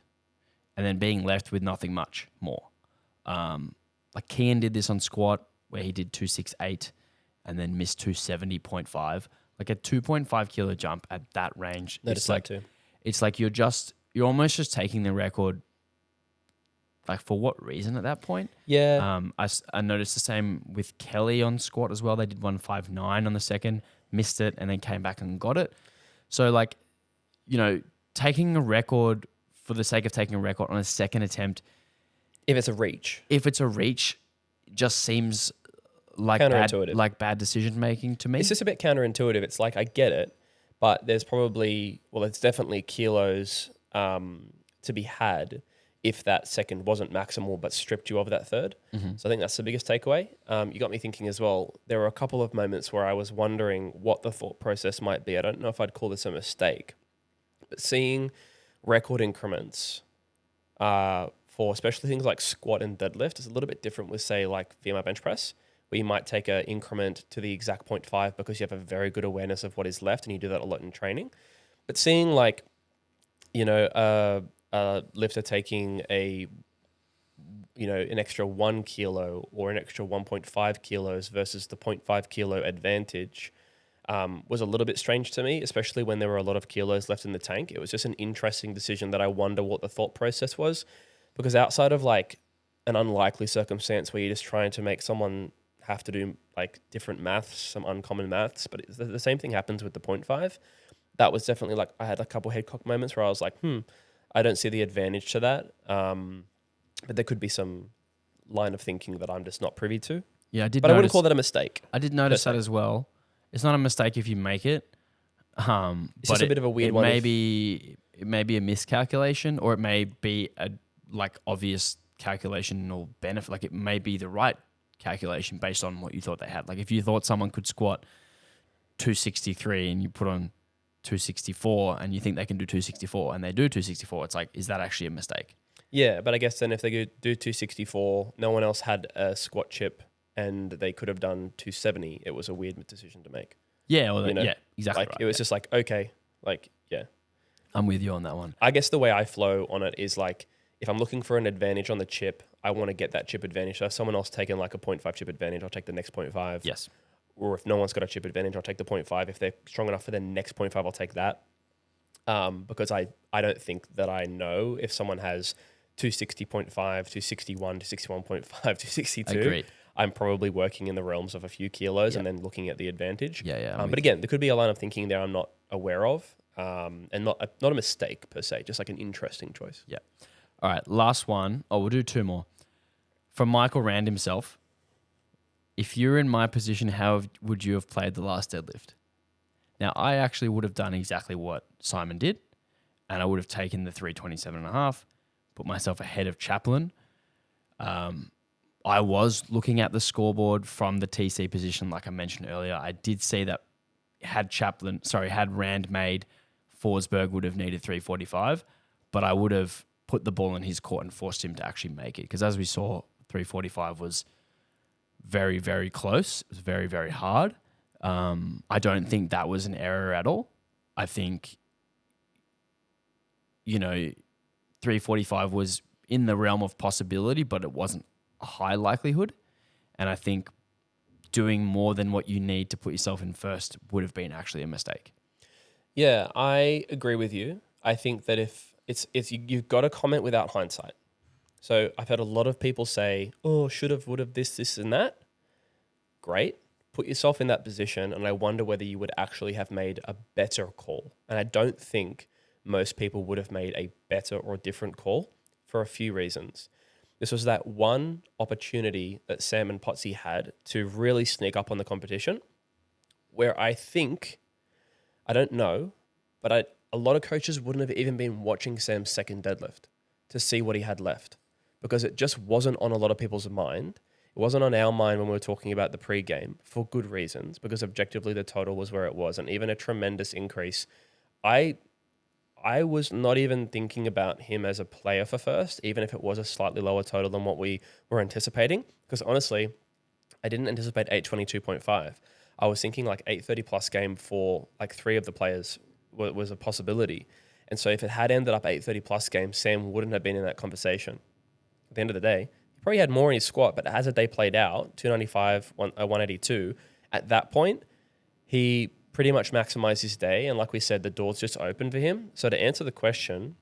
and then being left with nothing much more. Like Kian did this on squat where he did 268 and then missed 270.5. Like a 2.5 kilo jump at that range. Noticed that too. It's like you're almost just taking the record. Like for what reason at that point? Yeah. I noticed the same with Kelly on squat as well. They did 159 on the second, missed it, and then came back and got it. So like, you know, taking a record for the sake of taking a record on a second attempt, If it's a reach. just seems like Counterintuitive. bad decision making to me. It's just a bit counterintuitive. It's like, I get it, but there's definitely kilos to be had if that second wasn't maximal but stripped you of that third. Mm-hmm. So I think that's the biggest takeaway. You got me thinking as well. There were a couple of moments where I was wondering what the thought process might be. I don't know if I'd call this a mistake, but seeing record increments for especially things like squat and deadlift is a little bit different with, say, like VMI bench press, where you might take an increment to the exact 0.5 because you have a very good awareness of what is left, and you do that a lot in training. But seeing like, you know, a lifter taking an extra 1 kilo or an extra 1.5 kilos versus the 0.5 kilo advantage was a little bit strange to me, especially when there were a lot of kilos left in the tank. It was just an interesting decision that I wonder what the thought process was, because outside of like an unlikely circumstance where you're just trying to make someone have to do like different maths, some uncommon maths, but the same thing happens with the 0.5. That was definitely like, I had a couple head cock moments where I was like, I don't see the advantage to that. But there could be some line of thinking that I'm just not privy to. Yeah, I wouldn't call that a mistake. I did notice that as well. It's not a mistake if you make it. It's just a bit of a weird one. It may be a miscalculation, or it may be a like obvious calculation or benefit. Like it may be the right calculation based on what you thought they had. Like if you thought someone could squat 263 and you put on 264 and you think they can do 264 and they do 264, it's like, is that actually a mistake? Yeah, but I guess then if they do 264, no one else had a squat chip and they could have done 270, it was a weird decision to make. Yeah, well, yeah, exactly like right. It was just like, okay, like, yeah. I'm with you on that one. I guess the way I flow on it is like, if I'm looking for an advantage on the chip, I want to get that chip advantage. So if someone else taking like a 0.5 chip advantage, I'll take the next 0.5. Yes. Or if no one's got a chip advantage, I'll take the 0.5. If they're strong enough for the next 0.5, I'll take that. Because I don't think that I know if someone has 260.5, 261, 261.5, 262. Agreed. I'm probably working in the realms of a few kilos Yep. and then looking at the advantage. Yeah. But again, there could be a line of thinking there I'm not aware of, and not a mistake per se, just like an interesting choice. Yeah. All right, last one. Oh, we'll do two more. From Michael Rand himself, if you're in my position, how would you have played the last deadlift? Now, I actually would have done exactly what Simon did, and I would have taken the 327.5, put myself ahead of Chaplin. I was looking at the scoreboard from the TC position, like I mentioned earlier. I did see that had Rand made, Forsberg would have needed 345, but I would have put the ball in his court and forced him to actually make it. Because as we saw, 345 was very, very close. It was very, very hard. I don't think that was an error at all. I think, 345 was in the realm of possibility, but it wasn't a high likelihood. And I think doing more than what you need to put yourself in first would have been actually a mistake. Yeah, I agree with you. I think that if you've got to comment without hindsight. So I've had a lot of people say, "Oh, should have, would have, this, and that." Great. Put yourself in that position, and I wonder whether you would actually have made a better call. And I don't think most people would have made a better or different call for a few reasons. This was that one opportunity that Sam and Potsy had to really sneak up on the competition, where I think, I don't know, but a lot of coaches wouldn't have even been watching Sam's second deadlift to see what he had left, because it just wasn't on a lot of people's mind. It wasn't on our mind when we were talking about the pre-game, for good reasons, because objectively the total was where it was, and even a tremendous increase. I was not even thinking about him as a player for first, even if it was a slightly lower total than what we were anticipating, because honestly, I didn't anticipate 822.5. I was thinking like 830 plus game for like 3 of the players was a possibility. And so if it had ended up 830 plus game, Sam wouldn't have been in that conversation. At the end of the day, he probably had more in his squat, but as the day played out, 295, 182, at that point, he pretty much maximized his day. And like we said, the doors just opened for him. So to answer the question,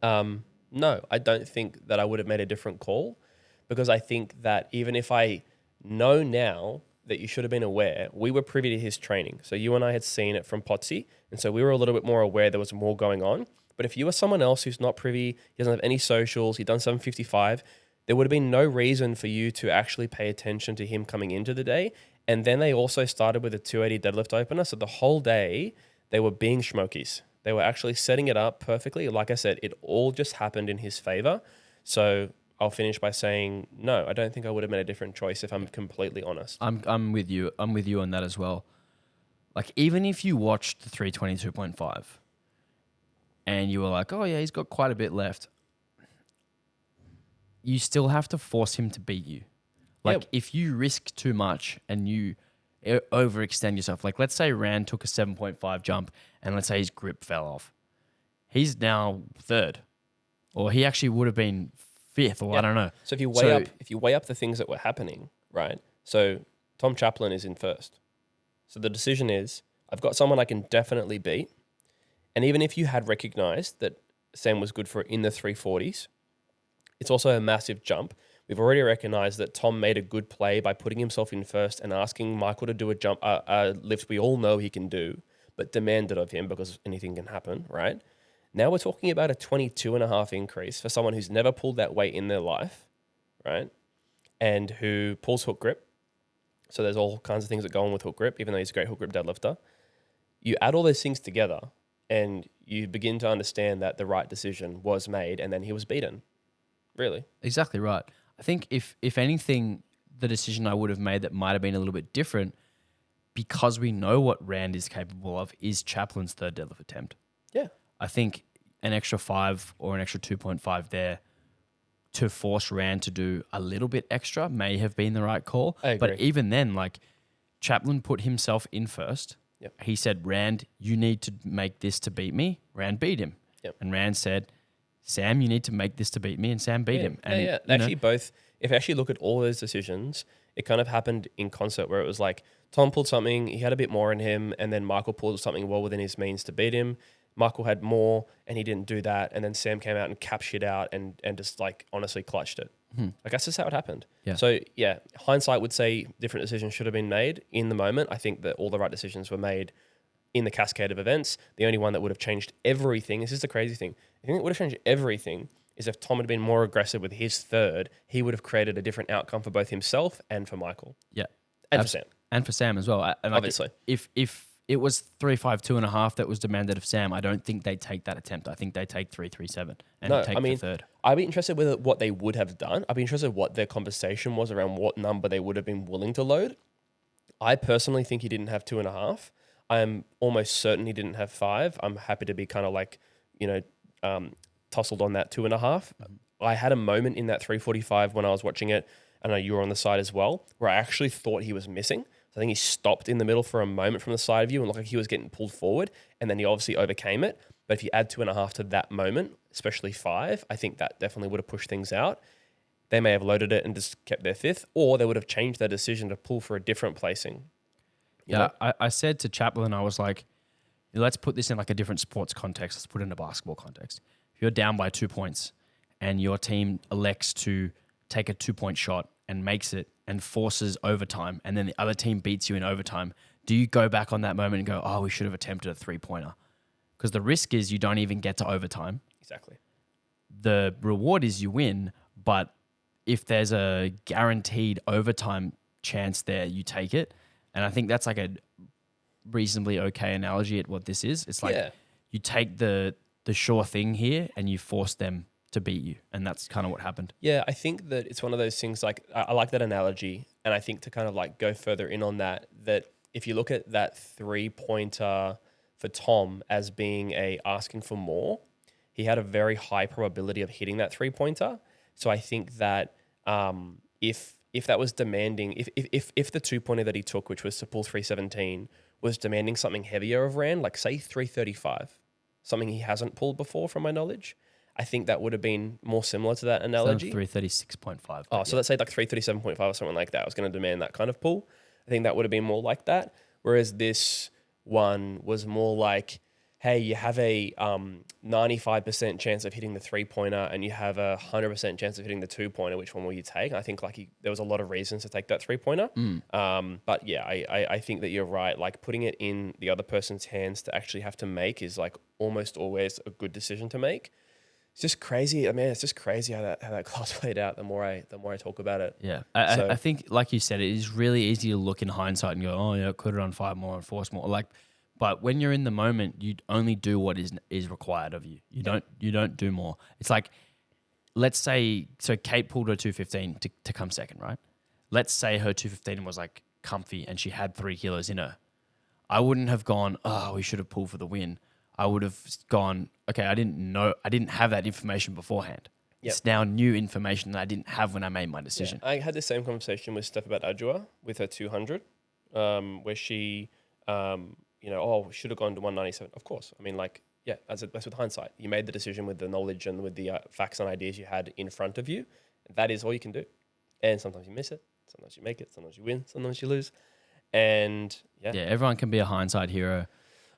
no, I don't think that I would have made a different call, because I think that even if I know now that you should have been aware, we were privy to his training. So you and I had seen it from Potsy, and so we were a little bit more aware there was more going on. But if you were someone else who's not privy, he doesn't have any socials, he'd done 755, there would have been no reason for you to actually pay attention to him coming into the day. And then they also started with a 280 deadlift opener. So the whole day they were being schmokies. They were actually setting it up perfectly. Like I said, it all just happened in his favor. So I'll finish by saying, no, I don't think I would have made a different choice, if I'm completely honest. I'm with you. I'm with you on that as well. Like, even if you watched the 322.5 and you were like, oh yeah, he's got quite a bit left, you still have to force him to beat you. Like, if you risk too much and you overextend yourself, like let's say Rand took a 7.5 jump and let's say his grip fell off. He's now third, or he actually would have been fifth, or I don't know. So if you weigh up the things that were happening, right? So Tom Chaplin is in first. So the decision is, I've got someone I can definitely beat. And even if you had recognized that Sam was good for in the 340s, it's also a massive jump. We've already recognized that Tom made a good play by putting himself in first and asking Michael to do a lift we all know he can do, but demanded of him because anything can happen, right? Now we're talking about a 22.5 increase for someone who's never pulled that weight in their life, right? And who pulls hook grip. So there's all kinds of things that go on with hook grip, even though he's a great hook grip deadlifter. You add all those things together and you begin to understand that the right decision was made, and then he was beaten. Really. Exactly right. I think if anything, the decision I would have made that might have been a little bit different, because we know what Rand is capable of, is Chaplin's third deadlift attempt. Yeah. I think an extra 5 or an extra 2.5 there to force Rand to do a little bit extra may have been the right call. I agree. But even then, like, Chaplin put himself in first. Yep. He said, Rand, you need to make this to beat me. Rand beat him. Yep. And Rand said, Sam, you need to make this to beat me, and Sam beat him. And Actually, both. If you actually look at all those decisions, it kind of happened in concert, where it was like Tom pulled something, he had a bit more in him, and then Michael pulled something well within his means to beat him. Michael had more, and he didn't do that, and then Sam came out and capped shit out and just like honestly clutched it. Like, that's just how it happened. Yeah. So yeah, hindsight would say different decisions should have been made. In the moment, I think that all the right decisions were made in the cascade of events. The only one that would have changed everything, this is the crazy thing, I think it would have changed everything, is if Tom had been more aggressive with his third, he would have created a different outcome for both himself and for Michael. Yeah. And for Sam. And for Sam as well. And like, obviously. If it was 352.5 that was demanded of Sam, I don't think they take that attempt. I think they take 337 and take the third. I'd be interested with what they would have done. I'd be interested in what their conversation was around what number they would have been willing to load. I personally think he didn't have 2.5. I'm almost certain he didn't have 5. I'm happy to be kind of like, tousled on that 2.5. I had a moment in that 345 when I was watching it, I know you were on the side as well, where I actually thought he was missing. So I think he stopped in the middle for a moment from the side view and looked like he was getting pulled forward, and then he obviously overcame it. But if you add 2.5 to that moment, especially 5, I think that definitely would have pushed things out. They may have loaded it and just kept their 5th, or they would have changed their decision to pull for a different placing. You know? I said to Chaplin, I was like, let's put this in like a different sports context. Let's put it in a basketball context. If you're down by 2 points and your team elects to take a 2-point shot and makes it and forces overtime, and then the other team beats you in overtime, do you go back on that moment and go, oh, we should have attempted a 3-pointer? Because the risk is you don't even get to overtime. Exactly. The reward is you win, but if there's a guaranteed overtime chance there, you take it. And I think that's like a reasonably okay analogy at what this is. It's like you take the sure thing here and you force them to beat you. And that's kind of what happened. Yeah, I think that it's one of those things, like I like that analogy. And I think to kind of like go further in on that if you look at that 3-pointer for Tom as being asking for more, he had a very high probability of hitting that 3-pointer. So I think that if that was demanding, if the 2-pointer that he took, which was to pull 317, was demanding something heavier of Rand, like say 335, something he hasn't pulled before from my knowledge, I think that would have been more similar to that analogy. 336.5. Oh, so let's say like 337.5 or something like that. I was going to demand that kind of pull. I think that would have been more like that. Whereas this one was more like, hey, you have a 95% chance of hitting the 3-pointer and you have a 100% chance of hitting the 2-pointer. Which one will you take? I think like there was a lot of reasons to take that 3-pointer. But yeah, I think that you're right. Like putting it in the other person's hands to actually have to make is like almost always a good decision to make. It's just crazy. I mean, it's just crazy how that class played out. The more I talk about it. Yeah, I think, like you said, it is really easy to look in hindsight and go, "Oh yeah, could have done 5 more and force more." Like, but when you're in the moment, you only do what is required of you. You don't do more. It's like, let's say, so Kate pulled her 215 to come second, right? Let's say her 215 was like comfy and she had 3 kilos in her. I wouldn't have gone, "Oh, we should have pulled for the win." I would have gone, okay, I didn't have that information beforehand. Yep. It's now new information that I didn't have when I made my decision. Yeah, I had the same conversation with Steph about Adjua with her 200, where she, should have gone to 197. Of course. I mean, like, yeah, that's with hindsight. You made the decision with the knowledge and with the facts and ideas you had in front of you. That is all you can do. And sometimes you miss it. Sometimes you make it. Sometimes you win. Sometimes you lose. And yeah. Yeah, everyone can be a hindsight hero.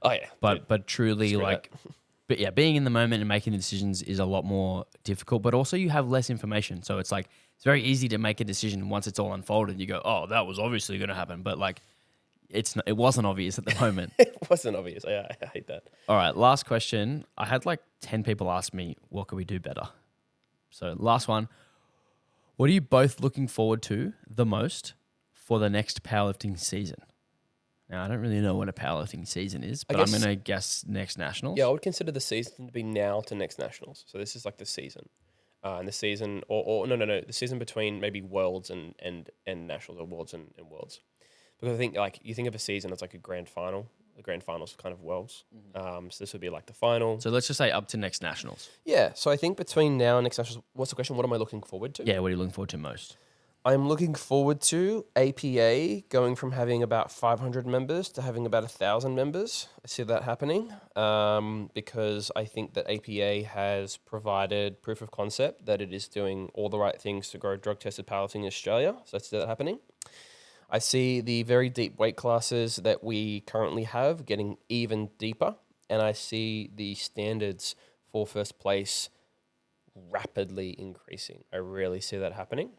Oh yeah, but truly like, but yeah, being in the moment and making the decisions is a lot more difficult. But also you have less information, so it's like it's very easy to make a decision once it's all unfolded. You go, oh, that was obviously going to happen, but like, it wasn't obvious at the moment. It wasn't obvious. I hate that. All right, last question. I had like 10 people ask me, what could we do better? So last one. What are you both looking forward to the most for the next powerlifting season? Now, I don't really know what a powerlifting season is, but I'm going to guess next nationals. Yeah, I would consider the season to be now to next nationals. So this is like the season. And the season, the season between maybe worlds and nationals, or worlds and worlds. Because I think like you think of a season as like a grand final. The grand finals kind of worlds. So this would be like the final. So let's just say up to next nationals. Yeah. So I think between now and next nationals, what's the question? What am I looking forward to? Yeah, what are you looking forward to most? I'm looking forward to APA going from having about 500 members to having about 1,000 members. I see that happening because I think that APA has provided proof of concept that it is doing all the right things to grow drug-tested powerlifting in Australia. So I see that happening. I see the very deep weight classes that we currently have getting even deeper, and I see the standards for first place rapidly increasing. I really see that happening.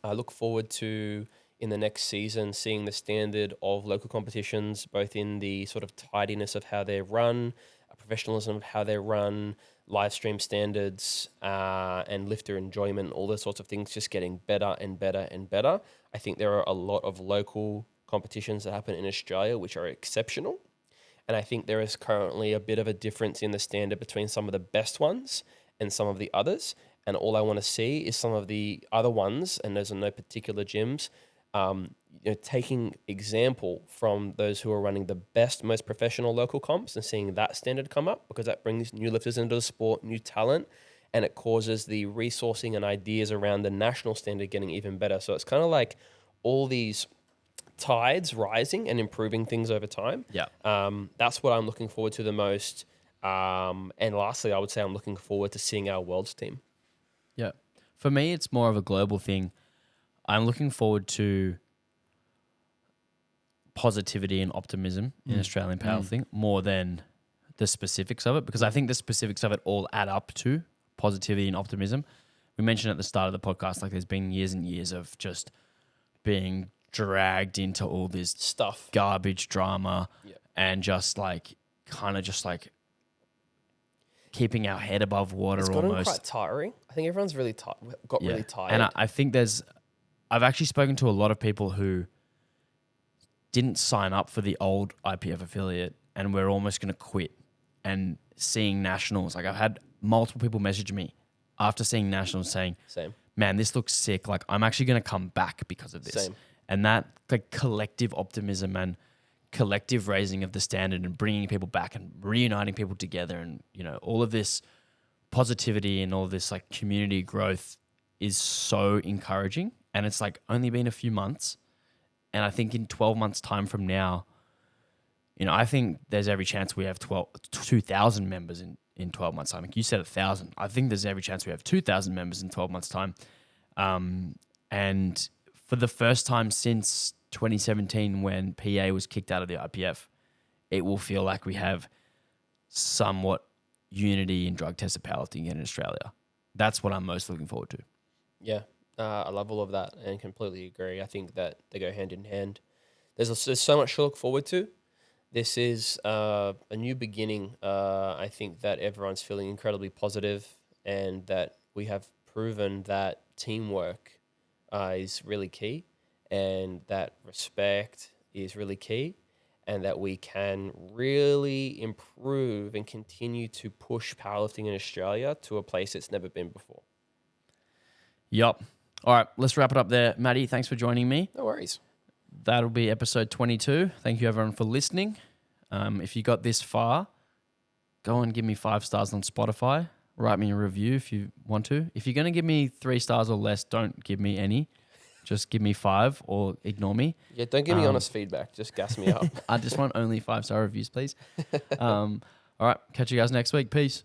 I look forward to, in the next season, seeing the standard of local competitions, both in the sort of tidiness of how they're run, professionalism of how they're run, live stream standards, and lifter enjoyment, all those sorts of things just getting better and better and better. I think there are a lot of local competitions that happen in Australia which are exceptional. And I think there is currently a bit of a difference in the standard between some of the best ones and some of the others. And all I want to see is some of the other ones, and those are no particular gyms, taking example from those who are running the best, most professional local comps and seeing that standard come up, because that brings new lifters into the sport, new talent, and it causes the resourcing and ideas around the national standard getting even better. So it's kind of like all these tides rising and improving things over time. Yeah. That's what I'm looking forward to the most. And lastly, I would say I'm looking forward to seeing our world's team. Yeah. For me, it's more of a global thing. I'm looking forward to positivity and optimism in Australian powerlifting more than the specifics of it, because I think the specifics of it all add up to positivity and optimism. We mentioned at the start of the podcast, like there's been years and years of just being dragged into all this Stuff. garbage drama Yep. and just like kind of just like keeping our head above water It's gotten almost. quite tiring. I think everyone's really got really tired. And I think I've actually spoken to a lot of people who didn't sign up for the old IPF affiliate and we're almost going to quit, and seeing nationals. Like I've had multiple people message me after seeing nationals saying, Same. man, this looks sick. Like I'm actually going to come back because of this. Same. And that like collective optimism and collective raising of the standard and bringing people back and reuniting people together, and all of this positivity and all this like community growth is so encouraging. And it's like only been a few months, and I think in 12 months time from now, I think there's every chance we have 2,000 members in 12 months time. Like you said 1,000. I think there's every chance we have 2,000 members in 12 months time. And for the first time since 2017, when PA was kicked out of the IPF, it will feel like we have somewhat unity in drug-tested powerlifting in Australia. That's what I'm most looking forward to. Yeah, I love all of that and completely agree. I think that they go hand in hand. There's so much to look forward to. This is a new beginning. I think that everyone's feeling incredibly positive, and that we have proven that teamwork is really key, and that respect is really key, and that we can really improve and continue to push powerlifting in Australia to a place it's never been before. Yup. All right, let's wrap it up there. Maddie, thanks for joining me. No worries. That'll be episode 22. Thank you, everyone, for listening. If you got this far, go and give me 5 stars on Spotify. Write me a review if you want to. If you're going to give me 3 stars or less, don't give me any. Just give me 5 or ignore me. Yeah, don't give me honest feedback. Just gas me up. I just want only 5-star reviews, please. All right, catch you guys next week. Peace.